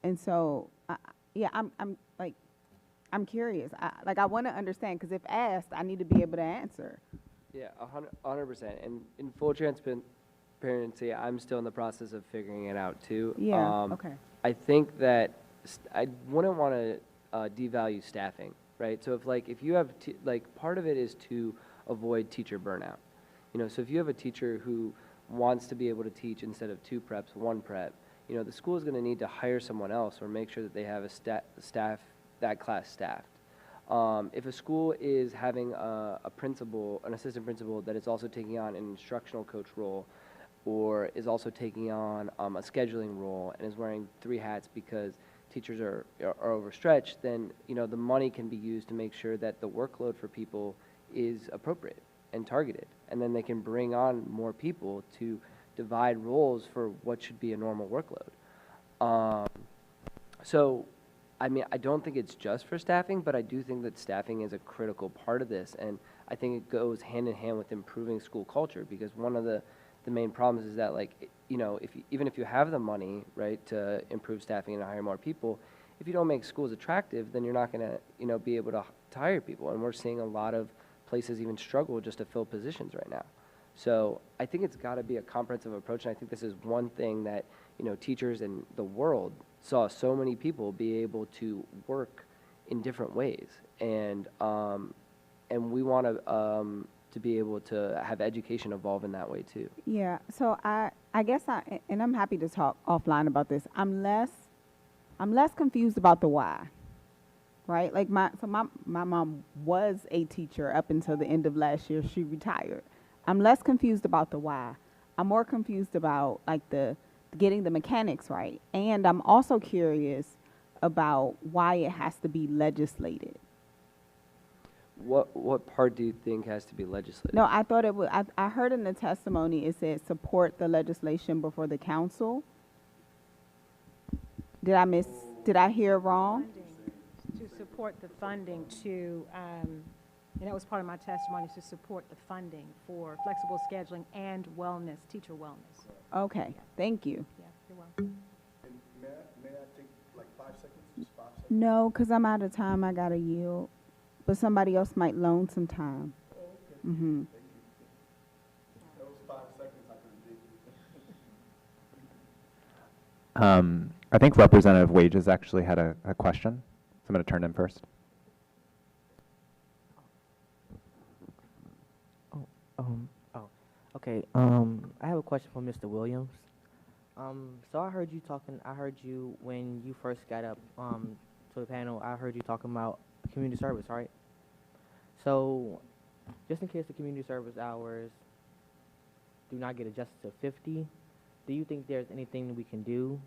And so, yeah, I'm curious. I want to understand, because if asked, I need to be able to answer. Yeah, 100%. And in full transparency, I'm still in the process of figuring it out too. Yeah, okay. I think that I wouldn't want to devalue staffing, right? So if you have, part of it is to avoid teacher burnout. So if you have a teacher who wants to be able to teach instead of 2 preps, 1 prep, the school is going to need to hire someone else or make sure that they have a that class staffed. If a school is having a principal, an assistant principal that is also taking on an instructional coach role, or is also taking on a scheduling role and is wearing 3 hats because teachers are overstretched, then the money can be used to make sure that the workload for people is appropriate and targeted, and then they can bring on more people to divide roles for what should be a normal workload. So, I mean, I don't think it's just for staffing, but I do think that staffing is a critical part of this, and I think it goes hand in hand with improving school culture, because one of the main problems is that, even if you have the money, right, to improve staffing and hire more people, if you don't make schools attractive, then you're not going to, be able to hire people, and we're seeing a lot of places even struggle just to fill positions right now. So I think it's got to be a comprehensive approach, and I think this is one thing that, teachers in the world saw so many people be able to work in different ways, and we want to be able to have education evolve in that way too. Yeah, so I guess and I'm happy to talk offline about this. I'm less confused about the why, right? Like my mom was a teacher up until the end of last year. She retired. I'm less confused about the why. I'm more confused about the getting the mechanics right, and I'm also curious about why it has to be legislated. What part do you think has to be legislated? No, I thought it would. I heard in the testimony it said support the legislation before the council. Did I hear wrong? To support the funding to, and that was part of my testimony, to support the funding for flexible scheduling and wellness, teacher wellness. Okay, thank you. Yeah, you're welcome. And may I take 5 seconds? Just 5 seconds? No, because I'm out of time. I got to yield. But somebody else might loan some time. Oh, okay. Mm-hmm. Thank you. That was 5 seconds I couldn't dig. I think Representative Wages actually had a question, so I'm going to turn to him first. Okay. I have a question for Mr. Williams. So I heard you when you first got up to the panel, I heard you talking about community service, right? So just in case the community service hours do not get adjusted to 50, do you think there's anything that we can do?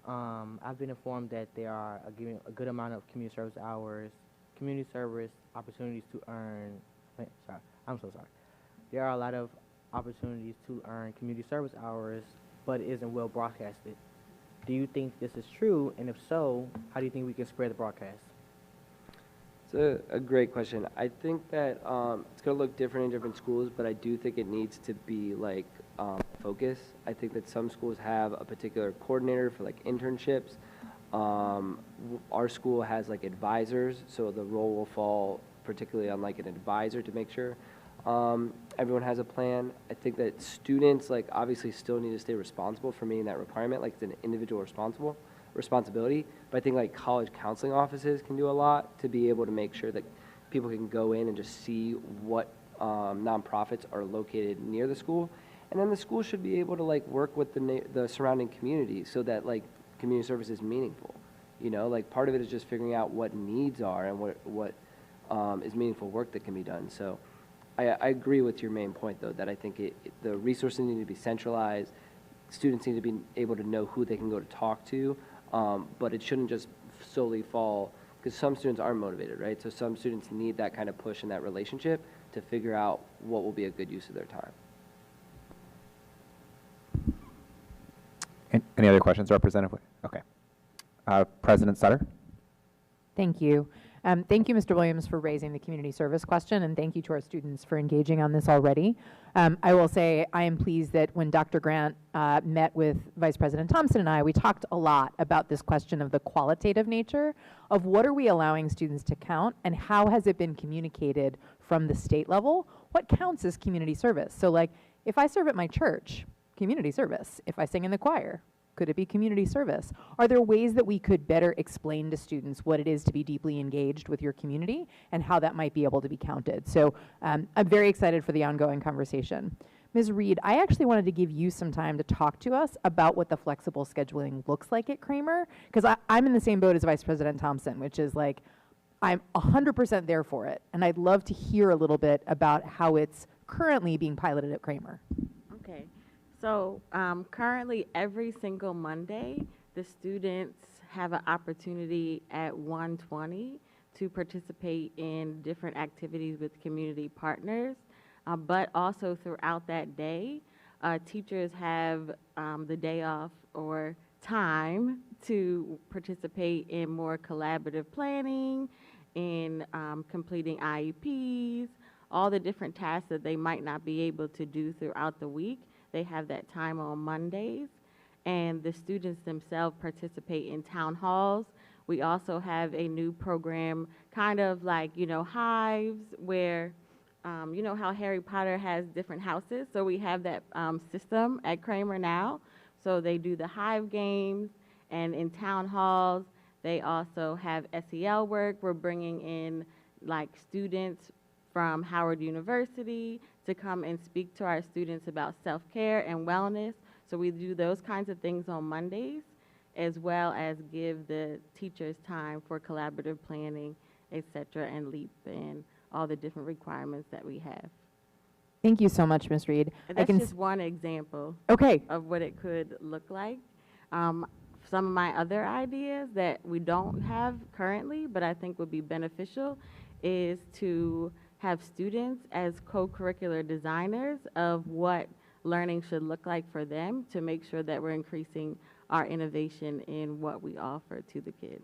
I've been informed that there are a good amount of community service hours, community service opportunities to earn, I'm so sorry. There are a lot of opportunities to earn community service hours, but it isn't well broadcasted. Do you think this is true? And if so, how do you think we can spread the broadcast? It's a great question. I think that it's going to look different in different schools, but I do think it needs to be like focus. I think that some schools have a particular coordinator for like internships. Our school has like advisors, so the role will fall particularly on like an advisor to make sure everyone has a plan. I think that students like obviously still need to stay responsible for meeting that requirement, like it's an individual responsibility, but I think like college counseling offices can do a lot to be able to make sure that people can go in and just see what nonprofits are located near the school, and then the school should be able to like work with the surrounding community so that like community service is meaningful. You know, like part of it is just figuring out what needs are and what is meaningful work that can be done. So I agree with your main point though, that I think the resources need to be centralized. Students need to be able to know who they can go to talk to, but it shouldn't just solely fall, because some students are motivated, right? So some students need that kind of push and that relationship to figure out what will be a good use of their time. Any other questions, Representative? Okay. President Sutter? Thank you. Thank you, Mr. Williams, for raising the community service question, and thank you to our students for engaging on this already. I will say I am pleased that when Dr. Grant met with Vice President Thompson and I, we talked a lot about this question of the qualitative nature of what are we allowing students to count and how has it been communicated from the state level? What counts as community service? So like, if I serve at my church, community service. If I sing in the choir, could it be community service? Are there ways that we could better explain to students what it is to be deeply engaged with your community and how that might be able to be counted? So I'm very excited for the ongoing conversation. Ms. Reed, I actually wanted to give you some time to talk to us about what the flexible scheduling looks like at Kramer, because I'm in the same boat as Vice President Thompson, which is like, I'm 100% there for it. And I'd love to hear a little bit about how it's currently being piloted at Kramer. Okay. So currently, every single Monday, the students have an opportunity at 1:20 to participate in different activities with community partners, but also throughout that day, teachers have the day off or time to participate in more collaborative planning, in completing IEPs, all the different tasks that they might not be able to do throughout the week. They have that time on Mondays, and the students themselves participate in town halls. We also have a new program, kind of like, you know, hives, where, you know how Harry Potter has different houses? So we have that system at Kramer now. So they do the hive games, and in town halls, they also have SEL work. We're bringing in like students from Howard University to come and speak to our students about self-care and wellness. So we do those kinds of things on Mondays, as well as give the teachers time for collaborative planning, et cetera, and LEAP and all the different requirements that we have. Thank you so much, Ms. Reed. And that's just one example of what it could look like. Some of my other ideas that we don't have currently, but I think would be beneficial, is to have students as co-curricular designers of what learning should look like for them, to make sure that we're increasing our innovation in what we offer to the kids.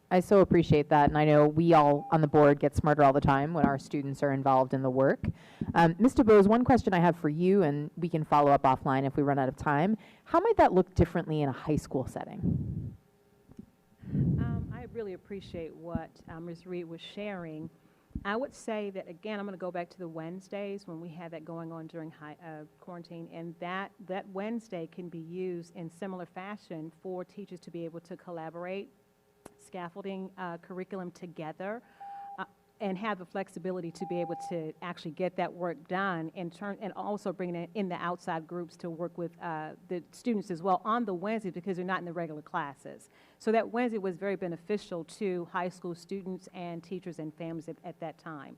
I so appreciate that, and I know we all on the board get smarter all the time when our students are involved in the work. Mr. Bose, one question I have for you, and we can follow up offline if we run out of time. How might that look differently in a high school setting? I really appreciate what Ms. Reed was sharing. I would say that, again, I'm going to go back to the Wednesdays when we had that going on during quarantine, and that Wednesday can be used in similar fashion for teachers to be able to collaborate, scaffolding curriculum together, and have the flexibility to be able to actually get that work done and also bringing in the outside groups to work with the students as well on the Wednesdays, because they're not in the regular classes. So that Wednesday was very beneficial to high school students and teachers and families at that time.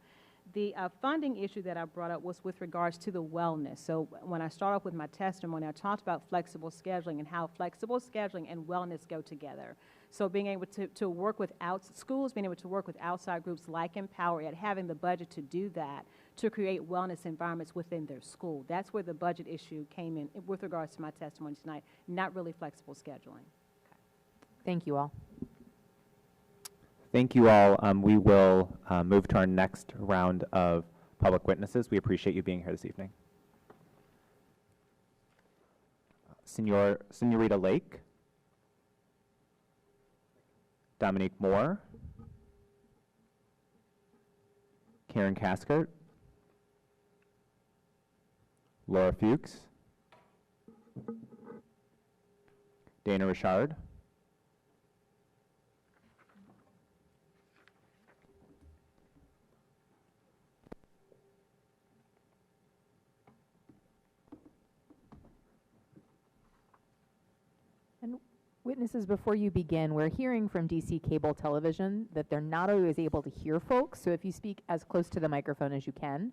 The funding issue that I brought up was with regards to the wellness. So when I start off with my testimony, I talked about flexible scheduling and how flexible scheduling and wellness go together. So being able to work with schools, being able to work with outside groups like Empower Ed, having the budget to do that, to create wellness environments within their school. That's where the budget issue came in with regards to my testimony tonight, not really flexible scheduling. Thank you all. Thank you all. We will move to our next round of public witnesses. We appreciate you being here this evening. Senorita Lake, Dominique Moore, Karen Caskert, Laura Fuchs, Dana Richard, And witnesses, before you begin, we're hearing from DC Cable Television that they're not always able to hear folks, so if you speak as close to the microphone as you can,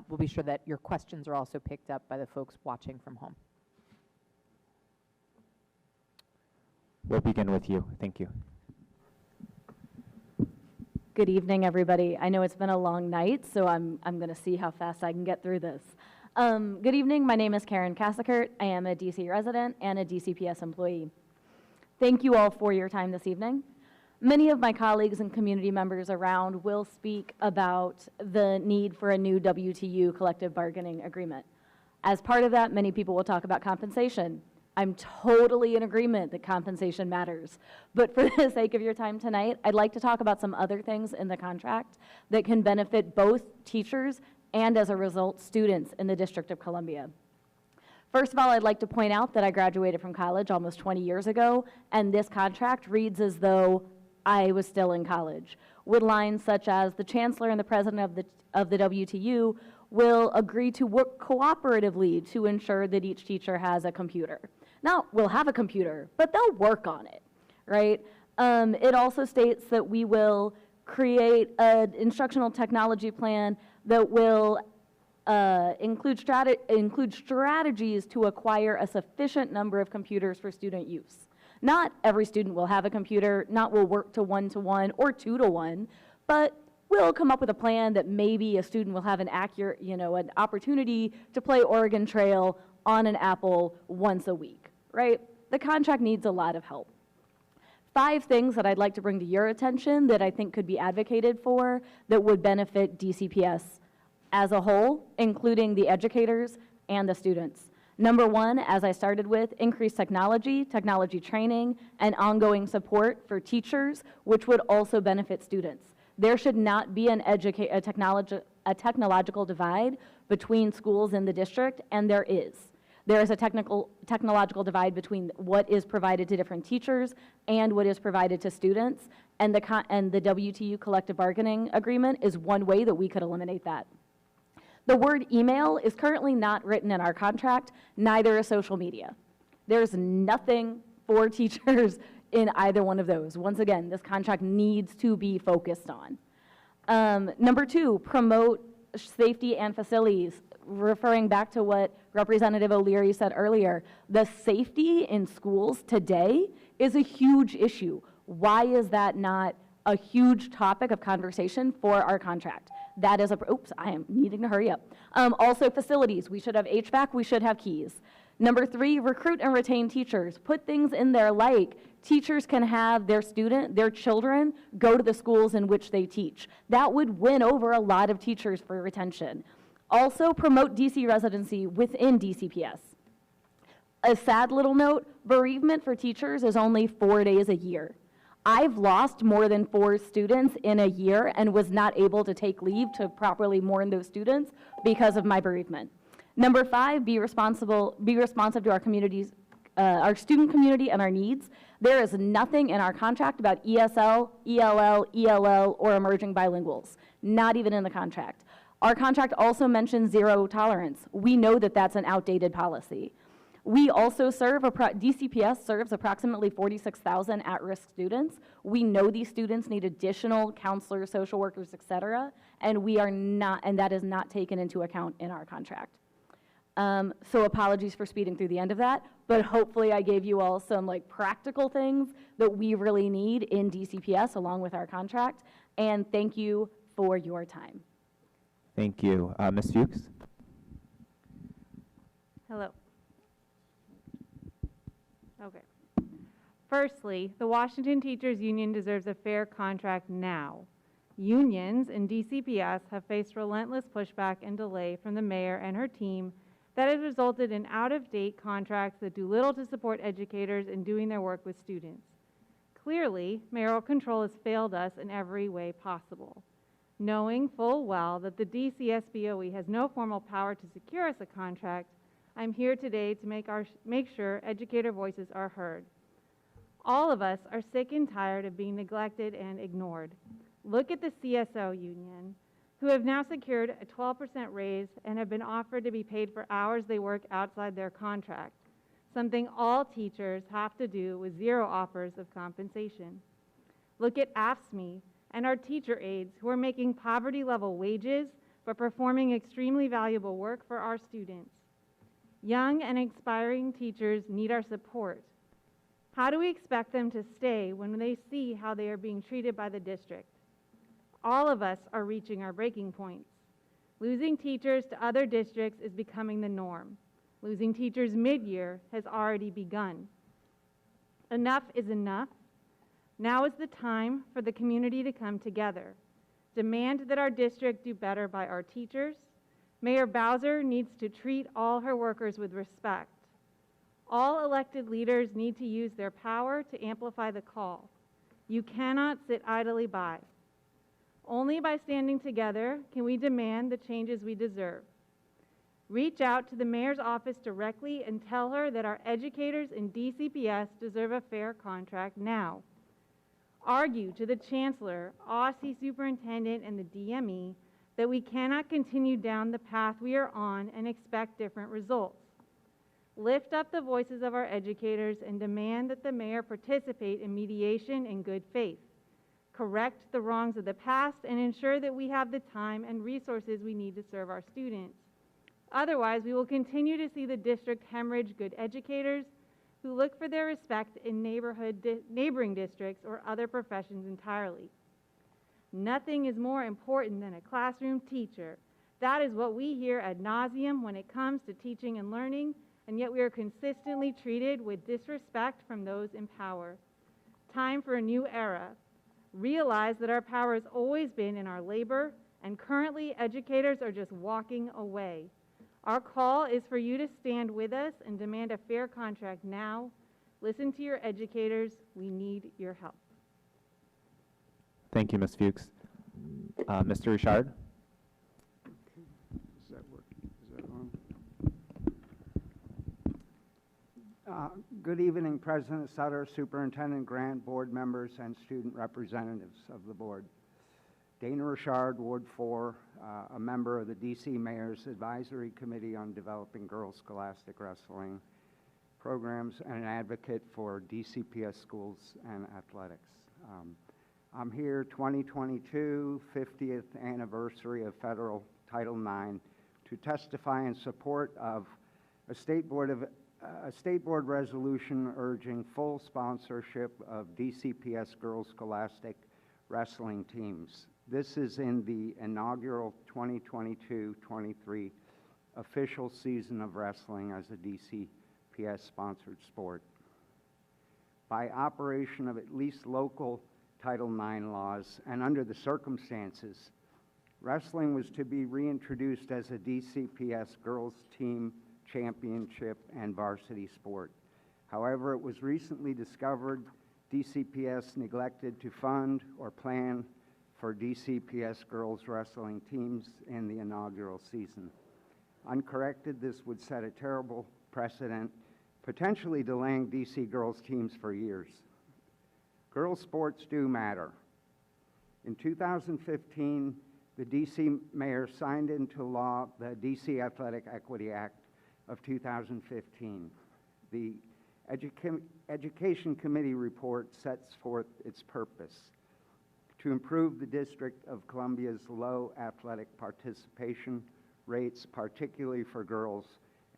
we'll be sure that your questions are also picked up by the folks watching from home. we'll begin with you. Thank you. Good evening, everybody. I know it's been a long night, so I'm going to see how fast I can get through this. Good evening. My name is Karen Cassakert. I am a DC resident and a DCPS employee. Thank you all for your time this evening. Many of my colleagues and community members around will speak about the need for a new WTU collective bargaining agreement. As part of that, many people will talk about compensation. I'm totally in agreement that compensation matters. But for the sake of your time tonight, I'd like to talk about some other things in the contract that can benefit both teachers and, as a result, students in the District of Columbia. First of all, I'd like to point out that I graduated from college almost 20 years ago, and this contract reads as though I was still in college, with lines such as the chancellor and the president of the WTU will agree to work cooperatively to ensure that each teacher has a computer. Now, we'll have a computer, but they'll work on it, right? It also states that we will create an instructional technology plan that will include strategies to acquire a sufficient number of computers for student use. Not every student will have a computer, not will work to 1-to-1 or 2-to-1, but we'll come up with a plan that maybe a student will have an accurate, an opportunity to play Oregon Trail on an Apple once a week, right? The contract needs a lot of help. 5 things that I'd like to bring to your attention that I think could be advocated for that would benefit DCPS as a whole, including the educators and the students. Number 1, as I started with, increased technology training, and ongoing support for teachers, which would also benefit students. There should not be a technological divide between schools in the district, and there is. There is a technological divide between what is provided to different teachers and what is provided to students, and the WTU collective bargaining agreement is one way that we could eliminate that. The word email is currently not written in our contract, neither is social media. There's nothing for teachers in either one of those. Once again, this contract needs to be focused on. Number 2, promote safety and facilities. Referring back to what Representative O'Leary said earlier, the safety in schools today is a huge issue. Why is that not a huge topic of conversation for our contract? That is oops, I am needing to hurry up. Also facilities, we should have HVAC, we should have keys. Number 3, recruit and retain teachers. Put things in there like teachers can have their children go to the schools in which they teach. That would win over a lot of teachers for retention. Also promote DC residency within DCPS. A sad little note, bereavement for teachers is only 4 days a year. I've lost more than 4 students in a year and was not able to take leave to properly mourn those students because of my bereavement. Number 5, be responsive to our communities, our student community and our needs. There is nothing in our contract about ESL, ELL, or emerging bilinguals, not even in the contract. Our contract also mentions zero tolerance. We know that that's an outdated policy. We also DCPS serves approximately 46,000 at-risk students. We know these students need additional counselors, social workers, et cetera, and that is not taken into account in our contract. So apologies for speeding through the end of that, but hopefully I gave you all some practical things that we really need in DCPS along with our contract, and thank you for your time. Thank you. Ms. Fuchs? Hello. Okay. Firstly, the Washington Teachers Union deserves a fair contract now. Unions and DCPS have faced relentless pushback and delay from the mayor and her team that has resulted in out-of-date contracts that do little to support educators in doing their work with students. Clearly, mayoral control has failed us in every way possible. Knowing full well that the DC SBOE has no formal power to secure us a contract, I'm here today to make sure educator voices are heard. All of us are sick and tired of being neglected and ignored. Look at the CSO union, who have now secured a 12% raise and have been offered to be paid for hours they work outside their contract, something all teachers have to do with zero offers of compensation. Look at AFSCME and our teacher aides, who are making poverty-level wages but performing extremely valuable work for our students. Young and aspiring teachers need our support. How do we expect them to stay when they see how they are being treated by the district? All of us are reaching our breaking points. Losing teachers to other districts is becoming the norm. Losing teachers mid-year has already begun. Enough is enough. Now is the time for the community to come together. Demand that our district do better by our teachers. Mayor Bowser needs to treat all her workers with respect. All elected leaders need to use their power to amplify the call. You cannot sit idly by. Only by standing together can we demand the changes we deserve. Reach out to the mayor's office directly and tell her that our educators in DCPS deserve a fair contract now. Argue to the chancellor, OSCE superintendent, and the DME that we cannot continue down the path we are on and expect different results. Lift up the voices of our educators and demand that the mayor participate in mediation in good faith. Correct the wrongs of the past and ensure that we have the time and resources we need to serve our students. Otherwise, we will continue to see the district hemorrhage good educators who look for their respect in neighboring districts or other professions entirely. Nothing is more important than a classroom teacher. That is what we hear ad nauseum when it comes to teaching and learning, and yet we are consistently treated with disrespect from those in power. Time for a new era. Realize that our power has always been in our labor, and currently educators are just walking away. Our call is for you to stand with us and demand a fair contract now. Listen to your educators. We need your help. Thank you, Ms. Fuchs. Mr. Richard? Does that work? Is that on? Good evening, President Sutter, Superintendent Grant, board members, and student representatives of the board. Dana Richard, Ward 4, a member of the DC Mayor's Advisory Committee on Developing Girls Scholastic Wrestling Programs and an advocate for DCPS schools and athletics. I'm here 2022, 50th anniversary of federal Title IX, to testify in support of a state board resolution urging full sponsorship of DCPS girls scholastic wrestling teams. This is in the inaugural 2022-23 official season of wrestling as a DCPS-sponsored sport. By operation of at least local Title IX laws and under the circumstances, wrestling was to be reintroduced as a DCPS girls team championship and varsity sport. However, it was recently discovered DCPS neglected to fund or plan for DCPS girls wrestling teams in the inaugural season. Uncorrected, this would set a terrible precedent, potentially delaying DC girls teams for years. Girls sports do matter. In 2015, the DC mayor signed into law the DC Athletic Equity Act of 2015. The Education Committee report sets forth its purpose: to improve the District of Columbia's low athletic participation rates, particularly for girls,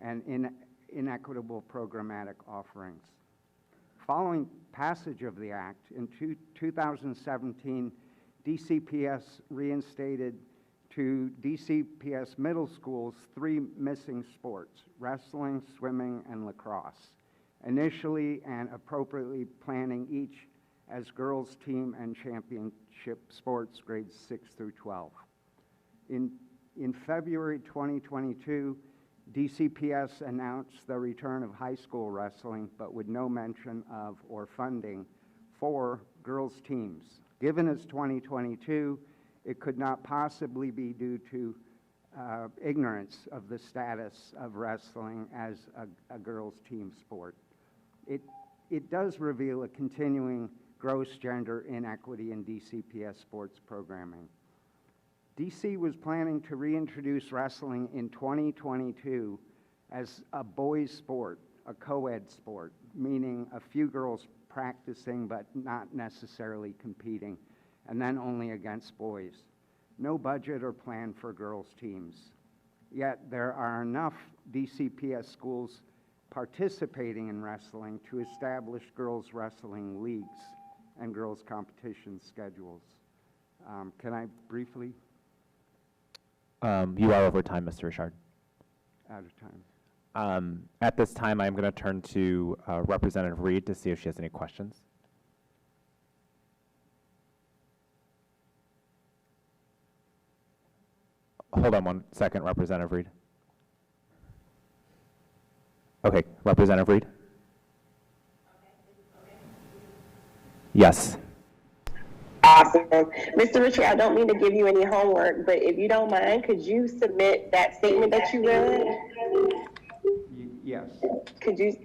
and inequitable programmatic offerings. Following passage of the act, in 2017, DCPS reinstated to DCPS middle school's 3 missing sports: wrestling, swimming, and lacrosse, initially and appropriately planning each as girls' team and championship sports grades 6 through 12. In February 2022, DCPS announced the return of high school wrestling, but with no mention of or funding for girls' teams. Given it's 2022, it could not possibly be due to ignorance of the status of wrestling as a girls' team sport. It does reveal a continuing gross gender inequity in DCPS sports programming. DC was planning to reintroduce wrestling in 2022 as a boys' sport, a co-ed sport, meaning a few girls practicing but not necessarily competing, and then only against boys. No budget or plan for girls' teams. Yet there are enough DCPS schools participating in wrestling to establish girls' wrestling leagues and girls' competition schedules. Can I briefly? You are over time, Mr. Richard. Out of time. At this time, I'm going to turn to Representative Reed to see if she has any questions. Hold on one second, Representative Reed. Okay, Representative Reed? Yes. Awesome. Mr. Richard, I don't mean to give you any homework, but if you don't mind, could you submit that statement that you read? Yes. Could you?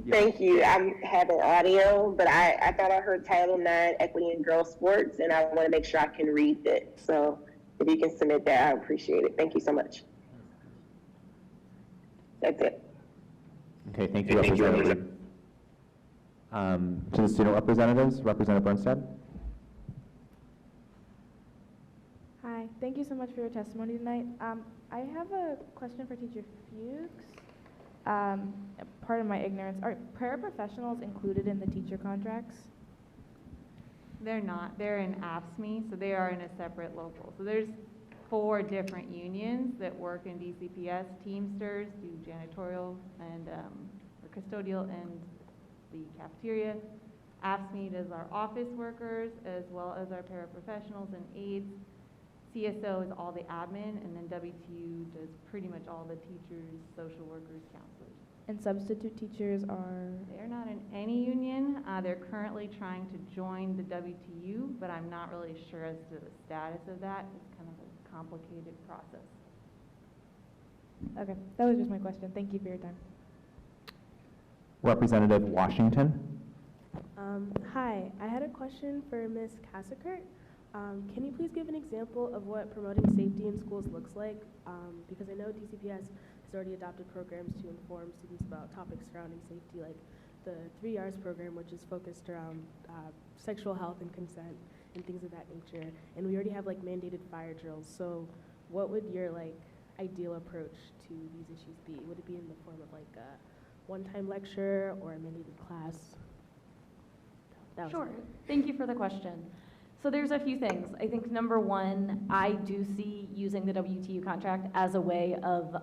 Thank you. I'm having audio, but I thought I heard Title IX, Equity in Girls Sports, and I want to make sure I can read it. So if you can submit that, I appreciate it. Thank you so much. That's it. Okay, thank you, Representative Reed. To the student representatives, Representative Bernstead. Hi, thank you so much for your testimony tonight. I have a question for Teacher Fuchs. Part of my ignorance, are paraprofessionals included in the teacher contracts? They're not. They're in AFSCME, so they are in a separate local. So there's 4 different unions that work in DCPS. Teamsters do janitorial and or custodial and the cafeteria. AFSCME does our office workers as well as our paraprofessionals and aides. CSO is all the admin, and then WTU does pretty much all the teachers, social workers, counselors. And substitute teachers are? They're not in any union. They're currently trying to join the WTU, but I'm not really sure as to the status of that. It's kind of a complicated process. Okay, that was just my question. Thank you for your time. Representative Washington. Hi, I had a question for Ms. Casakert. Can you please give an example of what promoting safety in schools looks like? Because I know DCPS has already adopted programs to inform students about topics surrounding safety, like the 3 R's program, which is focused around sexual health and consent and things of that nature. And we already have like mandated fire drills. So what would your like ideal approach to these issues be? Would it be in the form of like a one-time lecture or a mandated class? Sure. Thank you for the question. So there's a few things. I think number one, I do see using the WTU contract as a way of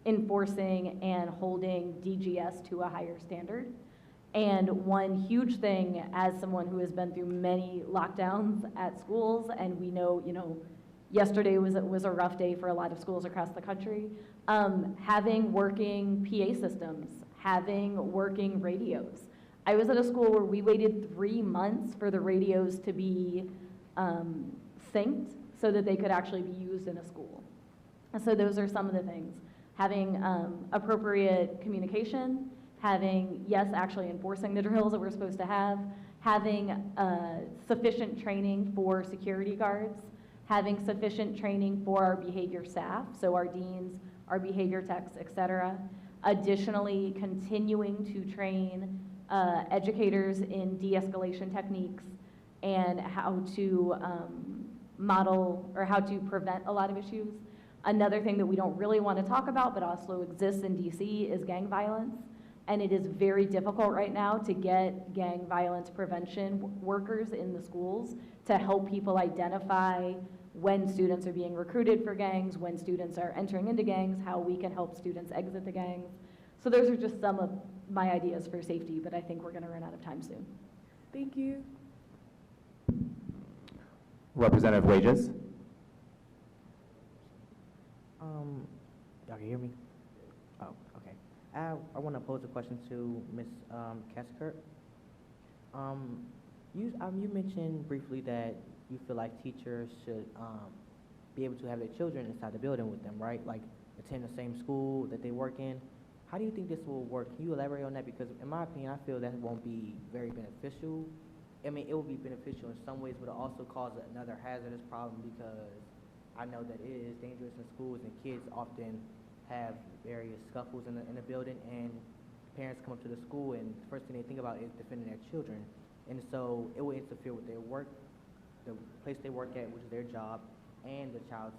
enforcing and holding DGS to a higher standard. And one huge thing, as someone who has been through many lockdowns at schools, and we know, yesterday was a rough day for a lot of schools across the country, having working PA systems, having working radios. I was at a school where we waited 3 months for the radios to be synced so that they could actually be used in a school. So those are some of the things. Having appropriate communication, having, yes, actually enforcing the drills that we're supposed to have, having sufficient training for security guards, having sufficient training for our behavior staff, so our deans, our behavior techs, et cetera. Additionally, continuing to train educators in de-escalation techniques and how to model or how to prevent a lot of issues. Another thing that we don't really want to talk about but also exists in DC is gang violence. And it is very difficult right now to get gang violence prevention workers in the schools to help people identify when students are being recruited for gangs, when students are entering into gangs, how we can help students exit the gangs. So those are just some of my ideas for safety, but I think we're going to run out of time soon. Thank you. Representative Wages. Y'all can hear me? Oh, okay. I want to pose a question to Ms. Kaskert. You mentioned briefly that you feel like teachers should be able to have their children inside the building with them, right? Like attend the same school that they work in. How do you think this will work? Can you elaborate on that? Because in my opinion, I feel that won't be very beneficial. I mean, it will be beneficial in some ways, but it also cause another hazardous problem because I know that it is dangerous in schools and kids often have various scuffles in the building, and parents come up to the school and the first thing they think about is defending their children. And so it will interfere with their work, the place they work at, which is their job, and the child's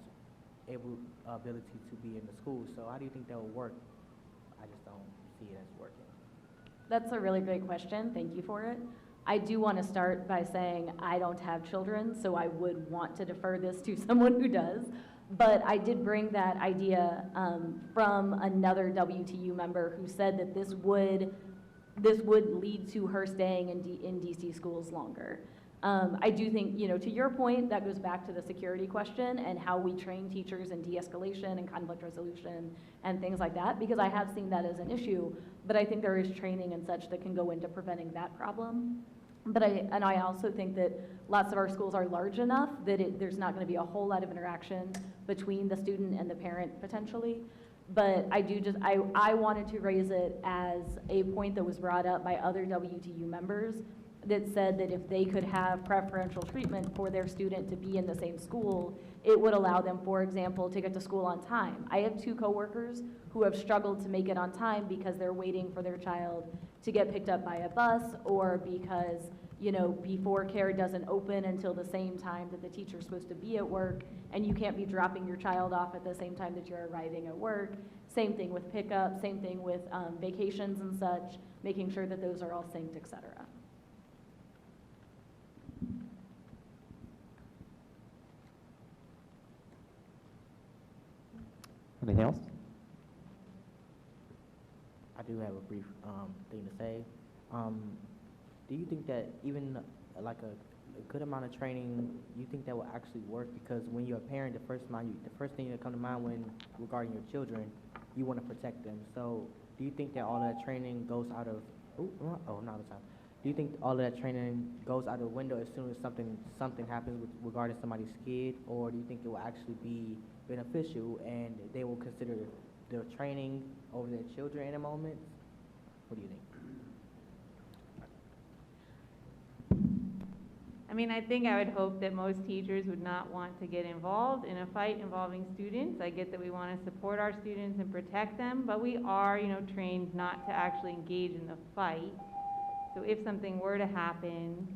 ability to be in the school. So how do you think that will work? I just don't see it as working. That's a really great question. Thank you for it. I do want to start by saying I don't have children, so I would want to defer this to someone who does. But I did bring that idea from another WTU member who said that this would lead to her staying in DC schools longer. I do think, to your point, that goes back to the security question and how we train teachers in de-escalation and conflict resolution and things like that, because I have seen that as an issue, but I think there is training and such that can go into preventing that problem. But I also think that lots of our schools are large enough that there's not going to be a whole lot of interaction between the student and the parent potentially. But I wanted to raise it as a point that was brought up by other WTU members that said that if they could have preferential treatment for their student to be in the same school, it would allow them, for example, to get to school on time. I have 2 coworkers who have struggled to make it on time because they're waiting for their child to get picked up by a bus, or because, before care doesn't open until the same time that the teacher's supposed to be at work, and you can't be dropping your child off at the same time that you're arriving at work. Same thing with pickup, same thing with vacations and such, making sure that those are all synced, et cetera. Anything else? I do have a brief thing to say. Do you think that even like a good amount of training, you think that will actually work? Because when you're a parent, the first thing that comes to mind when regarding your children, you want to protect them. So do you think that all that training goes out of? Not the time. Do you think all of that training goes out of the window as soon as something happens regarding somebody's kid, or do you think it will actually be beneficial and they will consider their training over their children in a moment? What do you think? I think I would hope that most teachers would not want to get involved in a fight involving students. I get that we want to support our students and protect them, but we are, trained not to actually engage in the fight. So if something were to happen,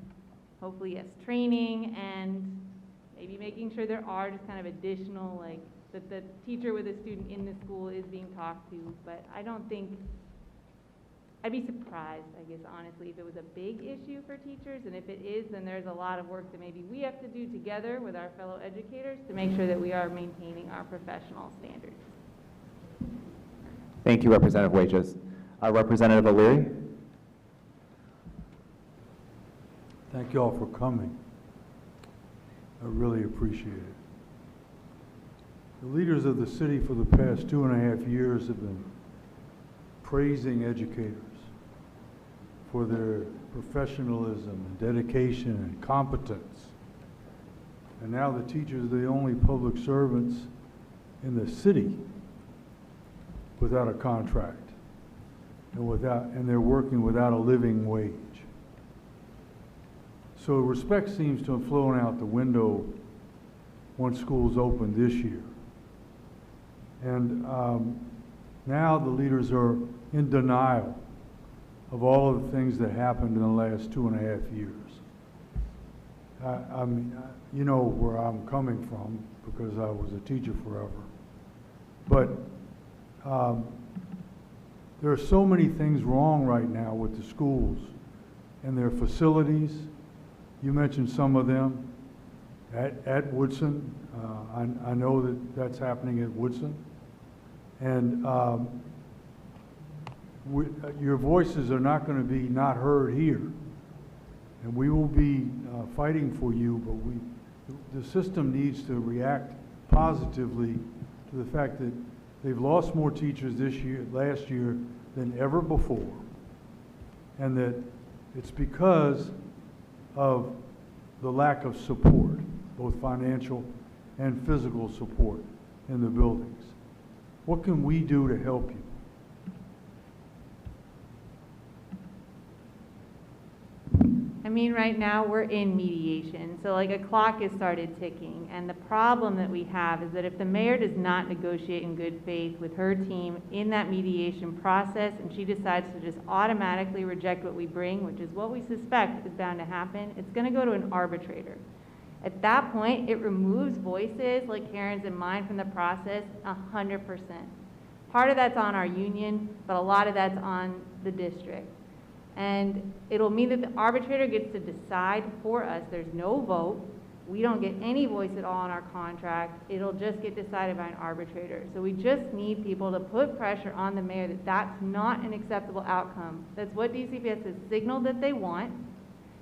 hopefully yes, training and maybe making sure there are just kind of additional, that the teacher with a student in the school is being talked to. But I don't think, I'd be surprised, I guess, honestly, if it was a big issue for teachers. And if it is, then there's a lot of work that maybe we have to do together with our fellow educators to make sure that we are maintaining our professional standards. Thank you, Representative Wages. Representative O'Leary. Thank you all for coming. I really appreciate it. The leaders of the city for the past 2.5 years have been praising educators for their professionalism and dedication and competence. And now the teachers are the only public servants in the city without a contract and they're working without a living wage. So respect seems to have flown out the window once schools opened this year. And now the leaders are in denial of all of the things that happened in the last 2.5 years. I mean, you know where I'm coming from because I was a teacher forever. But there are so many things wrong right now with the schools and their facilities. You mentioned some of them at Woodson. I know that that's happening at Woodson. And your voices are not going to be not heard here. And we will be fighting for you, but the system needs to react positively to the fact that they've lost more teachers last year than ever before. And that it's because of the lack of support, both financial and physical support in the buildings. What can we do to help you? I mean, right now we're in mediation, so like a clock has started ticking, and the problem that we have is that if the mayor does not negotiate in good faith with her team in that mediation process, and she decides to just automatically reject what we bring, which is what we suspect is bound to happen, it's going to go to an arbitrator. At that point, it removes voices like Karen's and mine from the process 100%. Part of that's on our union, but a lot of that's on the district. And it'll mean that the arbitrator gets to decide for us. There's no vote. We don't get any voice at all in our contract. It'll just get decided by an arbitrator. So we just need people to put pressure on the mayor that that's not an acceptable outcome. That's what DCPS has signaled that they want.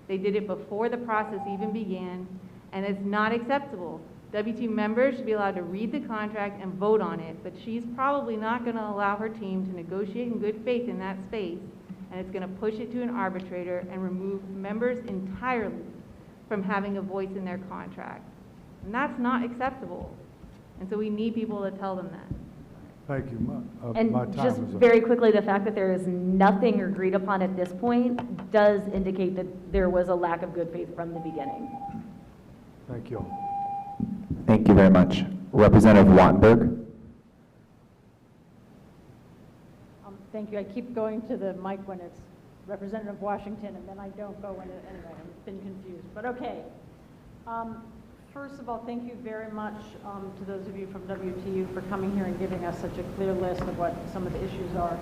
They did it before the process even began, and it's not acceptable. W2 members should be allowed to read the contract and vote on it, but she's probably not going to allow her team to negotiate in good faith in that space. And it's going to push it to an arbitrator and remove members entirely from having a voice in their contract. And that's not acceptable. And so we need people to tell them that. Thank you. And my time just is up. very quickly, the fact that there is nothing agreed upon at this point does indicate that there was a lack of good faith from the beginning. Thank you. Thank you very much. Representative Wattenberg. Thank you. I keep going to the mic when it's Representative Washington, and then I don't go when it, anyway, I've been confused, but okay. First of all, thank you very much to those of you from WTU for coming here and giving us such a clear list of what some of the issues are.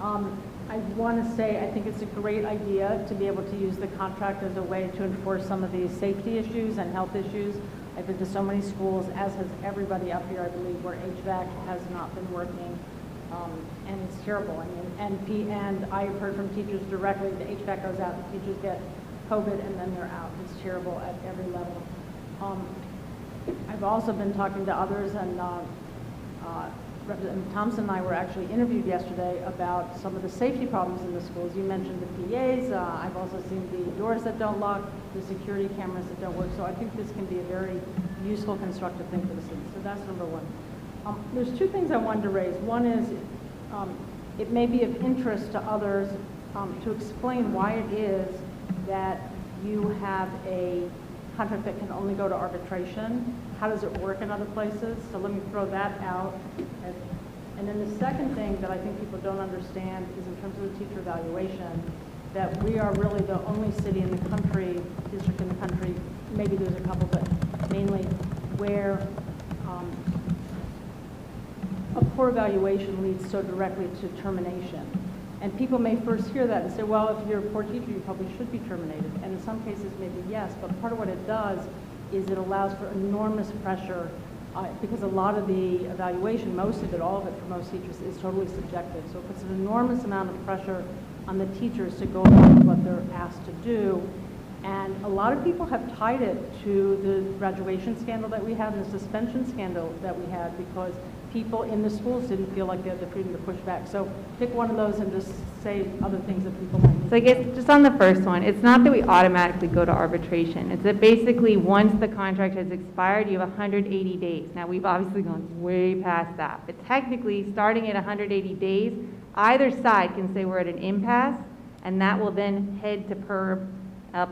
I want to say I think it's a great idea to be able to use the contract as a way to enforce some of these safety issues and health issues. I've been to so many schools, as has everybody up here, I believe, where HVAC has not been working. And it's terrible. I mean, and I've heard from teachers directly, the HVAC goes out, the teachers get COVID, and then they're out. It's terrible at every level. I've also been talking to others, and Representative Thompson and I were actually interviewed yesterday about some of the safety problems in the schools. You mentioned the PAs. I've also seen the doors that don't lock, the security cameras that don't work. So I think this can be a very useful, constructive thing for the students. So that's number one. There's two things I wanted to raise. One is it may be of interest to others to explain why it is that you have a contract that can only go to arbitration. How does it work in other places? So let me throw that out. And then the second thing that I think people don't understand is in terms of the teacher evaluation, that we are really the only city in the country, district in the country, maybe there's a couple, but mainly where a poor evaluation leads so directly to termination. And people may first hear that and say, well, if you're a poor teacher, you probably should be terminated. And in some cases, maybe yes, but part of what it does is it allows for enormous pressure because a lot of the evaluation, most of it, all of it for most teachers, is totally subjective. So it puts an enormous amount of pressure on the teachers to go along with what they're asked to do. And a lot of people have tied it to the graduation scandal that we had and the suspension scandal that we had because people in the schools didn't feel like they had the freedom to push back. So pick one of those and just say other things that people might need. So I guess just on the first one, it's not that we automatically go to arbitration. It's that basically once the contract has expired, you have 180 days. Now we've obviously gone way past that, but technically starting at 180 days, either side can say we're at an impasse, and that will then head to PERB,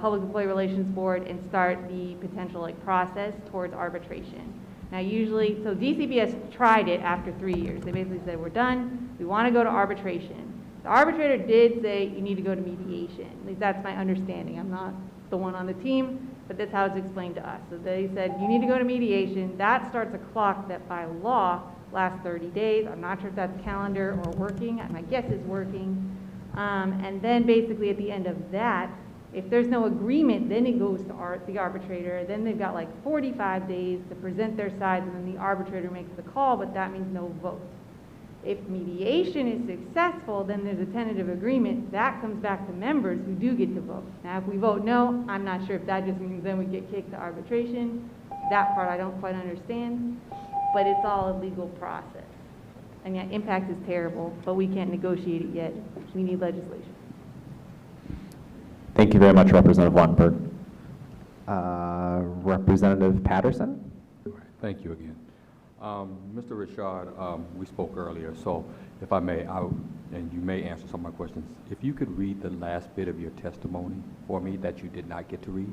Public Employee Relations Board, and start the potential process towards arbitration. Now usually, so DCPS tried it after 3 years. They basically said, we're done, we want to go to arbitration. The arbitrator did say you need to go to mediation. At least that's my understanding. I'm not the one on the team, but that's how it's explained to us. So they said, you need to go to mediation. That starts a clock that by law lasts 30 days. I'm not sure if that's calendar or working. My guess is working. And then basically at the end of that, If there's no agreement, then it goes to the arbitrator. Then they've got like 45 days to present their sides, and then the arbitrator makes the call, but that means no vote. If mediation is successful, then there's a tentative agreement. That comes back to members who do get to vote. Now, if we vote no, I'm not sure if that just means then we get kicked to arbitration. That part I don't quite understand, but it's all a legal process. And yeah, impact is terrible, but we can't negotiate it yet. We need legislation. Thank you very much, Representative Wannberg. Representative Patterson? Thank you again. Mr. Richard, we spoke earlier, so if I may, and you may answer some of my questions. If you could read the last bit of your testimony for me that you did not get to read,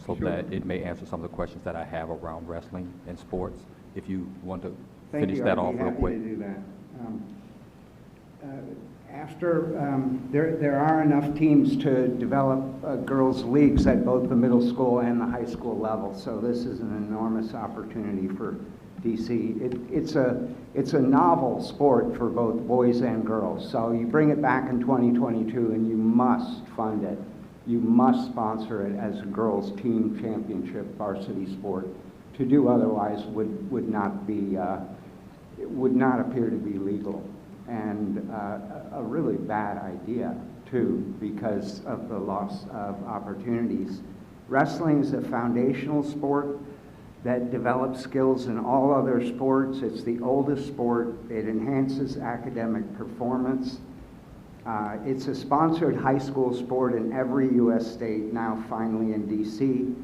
so Sure. that it may answer some of the questions that I have around wrestling and sports. If you want to Thank finish you. that I'd off be real happy quick. to do that. There are enough teams to develop girls' leagues at both the middle school and the high school level, so this is an enormous opportunity for DC. It's a novel sport for both boys and girls, so you bring it back in 2022 and you must fund it. You must sponsor it as a girls' team championship varsity sport. To do otherwise would not be, it would not appear to be legal, and a really bad idea too, because of the loss of opportunities. Wrestling is a foundational sport that develops skills in all other sports. It's the oldest sport. It enhances academic performance. It's a sponsored high school sport in every U.S. state, now finally in DC.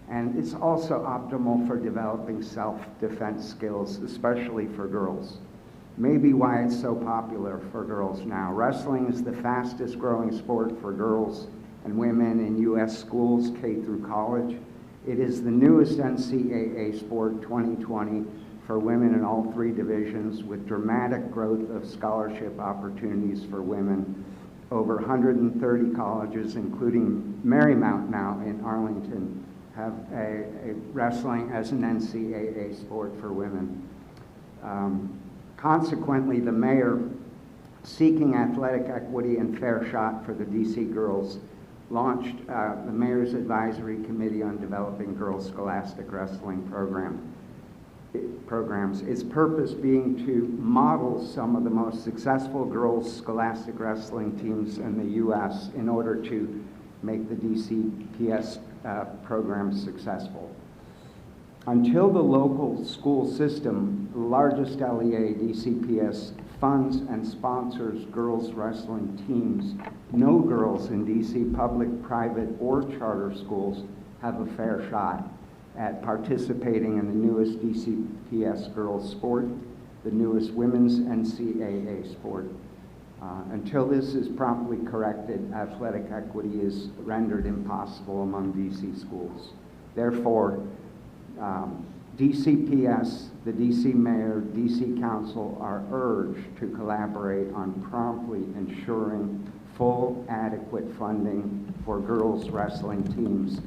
And it's also optimal for developing self-defense skills, especially for girls. Maybe why it's so popular for girls now. Wrestling is the fastest growing sport for girls and women in U.S. schools, K through college. It is the newest NCAA sport 2020 for women in all three divisions, with dramatic growth of scholarship opportunities for women. Over 130 colleges, including Marymount now in Arlington, have a wrestling as an NCAA sport for women. Consequently, the mayor, seeking athletic equity and fair shot for the DC girls, launched the Mayor's Advisory Committee on Developing Girls Scholastic Wrestling programs. Its purpose being to model some of the most successful girls scholastic wrestling teams in the U.S. in order to make the DCPS program successful. Until the local school system, the largest LEA, DCPS, funds and sponsors girls wrestling teams, no girls in DC public, private, or charter schools have a fair shot at participating in the newest DCPS girls sport, the newest women's NCAA sport. Until this is promptly corrected, athletic equity is rendered impossible among DC schools. Therefore, DCPS, the DC Mayor, DC Council are urged to collaborate on promptly ensuring full, adequate funding for girls wrestling teams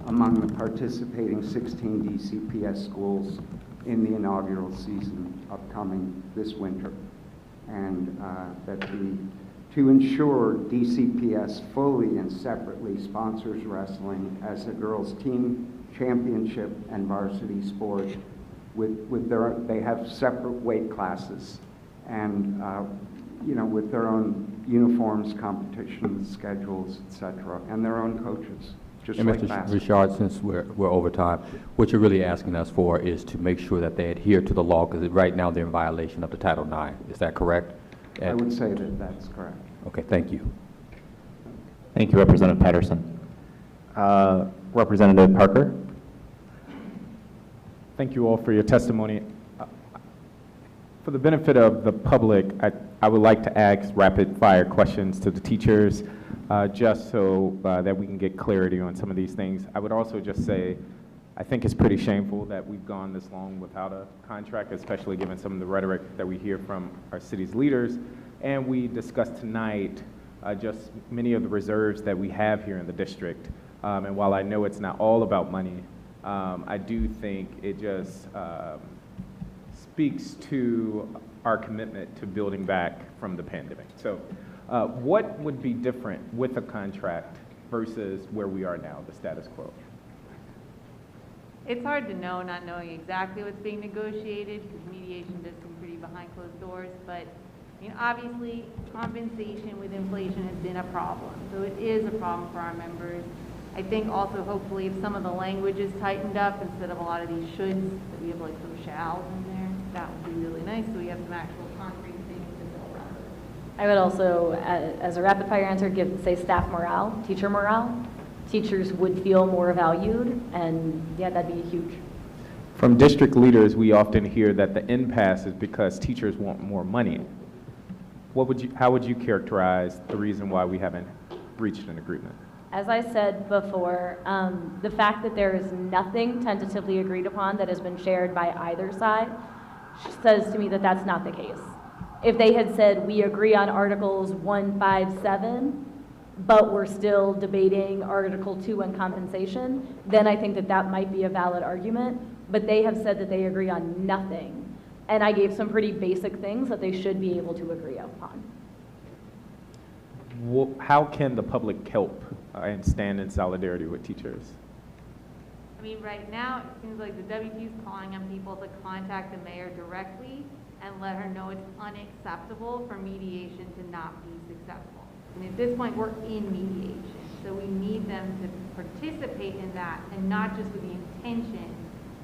among the participating 16 DCPS schools in the inaugural season upcoming this winter. And to ensure DCPS fully and separately sponsors wrestling as a girls team championship and varsity sport they have separate weight classes and with their own uniforms, competitions, schedules, etc., and their own coaches, just And like Mr. basketball. Richard, since we're over time, what you're really asking us for is to make sure that they adhere to the law, because right now they're in violation of the Title IX. Is that correct? I would say that that's correct. Okay, thank you. Thank you, Representative Patterson. Representative Parker? Thank you all for your testimony. For the benefit of the public, I would like to ask rapid-fire questions to the teachers, just so that we can get clarity on some of these things. I would also just say, I think it's pretty shameful that we've gone this long without a contract, especially given some of the rhetoric that we hear from our city's leaders. And we discussed tonight just many of the reserves that we have here in the district. And while I know it's not all about money, I do think it just speaks to our commitment to building back from the pandemic. So what would be different with a contract versus where we are now, the status quo? It's hard to know, not knowing exactly what's being negotiated, because mediation does seem pretty behind closed doors, but, I mean, obviously, compensation with inflation has been a problem, so it is a problem for our members. I think also, hopefully, if some of the language is tightened up, instead of a lot of these shoulds, that we have like some shalls in there, that would be really nice, so we have some actual concrete things to build around. I would also, as a rapid fire answer, say staff morale, teacher morale. Teachers would feel more valued, and yeah, that'd be huge. From district leaders, we often hear that the impasse is because teachers want more money. How would you characterize the reason why we haven't reached an agreement? As I said before, the fact that there is nothing tentatively agreed upon that has been shared by either side says to me that that's not the case. If they had said, we agree on Articles 1, 5, 7, but we're still debating Article 2 on compensation, then I think that that might be a valid argument. But they have said that they agree on nothing. And I gave some pretty basic things that they should be able to agree upon. How can the public help and stand in solidarity with teachers? I mean, right now, it seems like the WT is calling on people to contact the mayor directly and let her know it's unacceptable for mediation to not be successful. And at this point, we're in mediation, so we need them to participate in that, and not just with the intention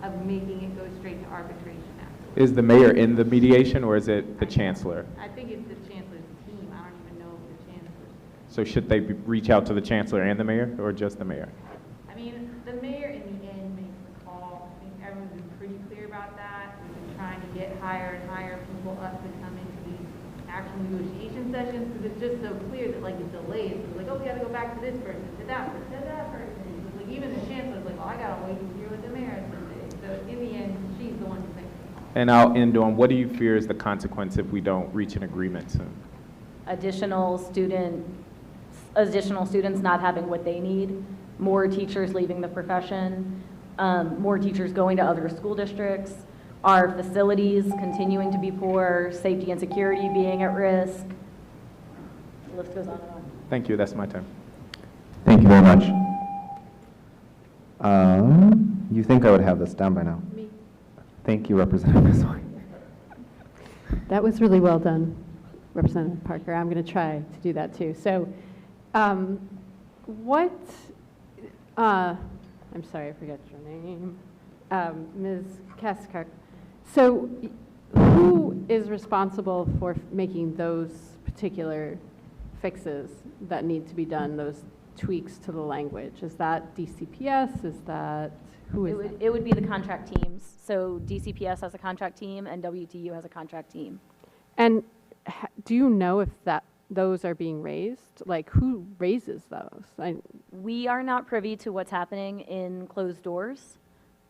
of making it go straight to arbitration afterwards. Is the mayor in the mediation, or is it the chancellor? I think it's the chancellor's team. I don't even know if the chancellor's there. So should they reach out to the chancellor and the mayor, or just the mayor? I mean, the mayor in the end makes the call. I think everyone's been pretty clear about that. We've been trying to get higher and higher people up to come into these actual negotiation sessions, because it's just so clear that, like, it delays. It's like, oh, we got to go back to this person, to that person, to that person. It's like, even the chancellor's like, oh, I got to wait to hear what the mayor has to say. So in the end, she's the one who makes the call. And I'll end on, what do you fear is the consequence if we don't reach an agreement soon? Additional students not having what they need, more teachers leaving the profession, more teachers going to other school districts, our facilities continuing to be poor, safety and security being at risk. The list goes on and on. Thank you, that's my time. Thank you very much. You think I would have this down by now? Me. Thank you, Representative Missouri. That was really well done, Representative Parker. I'm going to try to do that too. So, I'm sorry, I forgot your name. Ms. Kaskar. So, who is responsible for making those particular fixes that need to be done, those tweaks to the language? Is that DCPS? Is that, who is that? It would be the contract teams. So DCPS has a contract team and WTU has a contract team. And do you know if those are being raised? Like, who raises those? We are not privy to what's happening in closed doors,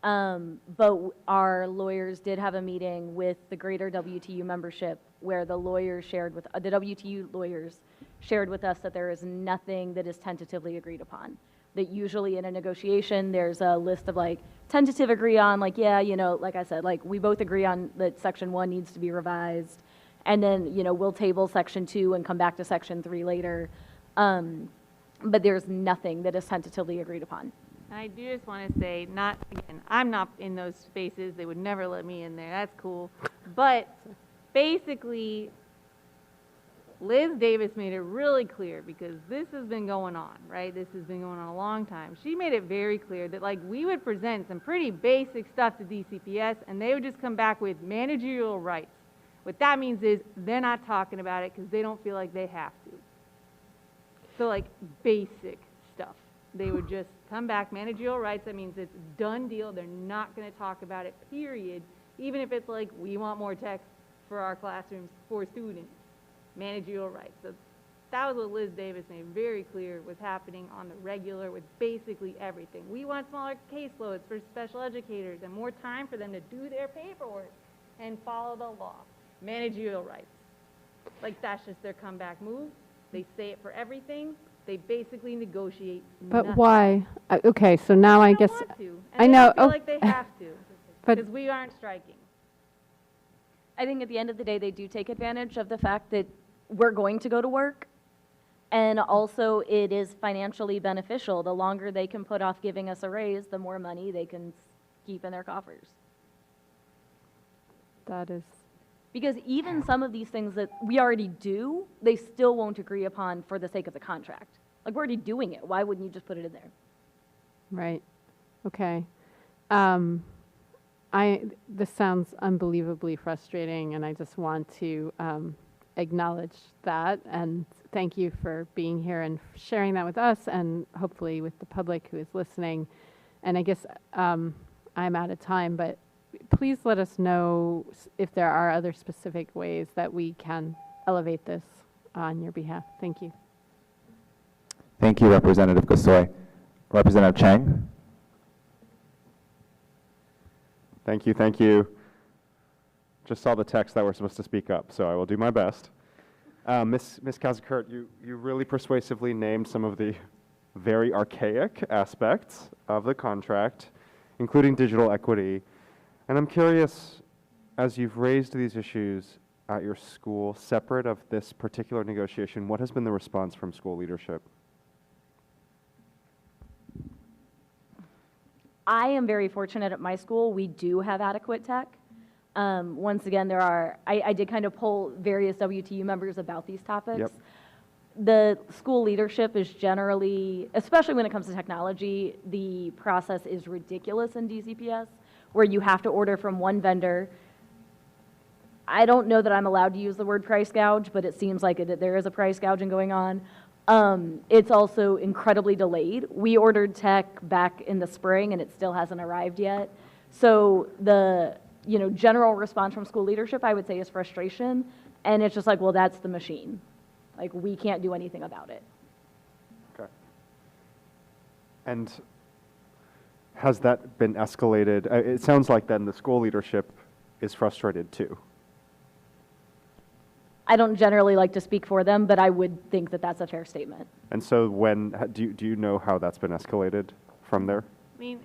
but our lawyers did have a meeting with the greater WTU membership where the lawyers shared with, the WTU lawyers shared with us that there is nothing that is tentatively agreed upon. That usually in a negotiation, there's a list of like tentative agree on, like, yeah, you know, like I said, like we both agree on that section 1 needs to be revised. And then, you know, we'll table section 2 and come back to section 3 later. But there's nothing that is tentatively agreed upon. I do just want to say, I'm not in those spaces. They would never let me in there. That's cool. But basically, Liz Davis made it really clear, because this has been going on, right? This has been going on a long time. She made it very clear that, like, we would present some pretty basic stuff to DCPS, and they would just come back with managerial rights. What that means is they're not talking about it because they don't feel like they have to. So, like, basic stuff. They would just come back, managerial rights. That means it's done deal. They're not going to talk about it, period. Even if it's like, we want more text for our classrooms for students. Managerial rights. So that was what Liz Davis made very clear was happening on the regular with basically everything. We want smaller caseloads for special educators and more time for them to do their paperwork and follow the law. Managerial rights. Like, that's just their comeback move. They say it for everything. They basically negotiate But nothing. why? Okay, so now I guess Want to, and I they know. don't feel like they have to, but because we aren't striking. I think at the end of the day, they do take advantage of the fact that we're going to go to work. And also, it is financially beneficial. The longer they can put off giving us a raise, the more money they can keep in their coffers. That is, Because even some of these things that we already do, they still won't agree upon for the sake of the contract. Like, we're already doing it. Why wouldn't you just put it in there? right. Okay. This sounds unbelievably frustrating, and I just want to acknowledge that and thank you for being here and sharing that with us and hopefully with the public who is listening. And I guess I'm out of time, but please let us know if there are other specific ways that we can elevate this on your behalf. Thank you. Thank you, Representative Gasoy. Representative Chang. Thank you, thank you. Just saw the text that we're supposed to speak up, so I will do my best. Ms. Kazakurt, you really persuasively named some of the very archaic aspects of the contract, including digital equity. And I'm curious, as you've raised these issues at your school, separate of this particular negotiation, what has been the response from school leadership? I am very fortunate at my school. We do have adequate tech. Once again, I did kind of poll various WTU members about these topics. Yep. The school leadership is generally, especially when it comes to technology, the process is ridiculous in DCPS, where you have to order from one vendor. I don't know that I'm allowed to use the word price gouge, but it seems like there is a price gouging going on. It's also incredibly delayed. We ordered tech back in the spring and it still hasn't arrived yet. So the general response from school leadership, I would say, is frustration. And it's just like, well, that's the machine. Like, we can't do anything about it. Okay. And has that been escalated? It sounds like then the school leadership is frustrated too. I don't generally like to speak for them, but I would think that that's a fair statement. And so do you know how that's been escalated from there? I mean,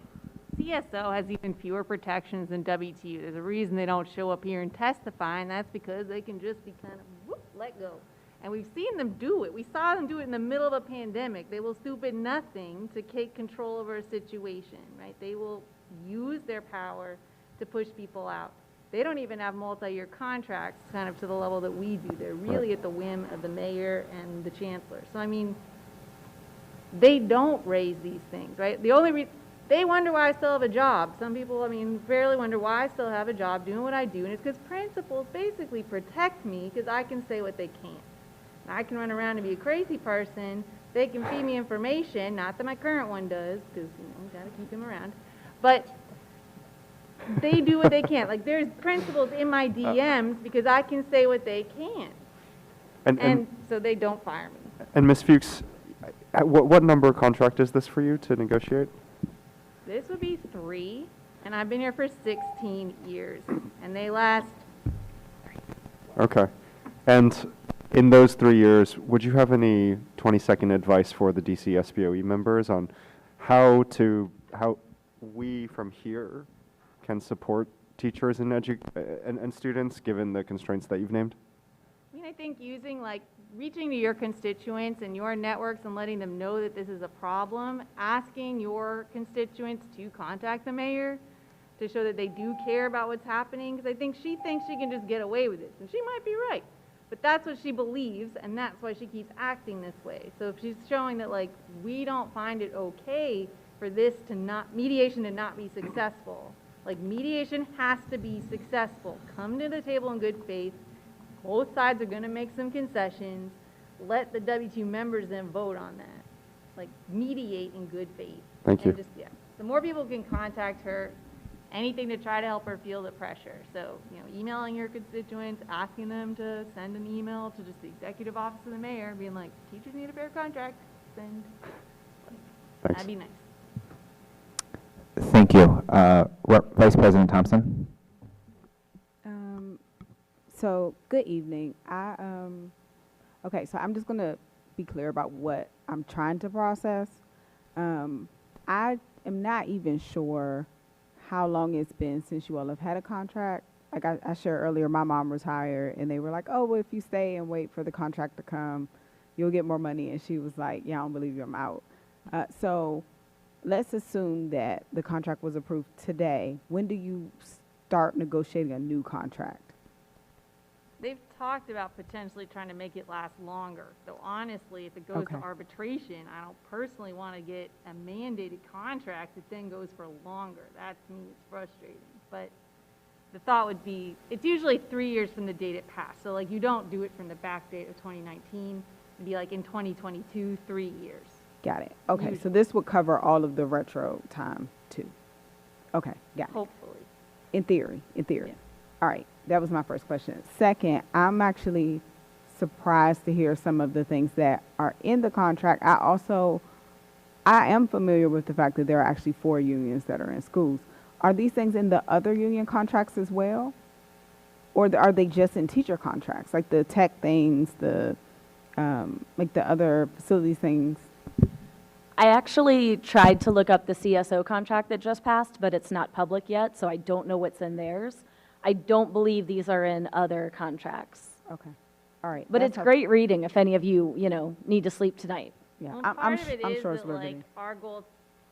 CSO has even fewer protections than WTU. There's a reason they don't show up here and testify, and that's because they can just be kind of let go. And we've seen them do it. We saw them do it in the middle of a pandemic. They will stoop at nothing to take control over a situation, right? They will use their power to push people out. They don't even have multi-year contracts kind of to the level that we do. They're really at the whim of the mayor and the chancellor. So, I mean, they don't raise these things, right? The only they wonder why I still have a job. Some people, I mean, fairly wonder why I still have a job doing what I do. And it's because principals basically protect me because I can say what they can't. I can run around and be a crazy person. They can feed me information, not that my current one does, because, got to keep him around. But they do what they can. Like, there's principals in my DMs because I can say what they can't. And so they don't fire me. And Ms. Fuchs, what number contract is this for you to negotiate? This would be 3, and I've been here for 16 years, and they last 3. Okay. And in those 3 years, would you have any 20-second advice for the DC SBOE members on how we from here can support teachers and students given the constraints that you've named? I mean, I think reaching to your constituents and your networks and letting them know that this is a problem, asking your constituents to contact the mayor to show that they do care about what's happening, because I think she thinks she can just get away with this, and she might be right. But that's what she believes, and that's why she keeps acting this way. So if she's showing that, like, we don't find it okay for this mediation to not be successful, like, mediation has to be successful. Come to the table in good faith. Both sides are going to make some concessions. Let the W2 members then vote on that. Like, mediate in good faith. Thank you. The more people can contact her, anything to try to help her feel the pressure. So, emailing your constituents, asking them to send an email to just the executive office of the mayor, being like, teachers need a fair contract, send. Thanks. That'd be nice. Thank you. Vice President Thompson. So, good evening. Okay, so I'm just going to be clear about what I'm trying to process. I am not even sure how long it's been since you all have had a contract. Like I shared earlier, my mom retired, and they were like, oh, well, if you stay and wait for the contract to come, you'll get more money. And she was like, yeah, I don't believe you, I'm out. So let's assume that the contract was approved today. When do you start negotiating a new contract? They've talked about potentially trying to make it last longer. So honestly, if it goes to Okay. arbitration, I don't personally want to get a mandated contract that then goes for longer. That to me is frustrating. But the thought would be, it's usually 3 years from the date it passed. So like you don't do it from the back date of 2019. It'd be like in 2022, 3 years. Got it. Okay, so Usually. this would cover all of the retro time too. Okay, got it. Hopefully. In theory. Yeah. All right, that was my first question. Second, I'm actually surprised to hear some of the things that are in the contract. I am familiar with the fact that there are actually 4 unions that are in schools. Are these things in the other union contracts as well? Or are they just in teacher contracts, like the tech things, like the other facilities things? I actually tried to look up the CSO contract that just passed, but it's not public yet, so I don't know what's in theirs. I don't believe these are in other contracts. Okay. All right. But it's great reading if any of you, need to sleep tonight. Yeah, Well, part of it I'm is sure it's that, like, riveting. our goal,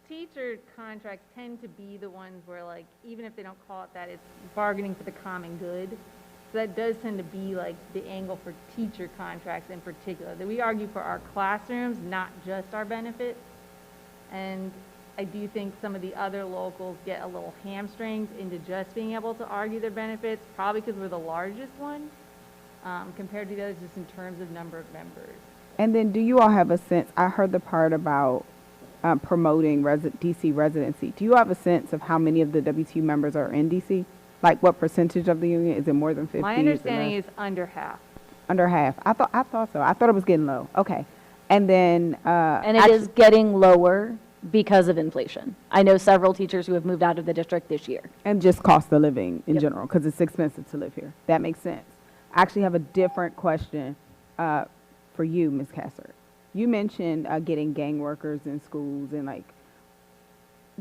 teacher contracts tend to be the ones where, like, even if they don't call it that, it's bargaining for the common good. So that does tend to be, like, the angle for teacher contracts in particular, that we argue for our classrooms, not just our benefits. And I do think some of the other locals get a little hamstrings into just being able to argue their benefits, probably because we're the largest one, compared to the others, just in terms of number of members. And then do you all have a sense, I heard the part about promoting DC residency. Do you have a sense of how many of the WTU members are in DC? Like what percentage of the union? Is it more than 50? My understanding is under half. Under half. I thought so. I thought it was getting low. Okay. And then And it is getting lower because of inflation. I know several teachers who have moved out of the district this year. And just cost of living in general, because it's expensive to live here. That makes sense. I actually have a different question for you, Ms. Kasser. You mentioned getting gang workers in schools, and like,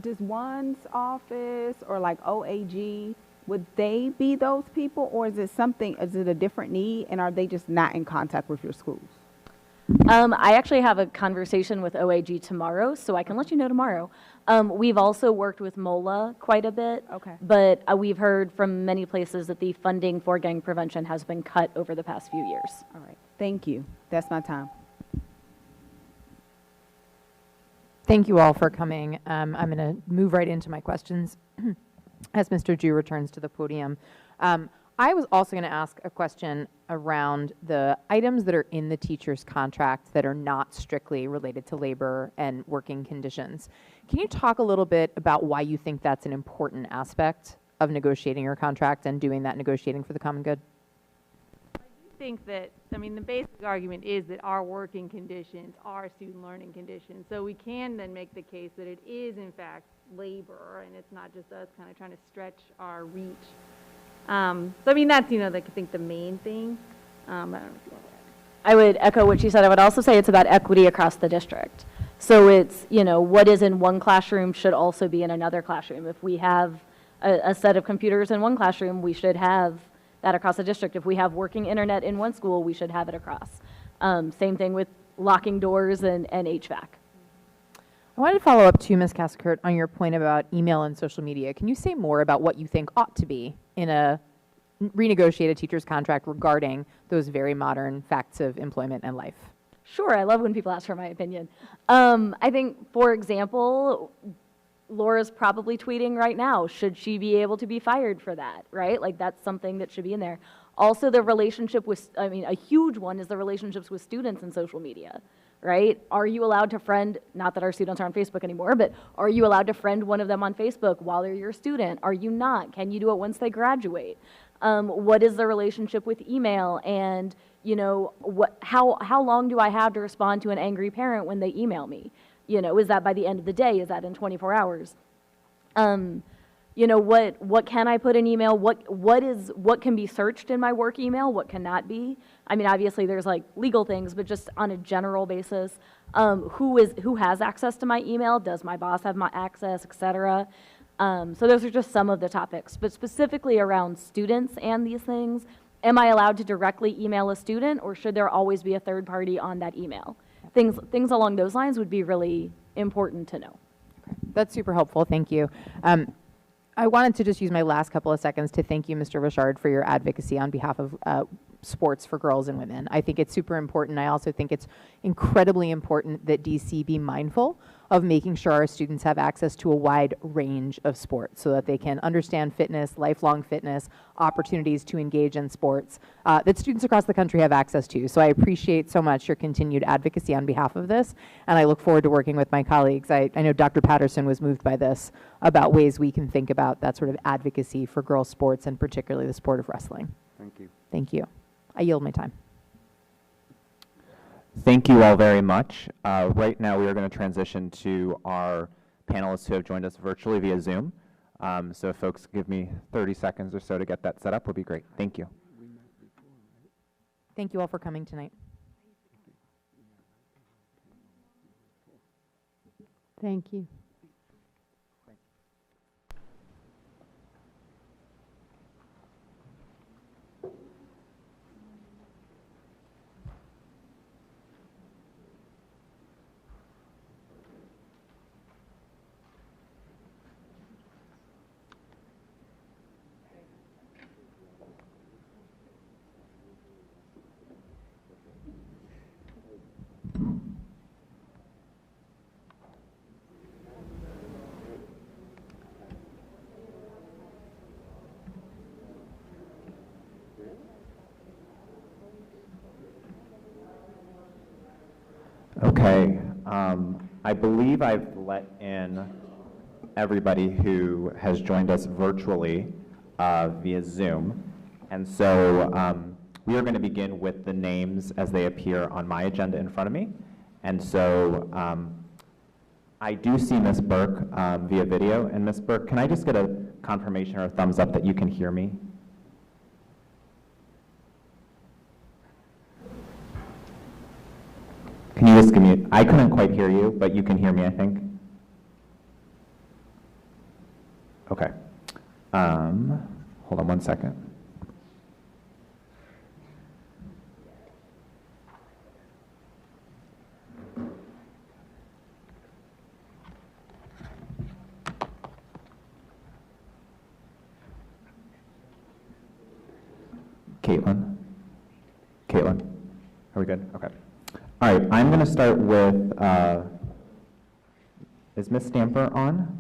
does one's office or like OAG, would they be those people, or is it a different need, and are they just not in contact with your schools? I actually have a conversation with OAG tomorrow, so I can let you know tomorrow. We've also worked with MOLA quite a bit. Okay. But we've heard from many places that the funding for gang prevention has been cut over the past few years. All right. Thank you. That's my time. Thank you all for coming. I'm going to move right into my questions as Mr. Ju returns to the podium. I was also going to ask a question around the items that are in the teacher's contract that are not strictly related to labor and working conditions. Can you talk a little bit about why you think that's an important aspect of negotiating your contract and doing that negotiating for the common good? I think that, the basic argument is that our working conditions are student learning conditions. So we can then make the case that it is, in fact, labor, and it's not just us kind of trying to stretch our reach. So that's, I think the main thing. I don't know if you want to I would echo what she said. I would also say it's about equity across the district. So it's, what is in one classroom should also be in another classroom. If we have a set of computers in one classroom, we should have that across the district. If we have working internet in one school, we should have it across. Same thing with locking doors and HVAC. I wanted to follow up too, Ms. Kasser, on your point about email and social media. Can you say more about what you think ought to be in a renegotiated teacher's contract regarding those very modern facts of employment and life? Sure, I love when people ask for my opinion. I think, for example, Laura's probably tweeting right now, should she be able to be fired for that, right? Like, that's something that should be in there. Also, the relationship with, a huge one is the relationships with students in social media, right? Are you allowed to friend, not that our students are on Facebook anymore, but are you allowed to friend one of them on Facebook while they're your student? Are you not? Can you do it once they graduate? What is the relationship with email? And, how long do I have to respond to an angry parent when they email me? Is that by the end of the day? Is that in 24 hours? What can I put in email? What can be searched in my work email? What cannot be? Obviously there's like legal things, but just on a general basis, who has access to my email? Does my boss have my access, et cetera? So those are just some of the topics, but specifically around students and these things, Am I allowed to directly email a student, or should there always be a third party on that email? Things along those lines would be really important to know. That's super helpful. Thank you. I wanted to just use my last couple of seconds to thank you, Mr. Richard, for your advocacy on behalf of sports for girls and women. I think it's super important. I also think it's incredibly important that DC be mindful of making sure our students have access to a wide range of sports so that they can understand fitness, lifelong fitness, opportunities to engage in sports that students across the country have access to. So I appreciate so much your continued advocacy on behalf of this, and I look forward to working with my colleagues. I know Dr. Patterson was moved by this, about ways we can think about that sort of advocacy for girls' sports, and particularly the sport of wrestling. Thank you. Thank you. I yield my time. Thank you all very much. Right now we are going to transition to our panelists who have joined us virtually via Zoom. So if folks give me 30 seconds or so to get that set up would be great. Thank you. Thank you all for coming tonight. Thank you. Okay, I believe I've let in everybody who has joined us virtually via Zoom. And so we are going to begin with the names as they appear on my agenda in front of me. And so I do see Ms. Burke via video. And Ms. Burke, can I just get a confirmation or a thumbs up that you can hear me? Can you just give me, I couldn't quite hear you, but you can hear me, I think. Okay. Hold on one second. Caitlin, are we good? Okay. All right, I'm going to start with, is Ms. Stamper on?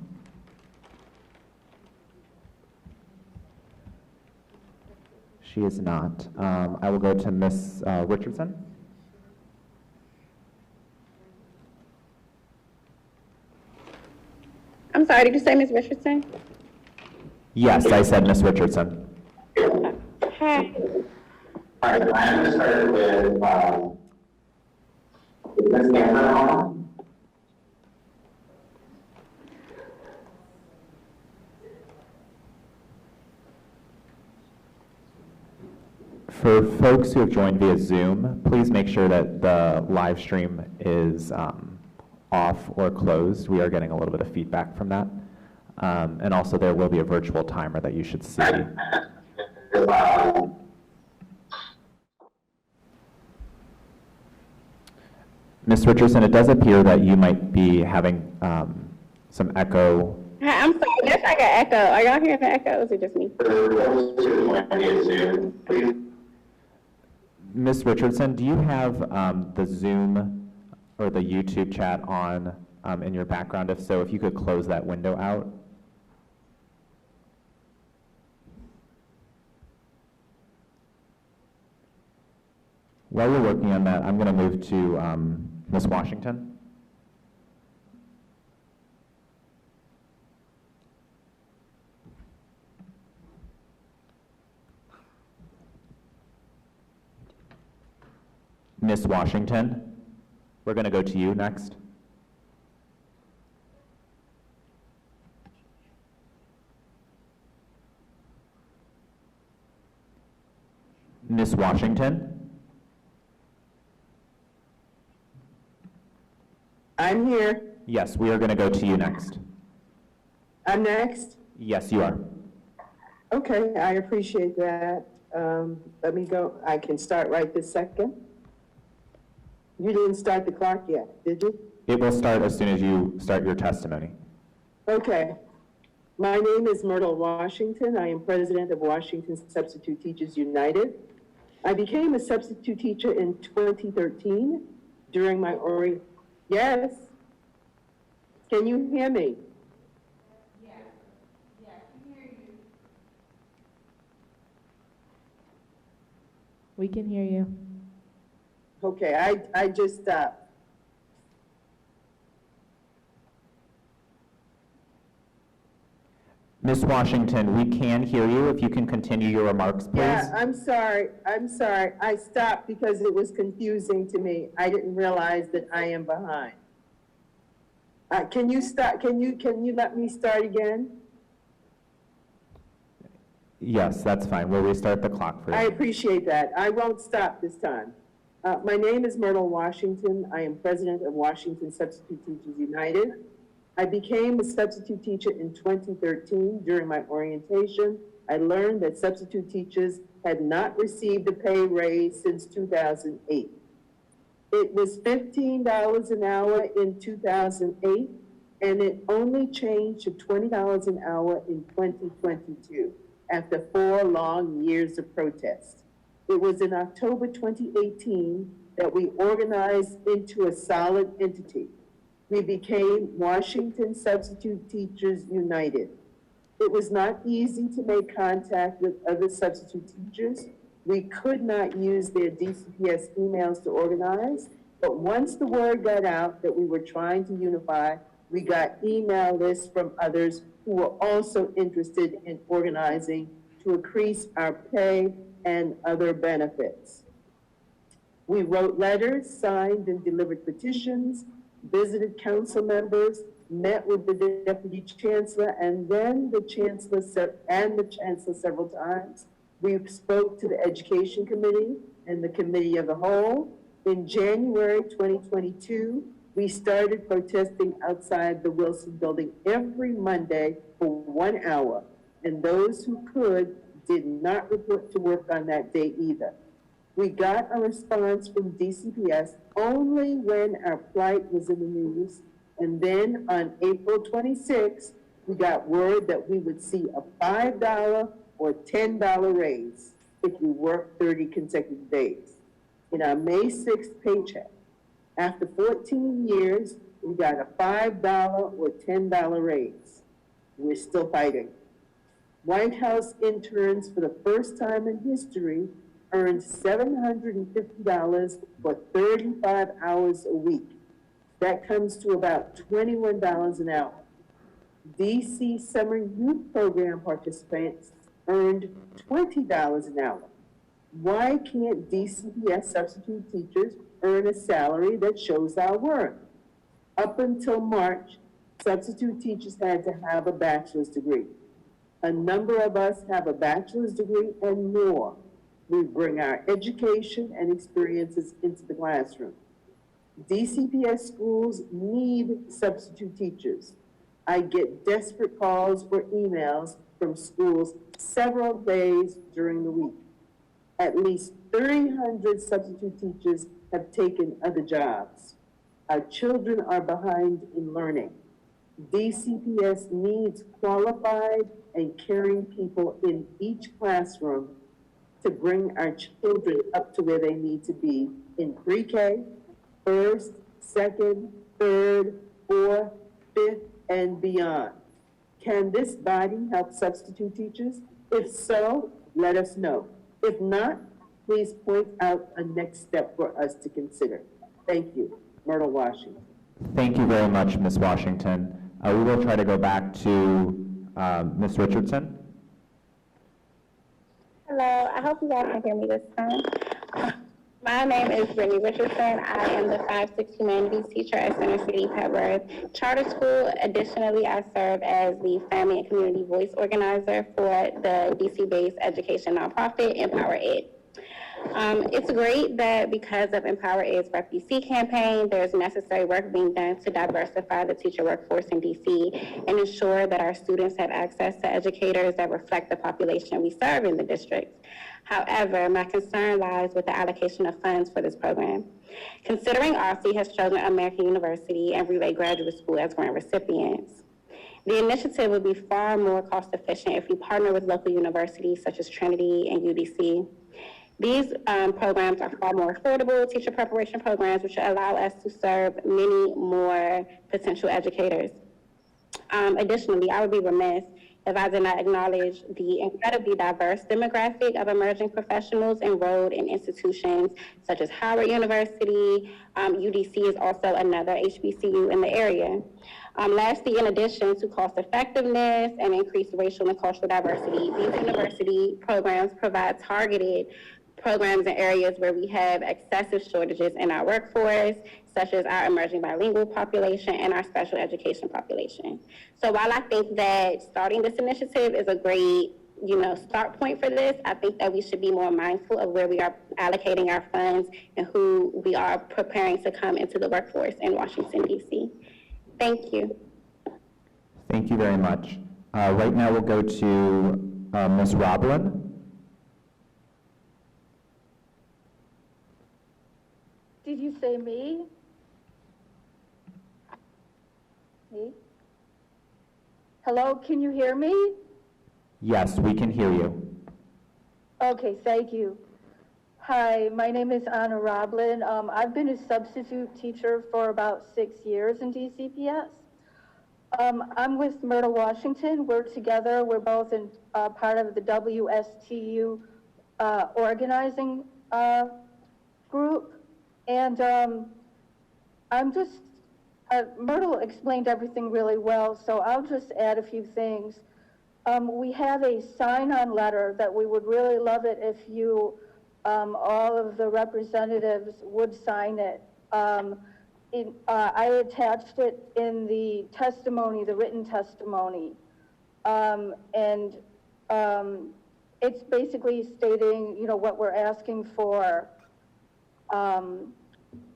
She is not. I will go to Ms. Richardson. I'm sorry, did you say Ms. Richardson? Yes, I said Ms. Richardson. Hi. All right, I'm going to start with Ms. Stamper. For folks who have joined via Zoom, please make sure that the live stream is off or closed. We are getting a little bit of feedback from that. And also there will be a virtual timer that you should see. Ms. Richardson, it does appear that you might be having some echo. Hi, I'm sorry, there's like an echo. Are y'all hearing the echo, or is it just me? Ms. Richardson, do you have the Zoom or the YouTube chat on in your background? If so, if you could close that window out. While we're working on that, I'm going to move to Ms. Washington. Ms. Washington, we're going to go to you next. Ms. Washington? I'm here. Yes, we are going to go to you next. I'm next? Yes, you are. Okay, I appreciate that. Let me go, I can start right this second. You didn't start the clock yet, did you? It will start as soon as you start your testimony. Okay. My name is Myrtle Washington. I am president of Washington Substitute Teachers United. I became a substitute teacher in 2013 during my Yes? Can you hear me? Yeah, I can hear you. We can hear you. Okay, I just stopped. Ms. Washington, we can hear you. If you can continue your remarks, please. Yeah, I'm sorry. I stopped because it was confusing to me. I didn't realize that I am behind. Can you start? Can you let me start again? Yes, that's fine. We'll restart the clock for you. I appreciate that. I won't stop this time. My name is Myrtle Washington. I am president of Washington Substitute Teachers United. I became a substitute teacher in 2013. During my orientation, I learned that substitute teachers had not received a pay raise since 2008. It was $15 an hour in 2008, and it only changed to $20 an hour in 2022 after 4 long years of protest. It was in October 2018 that we organized into a solid entity. We became Washington Substitute Teachers United. It was not easy to make contact with other substitute teachers. We could not use their DCPS emails to organize, but once the word got out that we were trying to unify, we got email lists from others who were also interested in organizing to increase our pay and other benefits. We wrote letters, signed and delivered petitions, visited council members, met with the deputy chancellor and then the chancellor several times. We spoke to the education committee and the committee of the whole. In January 2022, we started protesting outside the Wilson building every Monday for 1 hour, and those who could did not report to work on that day either. We got a response from DCPS only when our plight was in the news, and then on April 26th, we got word that we would see a $5 or $10 raise if we worked 30 consecutive days. In our May 6th paycheck, after 14 years, we got a $5 or $10 raise. We're still fighting. White House interns, for the first time in history, earned $750 for 35 hours a week. That comes to about $21 an hour. DC Summer Youth Program participants earned $20 an hour. Why can't DCPS substitute teachers earn a salary that shows our worth? Up until March, substitute teachers had to have a bachelor's degree. A number of us have a bachelor's degree and more. We bring our education and experiences into the classroom. DCPS schools need substitute teachers. I get desperate calls or emails from schools several days during the week. At least 300 substitute teachers have taken other jobs. Our children are behind in learning. DCPS needs qualified and caring people in each classroom to bring our children up to where they need to be in pre-K, first, second, third, fourth, fifth, and beyond. Can this body help substitute teachers? If so, let us know. If not, please point out a next step for us to consider. Thank you. Myrtle Washington. Thank you very much, Ms. Washington. We will try to go back to Ms. Richardson. Hello, I hope you guys can hear me this time. My name is Brittany Richardson. I am the 5-6 Humanities teacher at Center City Petworth Charter School. Additionally, I serve as the Family and Community Voice Organizer for the DC-based education nonprofit, Empower Ed. It's great that because of Empower Ed's Rep DC campaign, there's necessary work being done to diversify the teacher workforce in DC and ensure that our students have access to educators that reflect the population we serve in the district. However, my concern lies with the allocation of funds for this program. Considering OSSE has chosen American University and Relay Graduate School as grant recipients, the initiative would be far more cost efficient if we partner with local universities such as Trinity and UDC. These programs are far more affordable teacher preparation programs, which allow us to serve many more potential educators. Additionally, I would be remiss if I did not acknowledge the incredibly diverse demographic of emerging professionals enrolled in institutions such as Howard University. UDC is also another HBCU in the area. Lastly, in addition to cost effectiveness and increased racial and cultural diversity, these university programs provide targeted programs in areas where we have excessive shortages in our workforce, such as our emerging bilingual population and our special education population. So while I think that starting this initiative is a great, start point for this, I think that we should be more mindful of where we are allocating our funds and who we are preparing to come into the workforce in Washington, D.C. Thank you. Thank you very much. Right now we'll go to Ms. Roblin. Did you say me? Me? Hello, can you hear me? Yes, we can hear you. Okay, thank you. Hi, my name is Anna Roblin. I've been a substitute teacher for about 6 years in DCPS. I'm with Myrtle, Washington. We're together. We're both in part of the WSTU organizing group. And I'm just, Myrtle explained everything really well, so I'll just add a few things. We have a sign-on letter that we would really love it if you, all of the representatives would sign it. I attached it in the testimony, the written testimony. It's basically stating, what we're asking for.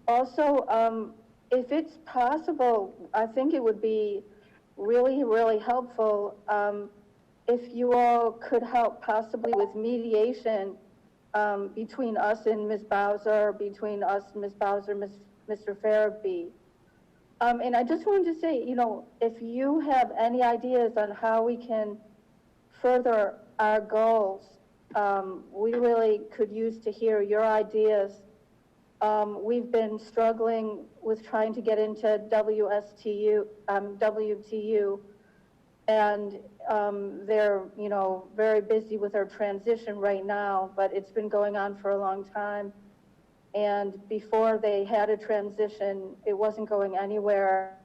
Also, if it's possible, I think it would be really, really helpful if you all could help possibly with mediation between us and Ms. Bowser, between us, Ms. Bowser, Mr. Farabee. And I just wanted to say, if you have any ideas on how we can further our goals, we really could use to hear your ideas. We've been struggling with trying to get into WTU, and they're, very busy with their transition right now, but it's been going on for a long time. And before they had a transition, it wasn't going anywhere.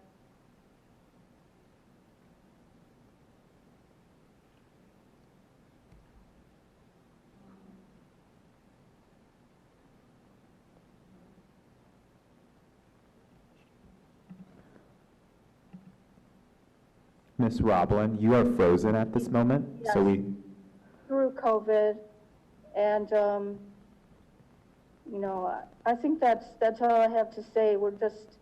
Ms. Roblin, you are frozen at this moment, Yes. so we... Through COVID, and I think that's all I have to say. We're just,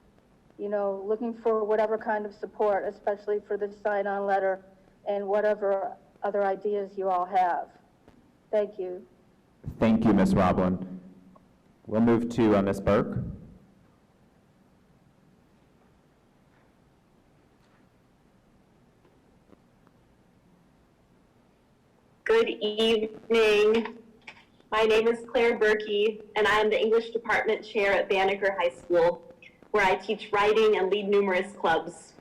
looking for whatever kind of support, especially for the sign-on letter and whatever other ideas you all have. Thank you. Thank you, Ms. Roblin. We'll move to Ms. Burke. Good evening. My name is Claire Berkey, and I am the English Department Chair at Banneker High School, where I teach writing and lead numerous clubs.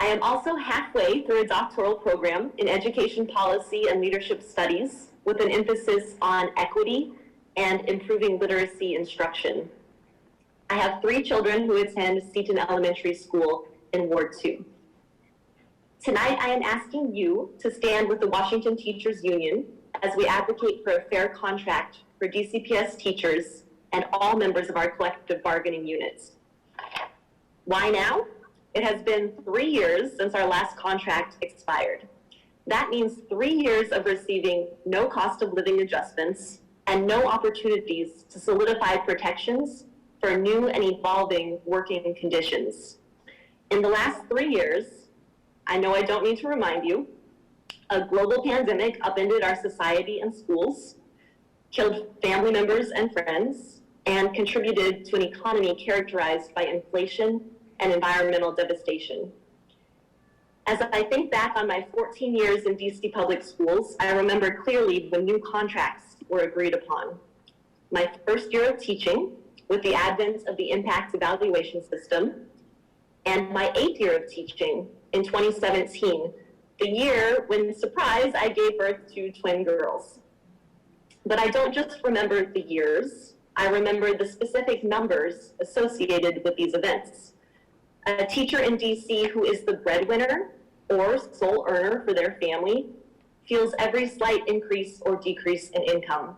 I am also halfway through a doctoral program in education policy and leadership studies with an emphasis on equity and improving literacy instruction. I have 3 children who attend Seton Elementary School in Ward 2. Tonight, I am asking you to stand with the Washington Teachers Union as we advocate for a fair contract for DCPS teachers and all members of our collective bargaining units. Why now? It has been 3 years since our last contract expired. That means 3 years of receiving no cost of living adjustments and no opportunities to solidify protections for new and evolving working conditions. In the last 3 years, I know I don't need to remind you, a global pandemic upended our society and schools, killed family members and friends, and contributed to an economy characterized by inflation and environmental devastation. As I think back on my 14 years in DC public schools, I remember clearly when new contracts were agreed upon. My first year of teaching, with the advent of the impact evaluation system, and my 8th year of teaching in 2017, the year when, surprise, I gave birth to twin girls. But I don't just remember the years, I remember the specific numbers associated with these events. A teacher in DC who is the breadwinner or sole earner for their family feels every slight increase or decrease in income.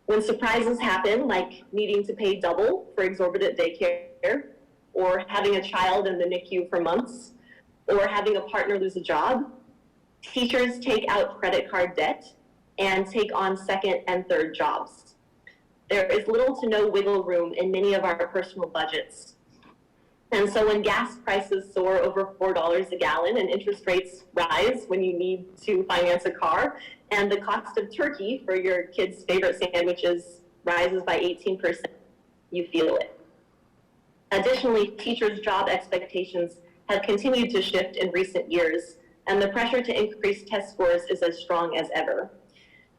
When surprises happen, like needing to pay double for exorbitant daycare, or having a child in the NICU for months, or having a partner lose a job, teachers take out credit card debt and take on second and third jobs. There is little to no wiggle room in many of our personal budgets. And so when gas prices soar over $4 a gallon and interest rates rise when you need to finance a car, and the cost of turkey for your kids' favorite sandwiches rises by 18%, you feel it. Additionally, teachers' job expectations have continued to shift in recent years, and the pressure to increase test scores is as strong as ever.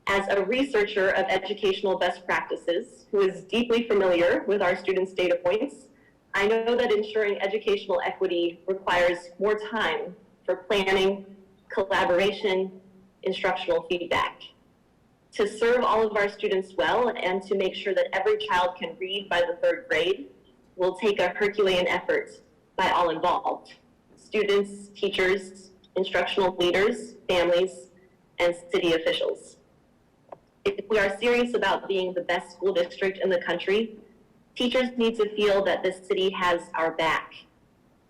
As a researcher of educational best practices who is deeply familiar with our students' data points, I know that ensuring educational equity requires more time for planning, collaboration, instructional feedback. To serve all of our students well and to make sure that every child can read by the 3rd grade will take a Herculean effort by all involved: students, teachers, instructional leaders, families, and city officials. If we are serious about being the best school district in the country, teachers need to feel that this city has our back.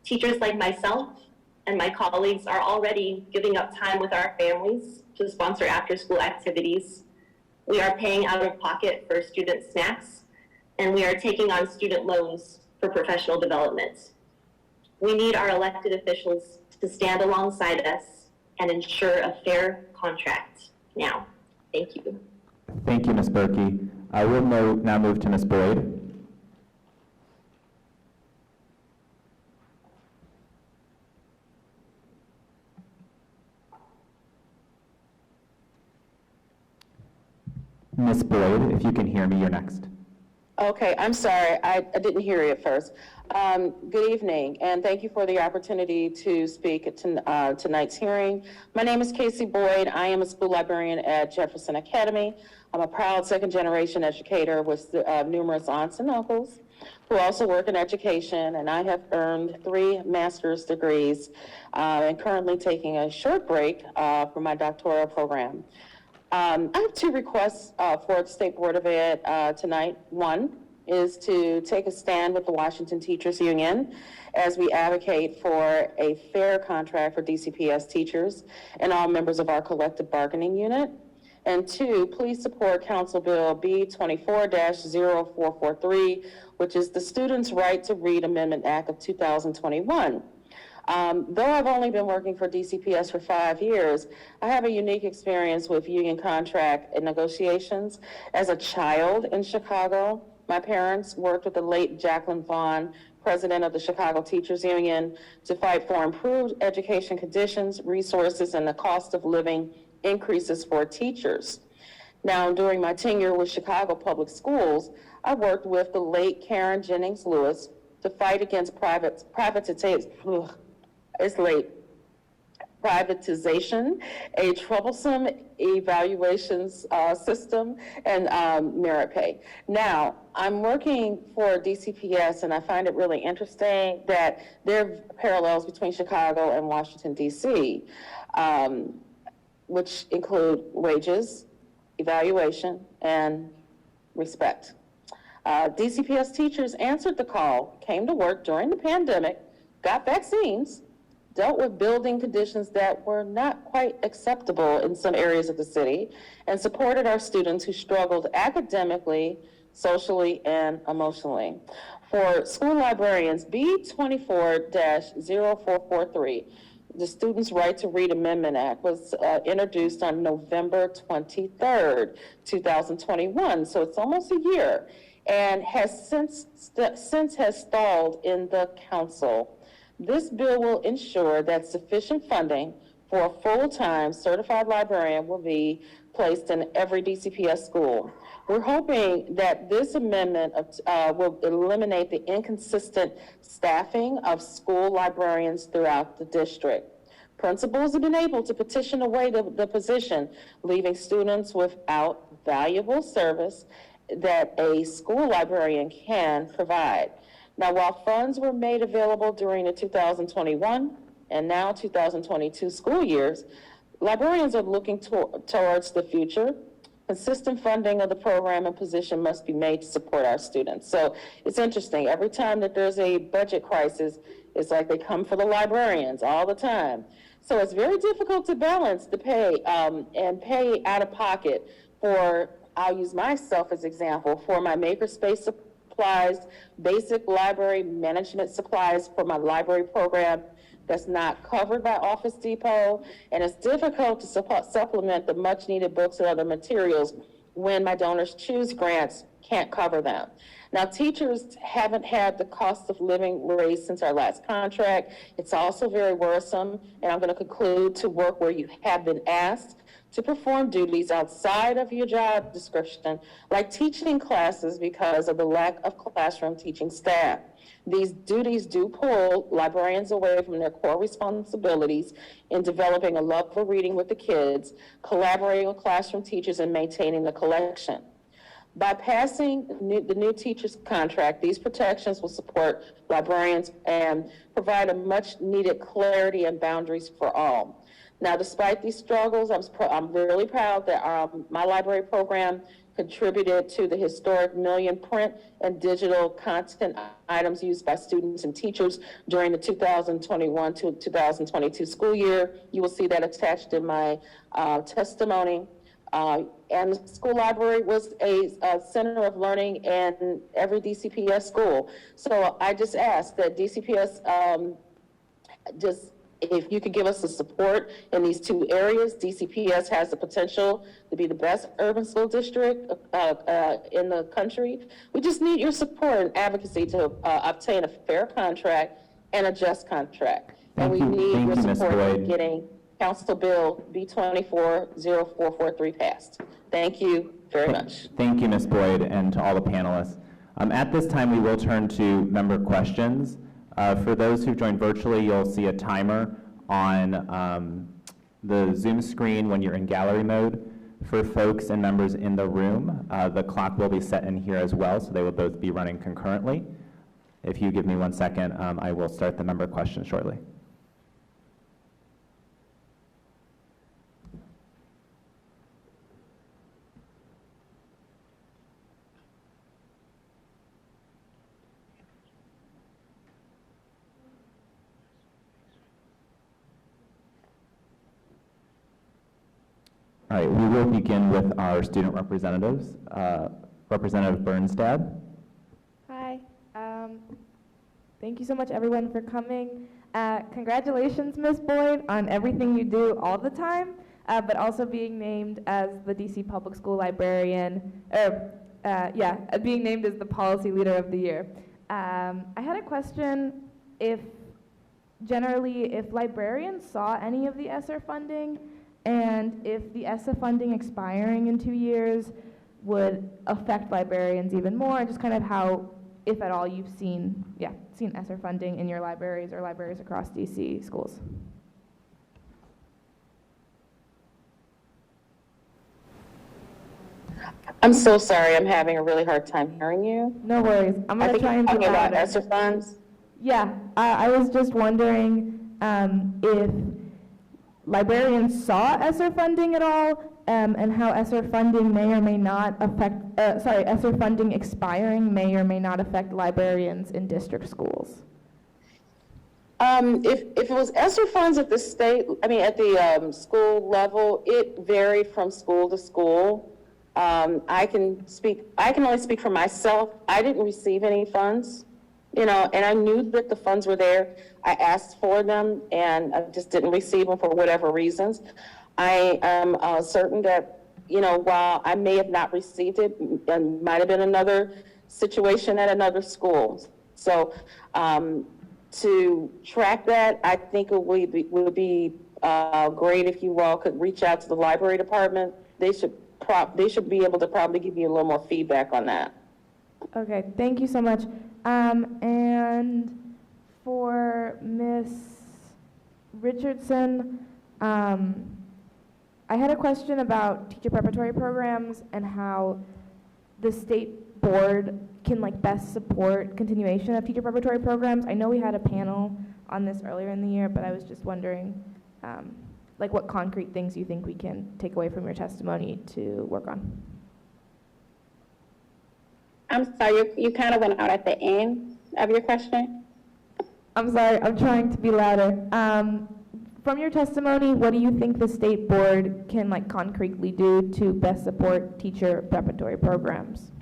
Teachers like myself and my colleagues are already giving up time with our families to sponsor after-school activities. We are paying out of pocket for student snacks, and we are taking on student loans for professional development. We need our elected officials to stand alongside us and ensure a fair contract now. Thank you. Thank you, Ms. Berkey. I will now move to Ms. Boyd. Ms. Boyd, if you can hear me, you're next. Okay, I'm sorry, I didn't hear you at first. Good evening, and thank you for the opportunity to speak at tonight's hearing. My name is Casey Boyd. I am a school librarian at Jefferson Academy. I'm a proud second-generation educator with numerous aunts and uncles who also work in education, and I have earned 3 master's degrees and currently taking a short break for my doctoral program. I have 2 requests for the State Board of Ed tonight. One is to take a stand with the Washington Teachers Union as we advocate for a fair contract for DCPS teachers and all members of our collective bargaining unit. And 2, please support Council Bill B24-0443, which is the Students' Right to Read Amendment Act of 2021. Though I've only been working for DCPS for 5 years, I have a unique experience with union contract and negotiations. As a child in Chicago, my parents worked with the late Jacqueline Vaughn, president of the Chicago Teachers Union, to fight for improved education conditions, resources, and the cost of living increases for teachers. Now, during my tenure with Chicago Public Schools, I worked with the late Karen Jennings Lewis to fight against privatization, a troublesome evaluations system, and merit pay. Now, I'm working for DCPS, and I find it really interesting that there are parallels between Chicago and Washington, D.C., which include wages, evaluation, and respect. DCPS teachers answered the call, came to work during the pandemic, got vaccines, dealt with building conditions that were not quite acceptable in some areas of the city, and supported our students who struggled academically, socially, and emotionally. For school librarians, B24-0443, the Students' Right to Read Amendment Act was introduced on November 23rd, 2021, so it's almost a year, and has since has stalled in the council. This bill will ensure that sufficient funding for a full-time certified librarian will be placed in every DCPS school. We're hoping that this amendment will eliminate the inconsistent staffing of school librarians throughout the district. Principals have been able to petition away the position, leaving students without valuable service that a school librarian can provide. Now, while funds were made available during the 2021 and now 2022 school years, librarians are looking towards the future. Consistent funding of the program and position must be made to support our students. So it's interesting. Every time that there's a budget crisis, it's like they come for the librarians all the time. So it's very difficult to balance the pay and pay out of pocket for, I'll use myself as example, for my makerspace supplies, basic library management supplies for my library program that's not covered by Office Depot, and it's difficult to supplement the much needed books and other materials when my Donors Choose grants can't cover them. Now, teachers haven't had the cost of living raised since our last contract. It's also very worrisome, and I'm going to conclude, to work where you have been asked to perform duties outside of your job description, like teaching classes because of the lack of classroom teaching staff. These duties do pull librarians away from their core responsibilities in developing a love for reading with the kids, collaborating with classroom teachers, and maintaining the collection. By passing the new teacher's contract, these protections will support librarians and provide a much needed clarity and boundaries for all. Now, despite these struggles, I'm really proud that my library program contributed to the historic million print and digital content items used by students and teachers during the 2021 to 2022 school year. You will see that attached in my testimony. And the school library was a center of learning in every DCPS school. So I just ask that DCPS if you could give us the support in these two areas. DCPS has the potential to be the best urban school district in the country. We just need your support and advocacy to obtain a fair contract and a just contract. And we need your support in getting Council Bill B24-0443 passed. Thank you very much. Thank you, Ms. Boyd, and to all the panelists. At this time, we will turn to member questions. For those who joined virtually, you'll see a timer on the Zoom screen when you're in gallery mode. For folks and members in the room, the clock will be set in here as well, so they will both be running concurrently. If you give me 1 second, I will start the member questions shortly. All right, we will begin with our student representatives. Representative Bernstad. Hi. Thank you so much, everyone, for coming. Congratulations, Ms. Boyd, on everything you do all the time, but also being named as the DC Public School Librarian, being named as the Policy Leader of the Year. I had a question if librarians saw any of the ESSER funding, and if the ESSA funding expiring in 2 years would affect librarians even more, and just kind of how, if at all, you've seen ESSER funding in your libraries or libraries across DC schools. I'm so sorry, I'm having a really hard time hearing you. No worries. I'm going to try and talking about it. ESSER funds? Yeah, I was just wondering if librarians saw ESSER funding at all, and how ESSER funding may or may not affect, ESSER funding expiring may or may not affect librarians in district schools. If it was ESSER funds at the at the school level, it varied from school to school. I can only speak for myself. I didn't receive any funds, and I knew that the funds were there. I asked for them and I just didn't receive them for whatever reasons. I am certain that, while I may have not received it, there might have been another situation at another school. So, to track that, I think it would be great if you all could reach out to the library department. They should be able to probably give you a little more feedback on that. Okay, thank you so much. And for Ms. Richardson, I had a question about teacher preparatory programs and how the state board can best support continuation of teacher preparatory programs. I know we had a panel on this earlier in the year, but I was just wondering what concrete things you think we can take away from your testimony to work on. I'm sorry, you kind of went out at the end of your question. I'm sorry, I'm trying to be louder. From your testimony, what do you think the state board can concretely do to best support teacher preparatory programs?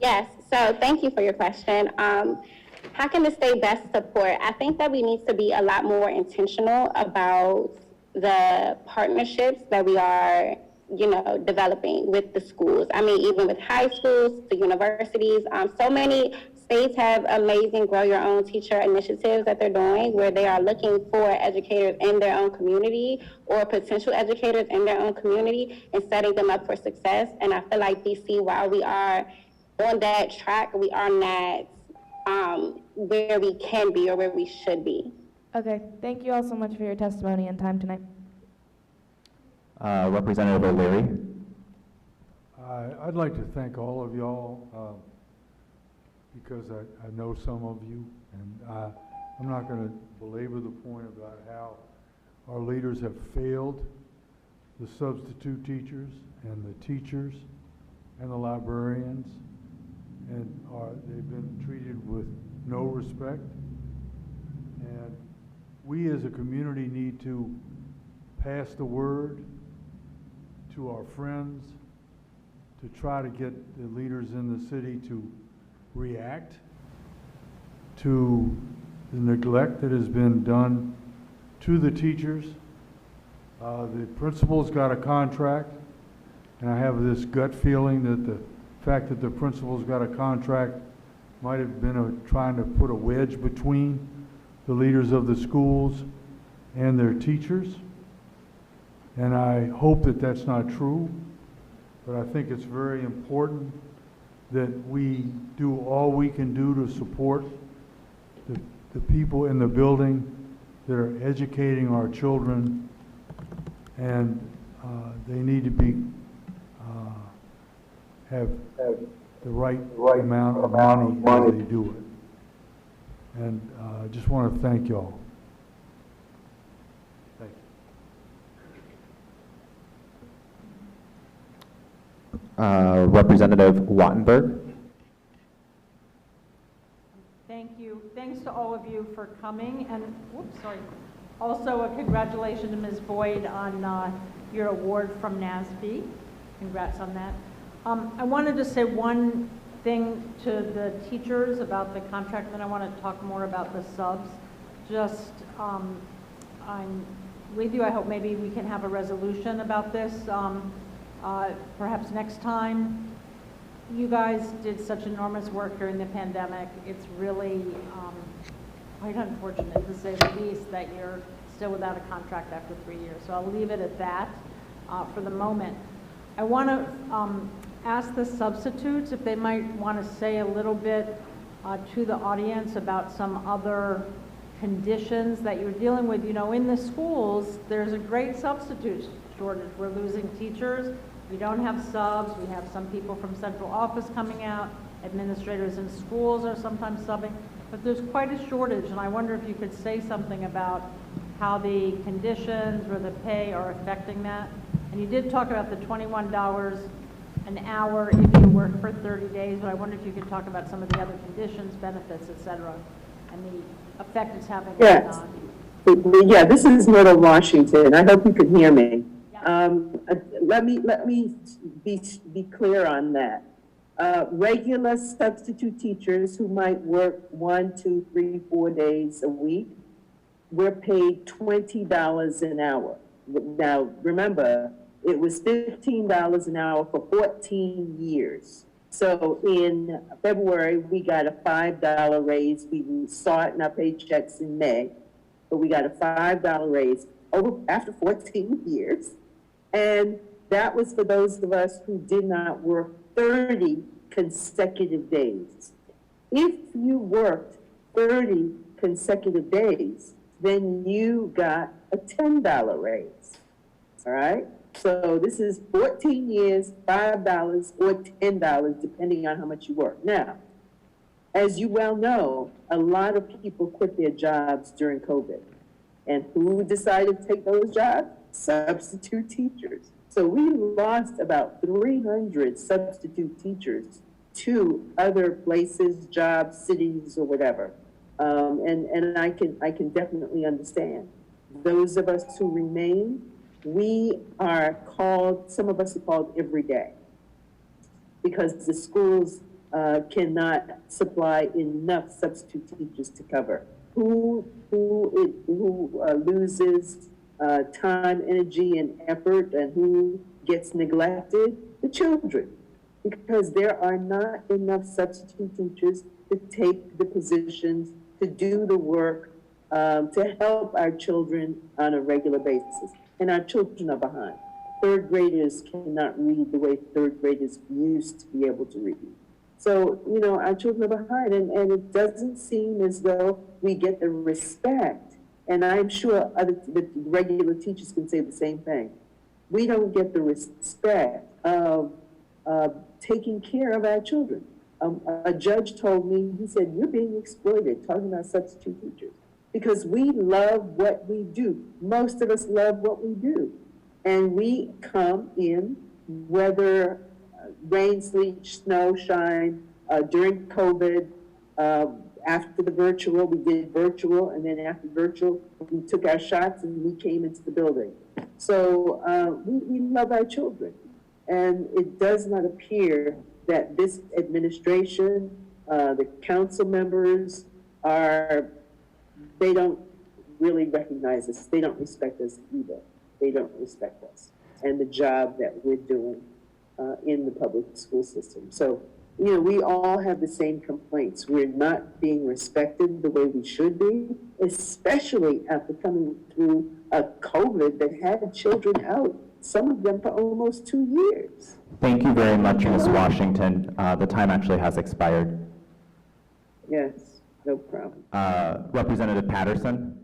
Yes, so thank you for your question. How can the state best support? I think that we need to be a lot more intentional about the partnerships that we are, developing with the schools. I mean, even with high schools, the universities, so many states have amazing grow your own teacher initiatives that they're doing where they are looking for educators in their own community or potential educators in their own community and setting them up for success. And I feel like DC, while we are on that track, we are not where we can be or where we should be. Okay, thank you all so much for your testimony and time tonight. Representative O'Leary. I'd like to thank all of y'all because I know some of you, and I'm not going to belabor the point about how our leaders have failed the substitute teachers and the teachers and the librarians, and they've been treated with no respect. And we as a community need to pass the word to our friends to try to get the leaders in the city to react to the neglect that has been done to the teachers. The principal's got a contract, and I have this gut feeling that the fact that the principal's got a contract might have been trying to put a wedge between the leaders of the schools and their teachers. And I hope that that's not true, but I think it's very important that we do all we can do to support the people in the building that are educating our children, and they need to be have the right amount of money as they do it. And I just want to thank y'all. Thank you. Representative Wattenberg. Thank you. Thanks to all of you for coming, and also a congratulations to Ms. Boyd on your award from NASB. Congrats on that. I wanted to say one thing to the teachers about the contract, and then I want to talk more about the subs. Just, I'm with you. I hope maybe we can have a resolution about this. Perhaps next time. You guys did such enormous work during the pandemic. It's really quite unfortunate, to say the least, that you're still without a contract after 3 years. So I'll leave it at that for the moment. I want to ask the substitutes if they might want to say a little bit to the audience about some other conditions that you're dealing with. You know, in the schools, there's a great substitute shortage. We're losing teachers. We don't have subs. We have some people from central office coming out. Administrators in schools are sometimes subbing. But there's quite a shortage, and I wonder if you could say something about how the conditions or the pay are affecting that. And you did talk about the $21 an hour if you work for 30 days, but I wonder if you could talk about some of the other conditions, benefits, et cetera. and the effect it's having Yes. on Yeah, this is Myrtle Washington. I hope you can hear me. Let me be clear on that. Regular substitute teachers who might work 1, 2, 3, 4 days a week, we're paid $20 an hour. Now, remember, it was $15 an hour for 14 years. So in February, we got a $5 raise. We saw it in our paychecks in May, but we got a $5 raise after 14 years. And that was for those of us who did not work 30 consecutive days. If you worked 30 consecutive days, then you got a $10 raise, all right? So this is 14 years, $5 or $10, depending on how much you work. Now, as you well know, a lot of people quit their jobs during COVID. And who decided to take those jobs? Substitute teachers. So we lost about 300 substitute teachers to other places, jobs, cities, or whatever. And I can definitely understand. Those of us who remain, we are called, some of us are called every day, because the schools cannot supply enough substitute teachers to cover. Who loses time, energy, and effort, and who gets neglected? The children, because there are not enough substitute teachers to take the positions, to do the work, to help our children on a regular basis. And our children are behind. Third graders cannot read the way third graders used to be able to read. So, you know, our children are behind, and it doesn't seem as though we get the respect. And I'm sure the regular teachers can say the same thing. We don't get the respect of taking care of our children. A judge told me, he said, you're being exploited, talking about substitute teachers, because we love what we do. Most of us love what we do. And we come in, whether rain, sleet, snow, shine, during COVID, after the virtual, we did virtual, and then after virtual, we took our shots and we came into the building. So we love our children. And it does not appear that this administration, the council members they don't really recognize us. They don't respect us either. They don't respect us and the job that we're doing in the public school system. So, you know, we all have the same complaints. We're not being respected the way we should be, especially after coming through a COVID that had children out, some of them for almost 2 years. Thank you very much, Ms. Washington. The time actually has expired. Yes, no problem. Representative Patterson?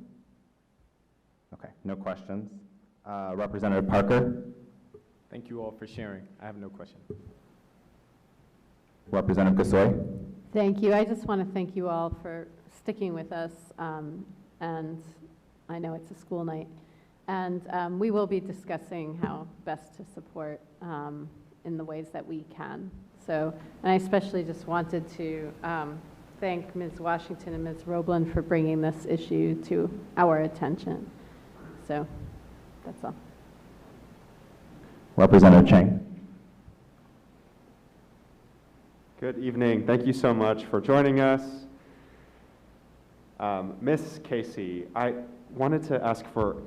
Okay, no questions. Representative Parker? Thank you all for sharing. I have no question. Representative Gasoy? Thank you. I just want to thank you all for sticking with us, and I know it's a school night. And we will be discussing how best to support in the ways that we can. So, and I especially just wanted to thank Ms. Washington and Ms. Roblin for bringing this issue to our attention. So, that's all. Representative Chang? Good evening. Thank you so much for joining us. Ms. Casey, I wanted to ask for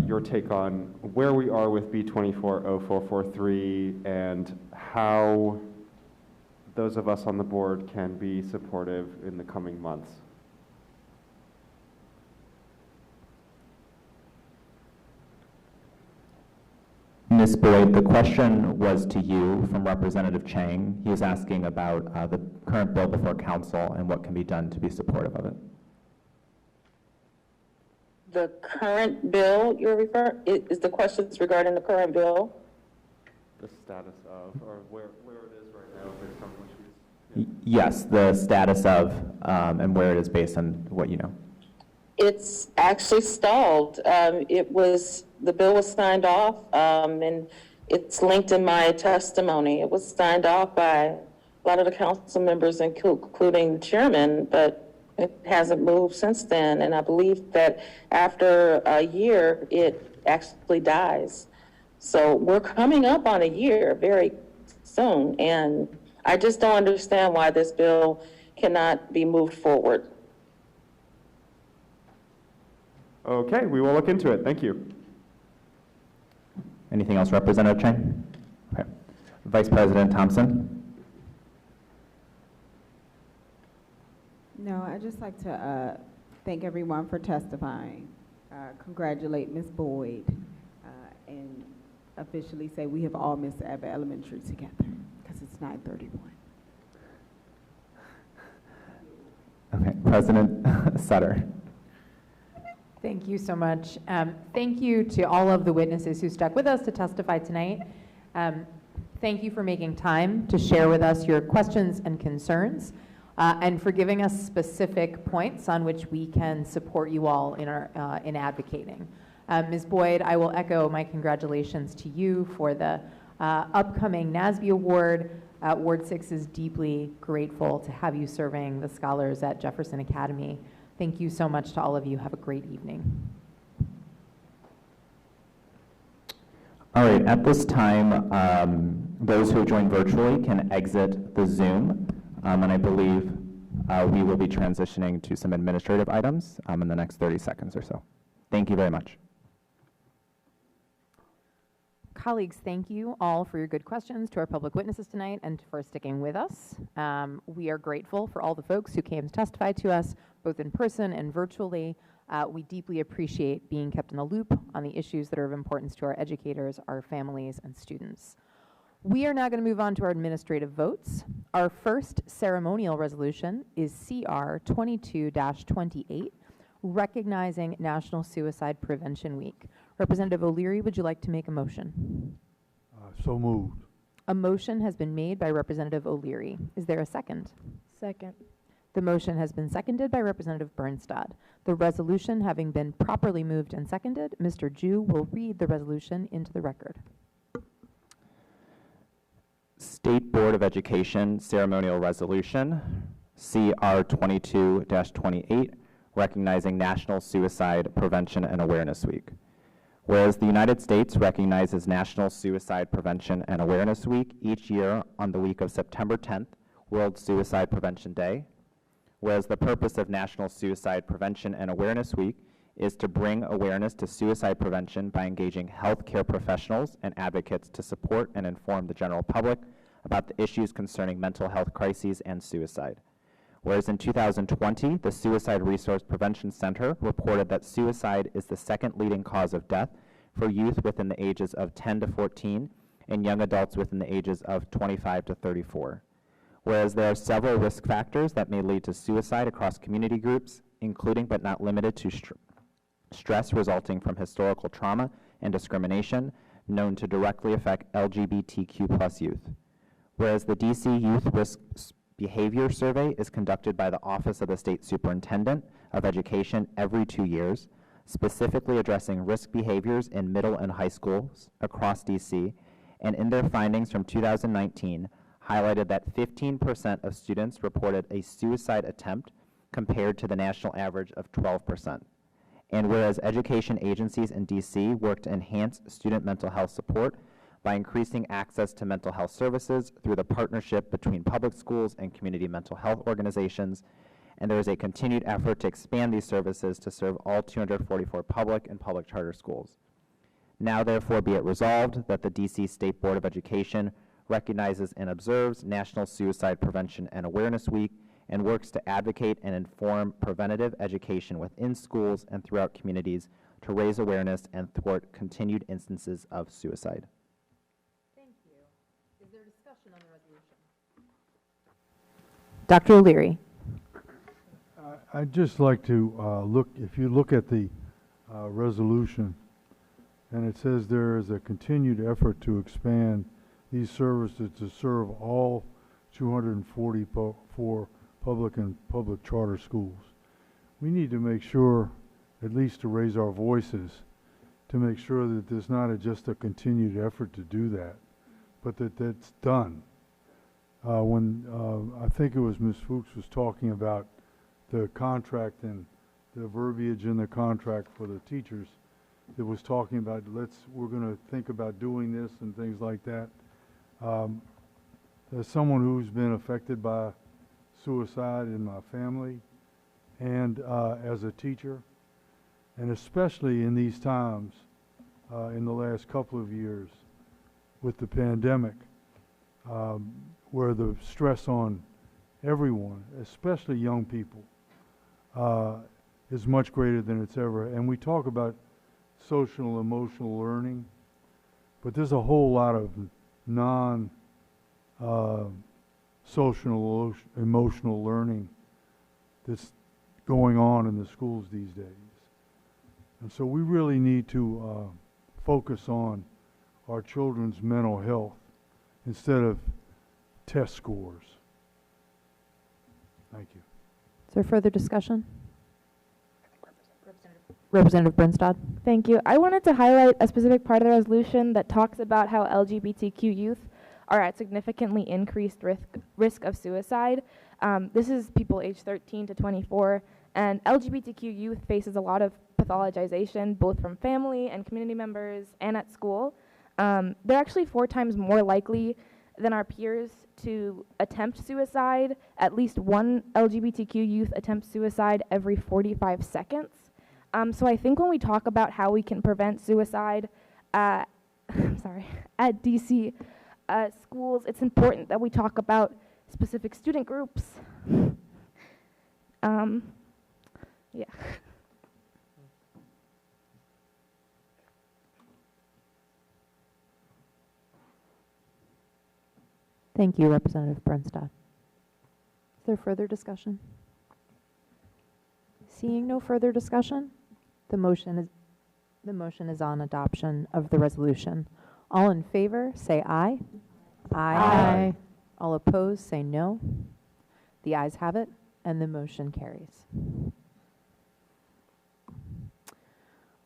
your take on where we are with B240443 and how those of us on the board can be supportive in the coming months. Ms. Boyd, the question was to you from Representative Chang. He was asking about the current bill before council and what can be done to be supportive of it. The current bill you're referring, is the questions regarding the current bill? The status of, or where it is right now based on what she's... Yes, the status of and where it is based on what you know. It's actually stalled. The bill was signed off, and it's linked in my testimony. It was signed off by a lot of the council members, including the chairman, but It hasn't moved since then, and I believe that after a year, it actually dies. So we're coming up on a year very soon, and I just don't understand why this bill cannot be moved forward. Okay, we will look into it. Thank you. Anything else, Representative Chang? Okay. Vice President Thompson? No, I'd just like to thank everyone for testifying, congratulate Ms. Boyd, and officially say we have all missed Eva Elementary together, because it's 9:31. Okay, President Sutter. Thank you so much. Thank you to all of the witnesses who stuck with us to testify tonight. Thank you for making time to share with us your questions and concerns, and for giving us specific points on which we can support you all in in advocating. Ms. Boyd, I will echo my congratulations to you for the upcoming NASB Award. Ward 6 is deeply grateful to have you serving the scholars at Jefferson Academy. Thank you so much to all of you. Have a great evening. All right, at this time, those who have joined virtually can exit the Zoom, and I believe we will be transitioning to some administrative items in the next 30 seconds or so. Thank you very much. Colleagues, thank you all for your good questions, to our public witnesses tonight, and for sticking with us. We are grateful for all the folks who came to testify to us, both in person and virtually. We deeply appreciate being kept in the loop on the issues that are of importance to our educators, our families, and students. We are now going to move on to our administrative votes. Our first ceremonial resolution is CR 22-28, recognizing National Suicide Prevention Week. Representative O'Leary, would you like to make a motion? So moved. A motion has been made by Representative O'Leary. Is there a second? Second. The motion has been seconded by Representative Bernstad. The resolution having been properly moved and seconded, Mr. Jew will read the resolution into the record. State Board of Education Ceremonial Resolution, CR 22-28, recognizing National Suicide Prevention and Awareness Week. Whereas the United States recognizes National Suicide Prevention and Awareness Week each year on the week of September 10th, World Suicide Prevention Day. Whereas the purpose of National Suicide Prevention and Awareness Week is to bring awareness to suicide prevention by engaging healthcare professionals and advocates to support and inform the general public about the issues concerning mental health crises and suicide. Whereas in 2020, the Suicide Resource Prevention Center reported that suicide is the second leading cause of death for youth within the ages of 10 to 14 and young adults within the ages of 25 to 34. Whereas there are several risk factors that may lead to suicide across community groups, including but not limited to stress resulting from historical trauma and discrimination known to directly affect LGBTQ+ youth. Whereas the DC Youth Risk Behavior Survey is conducted by the Office of the State Superintendent of Education every 2 years, specifically addressing risk behaviors in middle and high schools across DC, and in their findings from 2019, highlighted that 15% of students reported a suicide attempt compared to the national average of 12%. And whereas education agencies in DC work to enhance student mental health support by increasing access to mental health services through the partnership between public schools and community mental health organizations, and there is a continued effort to expand these services to serve all 244 public and public charter schools. Now therefore be it resolved that the DC State Board of Education recognizes and observes National Suicide Prevention and Awareness Week and works to advocate and inform preventative education within schools and throughout communities to raise awareness and thwart continued instances of suicide. Dr. O'Leary. I'd just like to if you look at the resolution, and it says there is a continued effort to expand these services to serve all 244 public and public charter schools. We need to make sure, at least to raise our voices, to make sure that there's not just a continued effort to do that, but that that's done. When I think it was Ms. Fuchs was talking about the contract and the verbiage in the contract for the teachers, it was talking about we're going to think about doing this and things like that. As someone who's been affected by suicide in my family and as a teacher, and especially in these times, in the last couple of years with the pandemic, where the stress on everyone, especially young people, is much greater than it's ever. And we talk about social and emotional learning, but there's a whole lot of social emotional learning that's going on in the schools these days. And so we really need to focus on our children's mental health instead of test scores. Thank you. Is there further discussion? Representative Brinstad. Thank you. I wanted to highlight a specific part of the resolution that talks about how LGBTQ youth are at significantly increased risk of suicide. This is people aged 13 to 24, and LGBTQ youth faces a lot of pathologization, both from family and community members and at school. They're actually 4 times more likely than our peers to attempt suicide. At least one LGBTQ youth attempts suicide every 45 seconds. So I think when we talk about how we can prevent suicide at DC schools, it's important that we talk about specific student groups. Yeah. Thank you, Representative Brinstad. Is there further discussion? Seeing no further discussion, the motion is on adoption of the resolution. All in favor, say aye. Aye. All opposed, say no. The ayes have it, and the motion carries.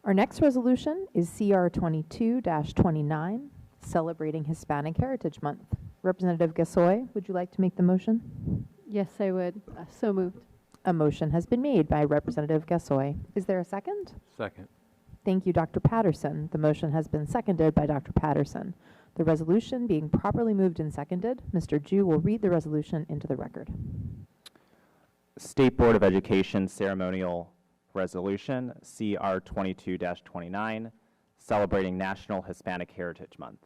Our next resolution is CR 22-29, celebrating Hispanic Heritage Month. Representative Gasoy, would you like to make the motion? Yes, I would. So moved. A motion has been made by Representative Gasoy. Is there a second? Second. Thank you, Dr. Patterson. The motion has been seconded by Dr. Patterson. The resolution being properly moved and seconded, Mr. Jew will read the resolution into the record. State Board of Education Ceremonial Resolution, CR 22-29, celebrating National Hispanic Heritage Month.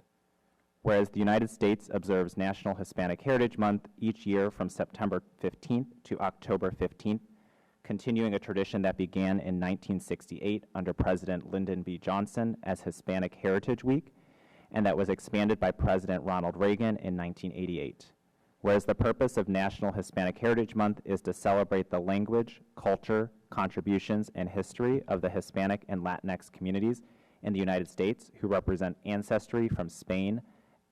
Whereas the United States observes National Hispanic Heritage Month each year from September 15th to October 15th, continuing a tradition that began in 1968 under President Lyndon B. Johnson as Hispanic Heritage Week, and that was expanded by President Ronald Reagan in 1988. Whereas the purpose of National Hispanic Heritage Month is to celebrate the language, culture, contributions, and history of the Hispanic and Latinx communities in the United States who represent ancestry from Spain,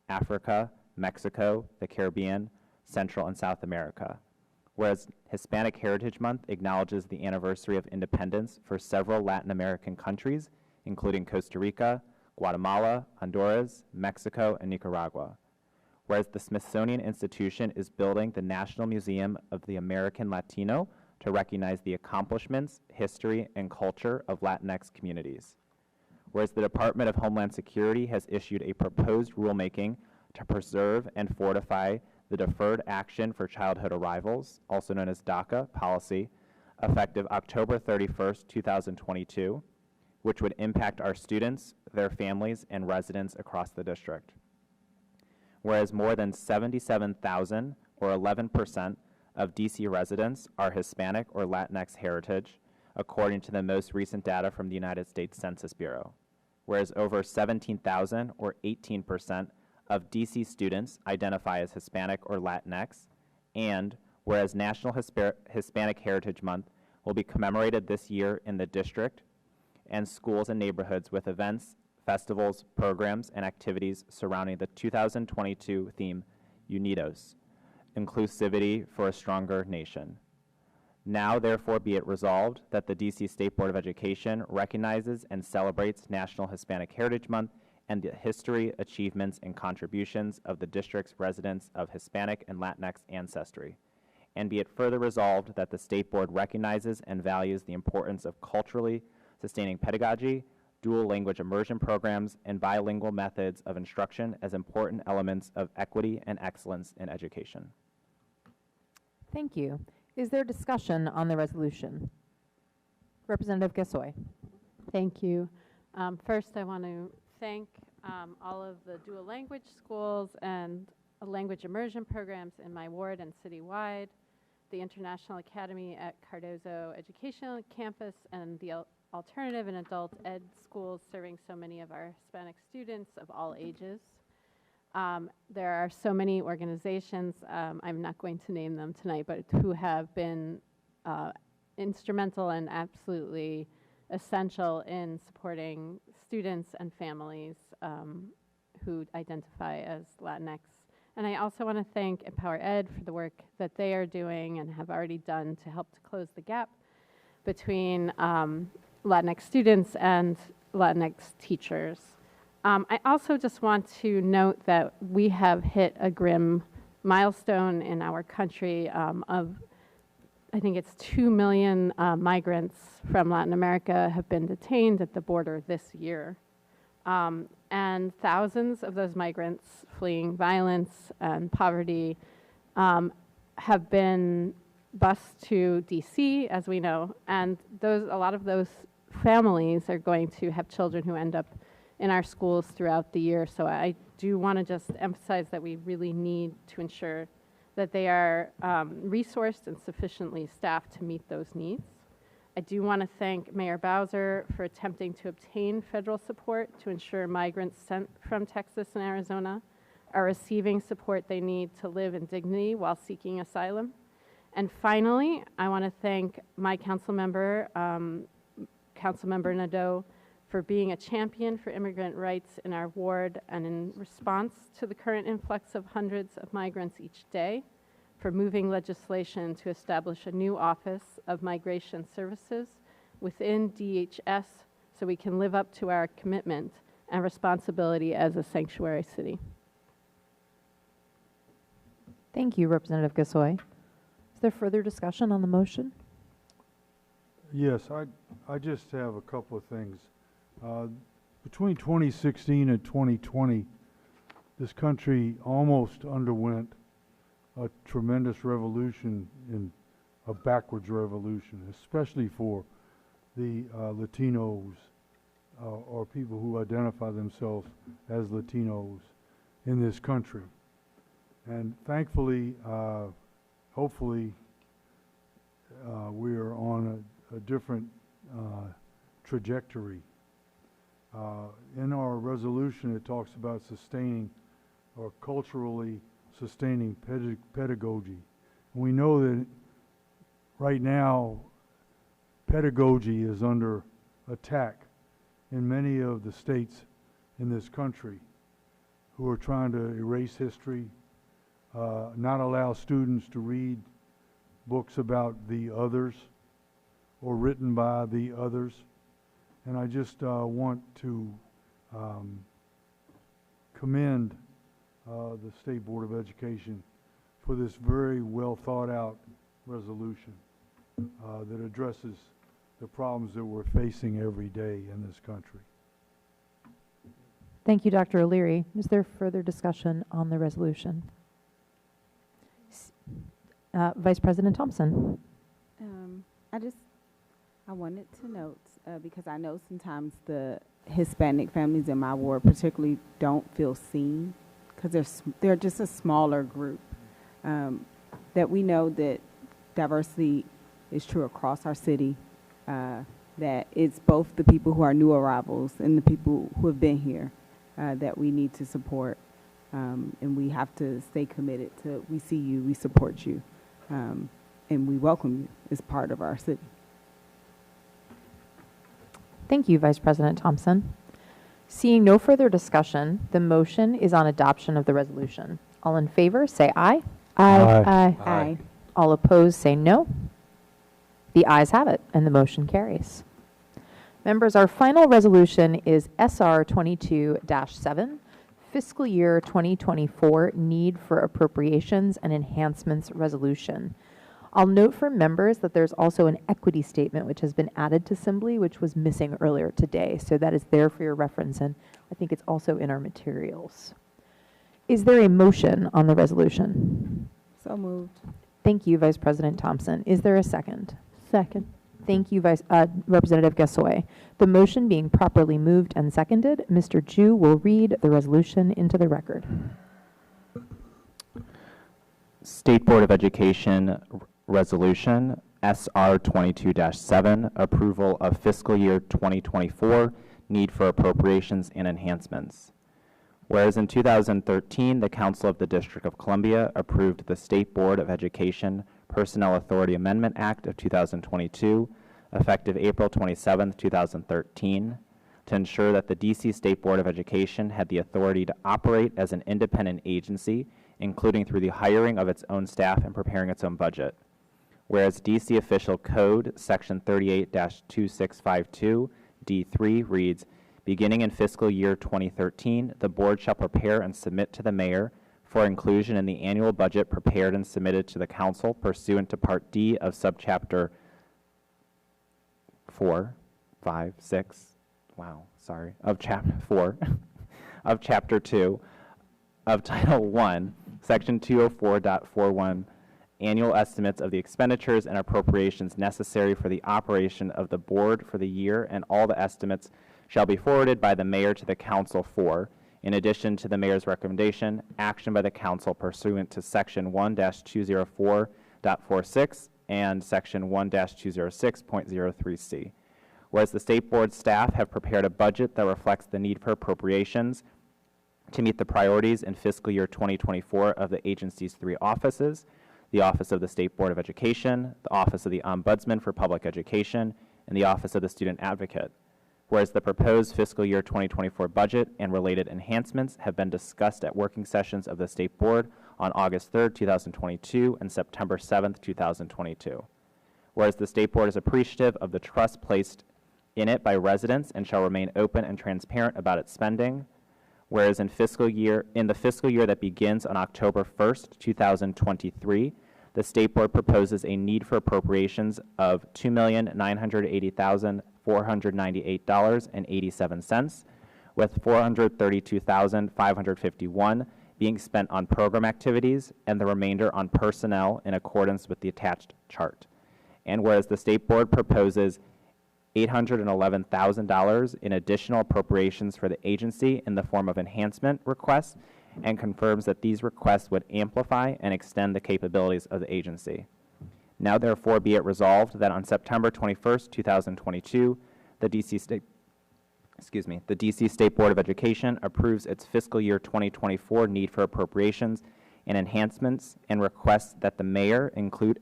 Africa, Mexico, the Caribbean, Central and South America. Whereas Hispanic Heritage Month acknowledges the anniversary of independence for several Latin American countries, including Costa Rica, Guatemala, Honduras, Mexico, and Nicaragua. Whereas the Smithsonian Institution is building the National Museum of the American Latino to recognize the accomplishments, history, and culture of Latinx communities. Whereas the Department of Homeland Security has issued a proposed rulemaking to preserve and fortify the Deferred Action for Childhood Arrivals, also known as DACA policy, effective October 31st, 2022, which would impact our students, their families, and residents across the district. Whereas more than 77,000, or 11%, of DC residents are Hispanic or Latinx heritage, according to the most recent data from the United States Census Bureau. Whereas over 17,000, or 18%, of DC students identify as Hispanic or Latinx, and whereas National Hispanic Heritage Month will be commemorated this year in the district and schools and neighborhoods with events, festivals, programs, and activities surrounding the 2022 theme, Unidos, Inclusivity for a Stronger Nation. Now, therefore, be it resolved that the DC State Board of Education recognizes and celebrates National Hispanic Heritage Month and the history, achievements, and contributions of the district's residents of Hispanic and Latinx ancestry. and be it further resolved that the State Board recognizes and values the importance of culturally sustaining pedagogy, dual language immersion programs, and bilingual methods of instruction as important elements of equity and excellence in education. Thank you. Is there discussion on the resolution? Representative Gasoy. Thank you. First, I want to thank all of the dual language schools and language immersion programs in my ward and citywide, the International Academy at Cardozo Educational Campus, and the alternative and adult ed schools serving so many of our Hispanic students of all ages. There are so many organizations, I'm not going to name them tonight, but who have been instrumental and absolutely essential in supporting students and families who identify as Latinx. And I also want to thank Empower Ed for the work that they are doing and have already done to help to close the gap between Latinx students and Latinx teachers. I also just want to note that we have hit a grim milestone in our country of, I think it's 2 million migrants from Latin America have been detained at the border this year. And thousands of those migrants fleeing violence and poverty have been bused to DC, as we know, and a lot of those families are going to have children who end up in our schools throughout the year. So I do want to just emphasize that we really need to ensure that they are resourced and sufficiently staffed to meet those needs. I do want to thank Mayor Bowser for attempting to obtain federal support to ensure migrants sent from Texas and Arizona are receiving support they need to live in dignity while seeking asylum. And finally, I want to thank my council member, Councilmember Nadeau, for being a champion for immigrant rights in our ward and in response to the current influx of hundreds of migrants each day, for moving legislation to establish a new Office of Migration Services within DHS so we can live up to our commitment and responsibility as a sanctuary city. Thank you, Representative Gasoy. Is there further discussion on the motion? Yes, I just have a couple of things. Between 2016 and 2020, this country almost underwent a tremendous revolution, in a backwards revolution, especially for the Latinos or people who identify themselves as Latinos in this country. And thankfully, hopefully, we are on a different trajectory. In our resolution, it talks about sustaining or culturally sustaining pedagogy. And we know that right now, pedagogy is under attack in many of the states in this country who are trying to erase history, not allow students to read books about the others or written by the others. And I just want to commend the State Board of Education for this very well thought out resolution that addresses the problems that we're facing every day in this country. Thank you, Dr. O'Leary. Is there further discussion on the resolution? Vice President Thompson. I wanted to note, because I know sometimes the Hispanic families in my ward particularly don't feel seen, because they're just a smaller group, that we know that diversity is true across our city, that it's both the people who are new arrivals and the people who have been here that we need to support, and we have to stay committed to, we see you, we support you, and we welcome you as part of our city. Thank you, Vice President Thompson. Seeing no further discussion, the motion is on adoption of the resolution. All in favor, say aye. Aye. Aye. All opposed, say no. The ayes have it, and the motion carries. Members, our final resolution is SR 22-7, Fiscal Year 2024 Need for Appropriations and Enhancements Resolution. I'll note for members that there's also an equity statement which has been added to Assembly, which was missing earlier today. So that is there for your reference, and I think it's also in our materials. Is there a motion on the resolution? So moved. Thank you, Vice President Thompson. Is there a second? Second. Thank you, Representative Gassoy. The motion being properly moved and seconded, Mr. Ju will read the resolution into the record. State Board of Education Resolution SR 22-7, approval of fiscal year 2024 need for appropriations and enhancements. Whereas in 2013, the Council of the District of Columbia approved the State Board of Education Personnel Authority Amendment Act of 2022, effective April 27, 2013, to ensure that the DC State Board of Education had the authority to operate as an independent agency, including through the hiring of its own staff and preparing its own budget. Whereas DC Official Code, Section 38-2652, D3 reads, beginning in fiscal year 2013, the board shall prepare and submit to the mayor for inclusion in the annual budget prepared and submitted to the council pursuant to Part D of Subchapter 4, 5, 6, of Chapter 4 of Chapter 2 of Title 1, Section 204.41, annual estimates of the expenditures and appropriations necessary for the operation of the board for the year, and all the estimates shall be forwarded by the mayor to the council for, in addition to the mayor's recommendation, action by the council pursuant to Section 1-204.46 and Section 1-206.03C. Whereas the State Board staff have prepared a budget that reflects the need for appropriations to meet the priorities in fiscal year 2024 of the agency's 3 offices, the Office of the State Board of Education, the Office of the Ombudsman for Public Education, and the Office of the Student Advocate. Whereas the proposed fiscal year 2024 budget and related enhancements have been discussed at working sessions of the State Board on August 3rd, 2022 and September 7th, 2022. Whereas the State Board is appreciative of the trust placed in it by residents and shall remain open and transparent about its spending. Whereas in the fiscal year that begins on October 1st, 2023, the State Board proposes a need for appropriations of $2,980,498.87, with $432,551 being spent on program activities and the remainder on personnel in accordance with the attached chart. And whereas the State Board proposes $811,000 in additional appropriations for the agency in the form of enhancement requests, and confirms that these requests would amplify and extend the capabilities of the agency. Now therefore be it resolved that on September 21st, 2022, the DC State Board of Education approves its fiscal year 2024 need for appropriations and enhancements, and requests that the mayor include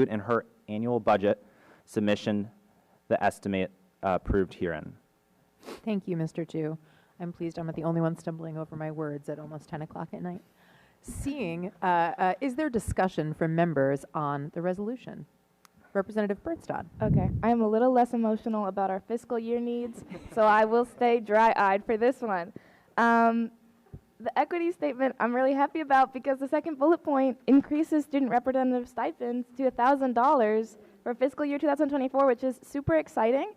in her annual budget submission the estimate approved herein. Thank you, Mr. Ju. I'm pleased I'm not the only one stumbling over my words at almost 10 o'clock at night. Seeing, is there discussion from members on the resolution? Representative Bernstad. Okay, I'm a little less emotional about our fiscal year needs, so I will stay dry-eyed for this one. The equity statement I'm really happy about because the second bullet point increases student representative stipends to $1,000 for fiscal year 2024, which is super exciting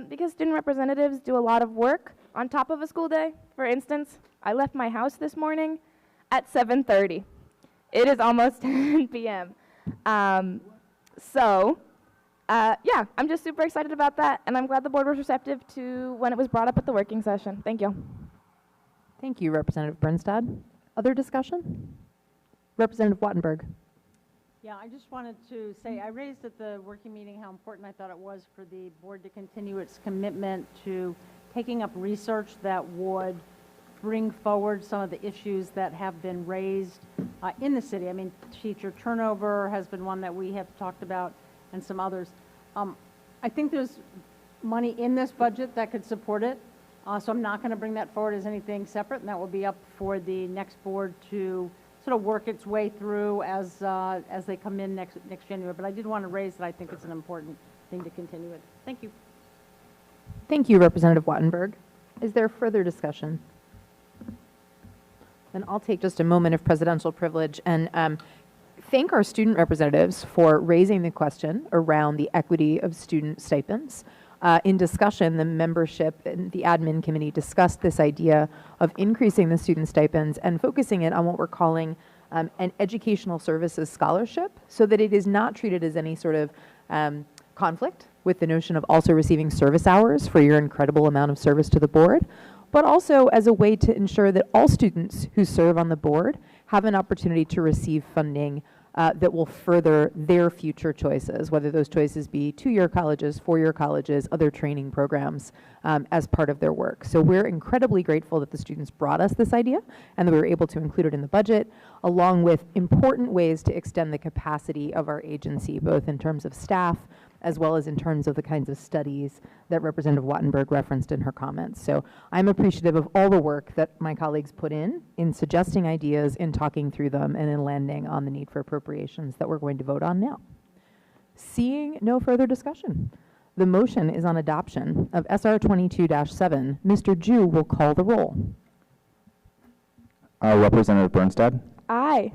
because student representatives do a lot of work on top of a school day. For instance, I left my house this morning at 7:30. It is almost 10 p.m. Yeah, I'm just super excited about that, and I'm glad the board was receptive to when it was brought up at the working session. Thank you. Thank you, Representative Bernstad. Other discussion? Representative Wattenberg. Yeah, I just wanted to say, I raised at the working meeting how important I thought it was for the board to continue its commitment to taking up research that would bring forward some of the issues that have been raised in the city. I mean, teacher turnover has been one that we have talked about, and some others. I think there's money in this budget that could support it, so I'm not going to bring that forward as anything separate, and that will be up for the next board to sort of work its way through as they come in next January. But I did want to raise that I think it's an important thing to continue it. Thank you. Thank you, Representative Wattenberg. Is there further discussion? Then I'll take just a moment of presidential privilege and thank our student representatives for raising the question around the equity of student stipends. In discussion, the membership and the admin committee discussed this idea of increasing the student stipends and focusing it on what we're calling an educational services scholarship, so that it is not treated as any sort of conflict with the notion of also receiving service hours for your incredible amount of service to the board, but also as a way to ensure that all students who serve on the board have an opportunity to receive funding that will further their future choices, whether those choices be 2-year colleges, 4-year colleges, other training programs as part of their work. So we're incredibly grateful that the students brought us this idea and that we were able to include it in the budget, along with important ways to extend the capacity of our agency, both in terms of staff as well as in terms of the kinds of studies that Representative Wattenberg referenced in her comments. So I'm appreciative of all the work that my colleagues put in suggesting ideas, in talking through them, and in landing on the need for appropriations that we're going to vote on now. Seeing no further discussion, the motion is on adoption of SR 22-7. Mr. Jew will call the roll. Representative Bernstad, Aye.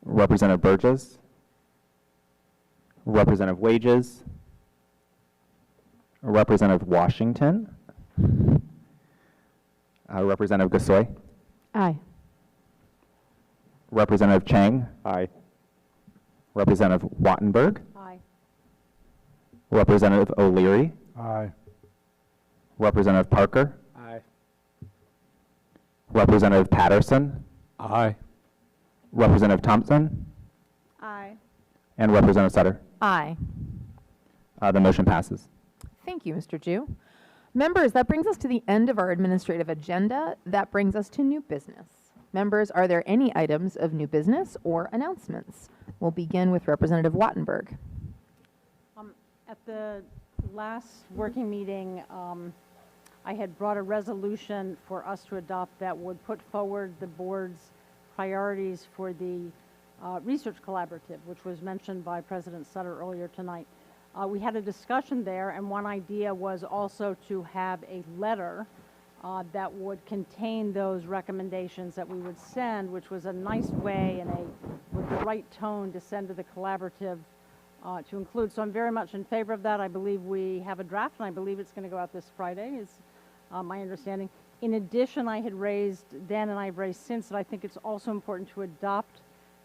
Representative Burgess, Representative Wages, Representative Washington, Representative Gasoy, Aye. Representative Chang, Aye. Representative Wattenberg, Aye. Representative O'Leary, Aye. Representative Parker, Aye. Representative Patterson, Aye. Representative Thompson, Aye. and Representative Sutter. Aye. The motion passes. Thank you, Mr. Jew. Members, that brings us to the end of our administrative agenda. That brings us to new business. Members, are there any items of new business or announcements? We'll begin with Representative Wattenberg. At the last working meeting, I had brought a resolution for us to adopt that would put forward the board's priorities for the research collaborative, which was mentioned by President Sutter earlier tonight. We had a discussion there, and one idea was also to have a letter that would contain those recommendations that we would send, which was a nice way and with the right tone to send to the collaborative to include. So I'm very much in favor of that. I believe we have a draft, and I believe it's going to go out this Friday, is my understanding. In addition, I had raised, Dan and I have raised since, that I think it's also important to adopt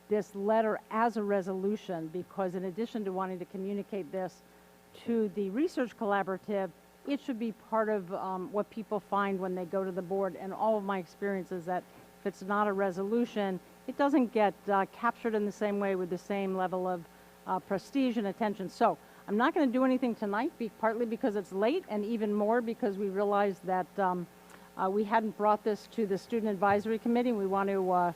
this letter as a resolution, because in addition to wanting to communicate this to the research collaborative, it should be part of what people find when they go to the board. And all of my experience is that if it's not a resolution, it doesn't get captured in the same way with the same level of prestige and attention. So I'm not going to do anything tonight, partly because it's late, and even more because we realized that we hadn't brought this to the Student Advisory Committee. We want to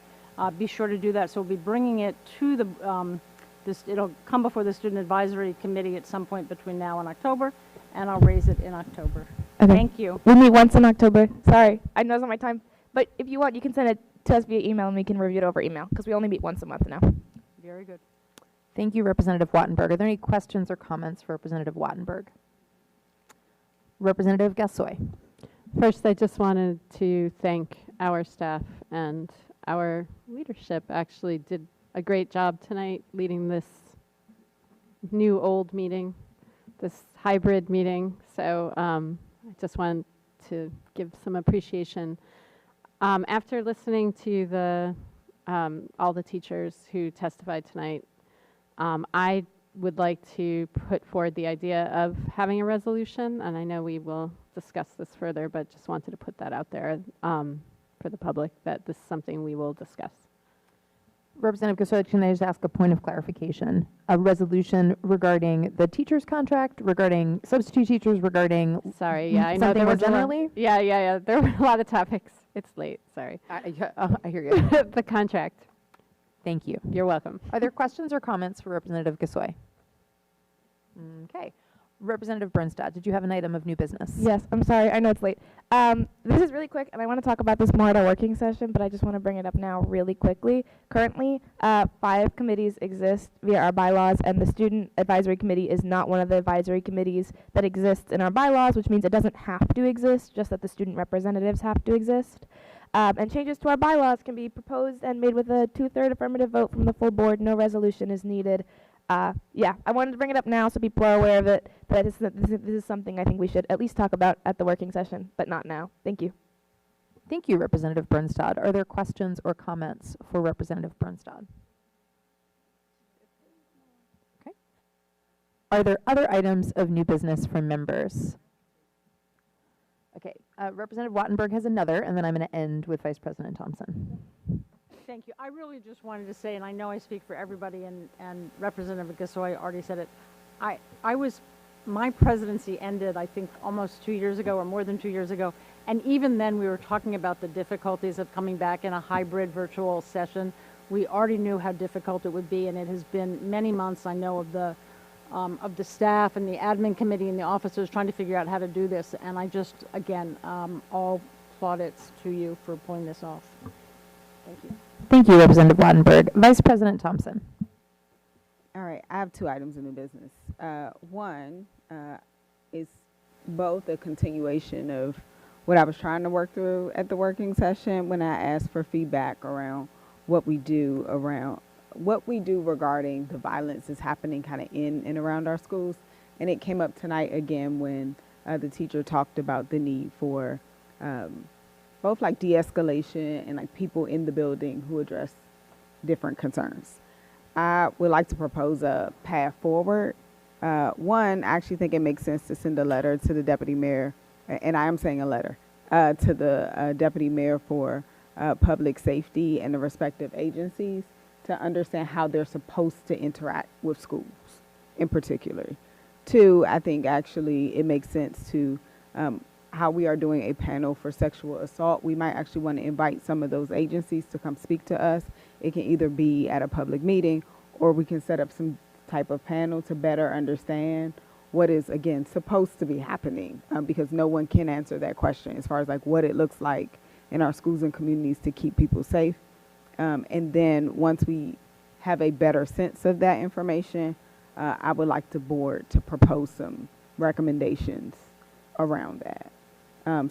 be sure to do that. So we'll be bringing it to the, it'll come before the Student Advisory Committee at some point between now and October, and I'll raise it in October. Okay. Thank you. We meet once in October. Sorry, I know it's not my time. But if you want, you can send it to us via email, and we can review it over email, because we only meet once a month now. Very good. Thank you, Representative Wattenberg. Are there any questions or comments for Representative Wattenberg? Representative Gasoy. First, I just wanted to thank our staff, and our leadership actually did a great job tonight leading this new old meeting, this hybrid meeting. So I just want to give some appreciation. After listening to the all the teachers who testified tonight, I would like to put forward the idea of having a resolution, and I know we will discuss this further, but just wanted to put that out there for the public, that this is something we will discuss. Representative Gasoy, can I just ask a point of clarification? A resolution regarding the teacher's contract, regarding substitute teachers, regarding Sorry, yeah, I know something there more was generally? Yeah. There were a lot of topics. It's late, sorry. I hear you. The contract. Thank you. You're welcome. Are there questions or comments for Representative Gasoy? Okay. Representative Bernstad, did you have an item of new business? Yes, I'm sorry. I know it's late. This is really quick, and I want to talk about this more at our working session, but I just want to bring it up now really quickly. Currently, 5 committees exist via our bylaws, and the Student Advisory Committee is not one of the advisory committees that exists in our bylaws, which means it doesn't have to exist, just that the student representatives have to exist. And changes to our bylaws can be proposed and made with a 2/3 affirmative vote from the full board. No resolution is needed. Yeah, I wanted to bring it up now so people are aware of it, but this is something I think we should at least talk about at the working session, but not now. Thank you. Thank you, Representative Bernstad. Are there questions or comments for Representative Bernstad? Okay. Are there other items of new business from members? Okay, Representative Wattenberg has another, and then I'm going to end with Vice President Thompson. Thank you. I really just wanted to say, and I know I speak for everybody, and Representative Gasoy already said it. My presidency ended, I think, almost 2 years ago or more than 2 years ago. And even then, we were talking about the difficulties of coming back in a hybrid virtual session. We already knew how difficult it would be, and it has been many months, I know, of the staff and the admin committee and the officers trying to figure out how to do this. And I just, again, all plaudits to you for pulling this off. Thank you. Thank you, Representative Wattenberg. Vice President Thompson. All right, I have 2 items of new business. One is both a continuation of what I was trying to work through at the working session when I asked for feedback around what we do regarding the violence that's happening kind of in and around our schools. And it came up tonight again when the teacher talked about the need for both like de-escalation and like people in the building who address different concerns. I would like to propose a path forward. One, I actually think it makes sense to send a letter to the deputy mayor, and I am saying a letter, to the deputy mayor for public safety and the respective agencies to understand how they're supposed to interact with schools in particular. 2, I think actually it makes sense to how we are doing a panel for sexual assault. We might actually want to invite some of those agencies to come speak to us. It can either be at a public meeting or we can set up some type of panel to better understand what is, again, supposed to be happening, because no one can answer that question as far as like what it looks like in our schools and communities to keep people safe. And then once we have a better sense of that information, I would like the board to propose some recommendations around that.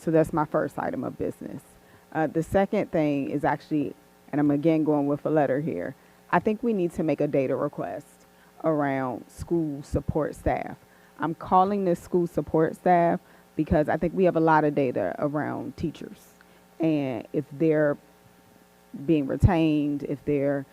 So that's my first item of business. The second thing is actually, and I'm again going with a letter here, I think we need to make a data request around school support staff. I'm calling this school support staff because I think we have a lot of data around teachers. And if they're being retained, if they're,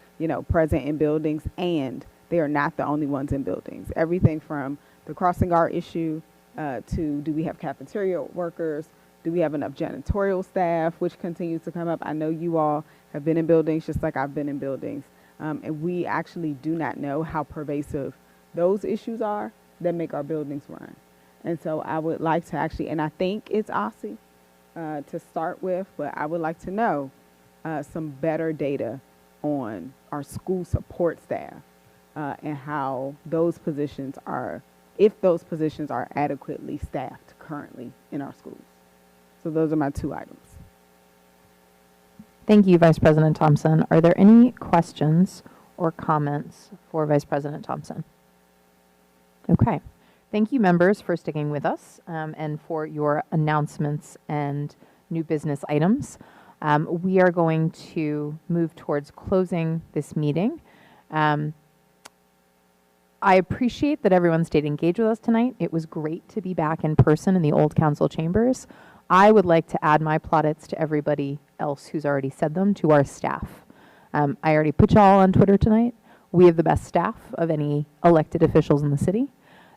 present in buildings, and they are not the only ones in buildings. Everything from the crossing guard issue to do we have cafeteria workers? Do we have enough janitorial staff, which continues to come up? I know you all have been in buildings just like I've been in buildings. And we actually do not know how pervasive those issues are that make our buildings run. And so I would like to actually, and I think it's OSSI to start with, but I would like to know some better data on our school support staff and how those positions are, if those positions are adequately staffed currently in our schools. So those are my 2 items. Thank you, Vice President Thompson. Are there any questions or comments for Vice President Thompson? Okay. Thank you, members, for sticking with us and for your announcements and new business items. We are going to move towards closing this meeting. I appreciate that everyone stayed engaged with us tonight. It was great to be back in person in the old council chambers. I would like to add my plaudits to everybody else who's already said them, to our staff. I already put y'all on Twitter tonight. We have the best staff of any elected officials in the city.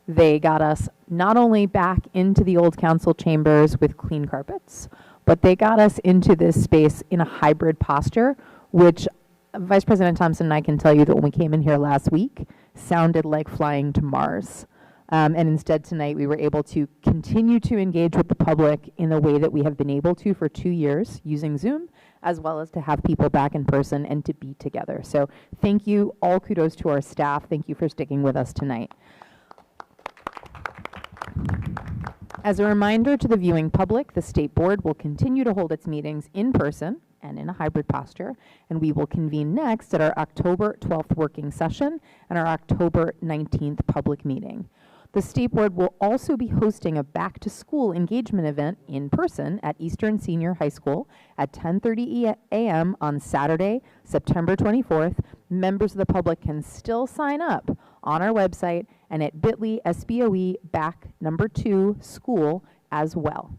They got us not only back into the old council chambers with clean carpets, but they got us into this space in a hybrid posture, which Vice President Thompson and I can tell you that when we came in here last week, sounded like flying to Mars. And instead tonight we were able to continue to engage with the public in the way that we have been able to for 2 years using Zoom, as well as to have people back in person and to be together. So thank you, all kudos to our staff. Thank you for sticking with us tonight. As a reminder to the viewing public, the State Board will continue to hold its meetings in person and in a hybrid posture, and we will convene next at our October 12th working session and our October 19th public meeting. The State Board will also be hosting a back-to-school engagement event in person at Eastern Senior High School at 10:30 a.m. on Saturday, September 24th. Members of the public can still sign up on our website and at bit.ly SBOE back2 school as well.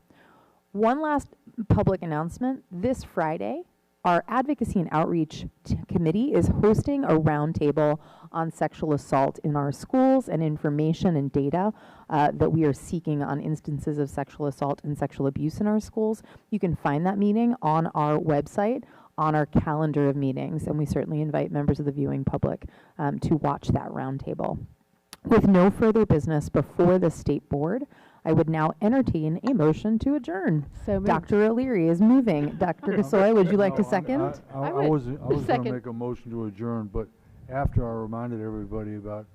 One last public announcement. This Friday, our Advocacy and Outreach Committee is hosting a roundtable on sexual assault in our schools and information and data that we are seeking on instances of sexual assault and sexual abuse in our schools. You can find that meeting on our website, on our calendar of meetings, and we certainly invite members of the viewing public to watch that roundtable. With no further business before the State Board, I would now entertain a motion to adjourn. So moved. Dr. O'Leary is moving. Dr. Gasoy, would you like to second? I was going to make a motion to adjourn, but after I reminded everybody about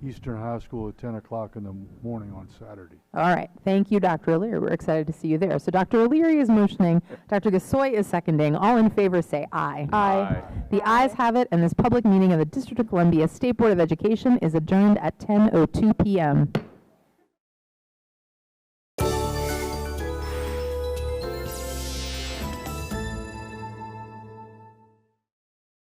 Eastern High School at 10 o'clock in the morning on Saturday. All right. Thank you, Dr. O'Leary. We're excited to see you there. So Dr. O'Leary is motioning. Dr. Gasoy is seconding. All in favor say aye. Aye. The ayes have it, and this public meeting of the District of Columbia State Board of Education is adjourned at 10:02 p.m.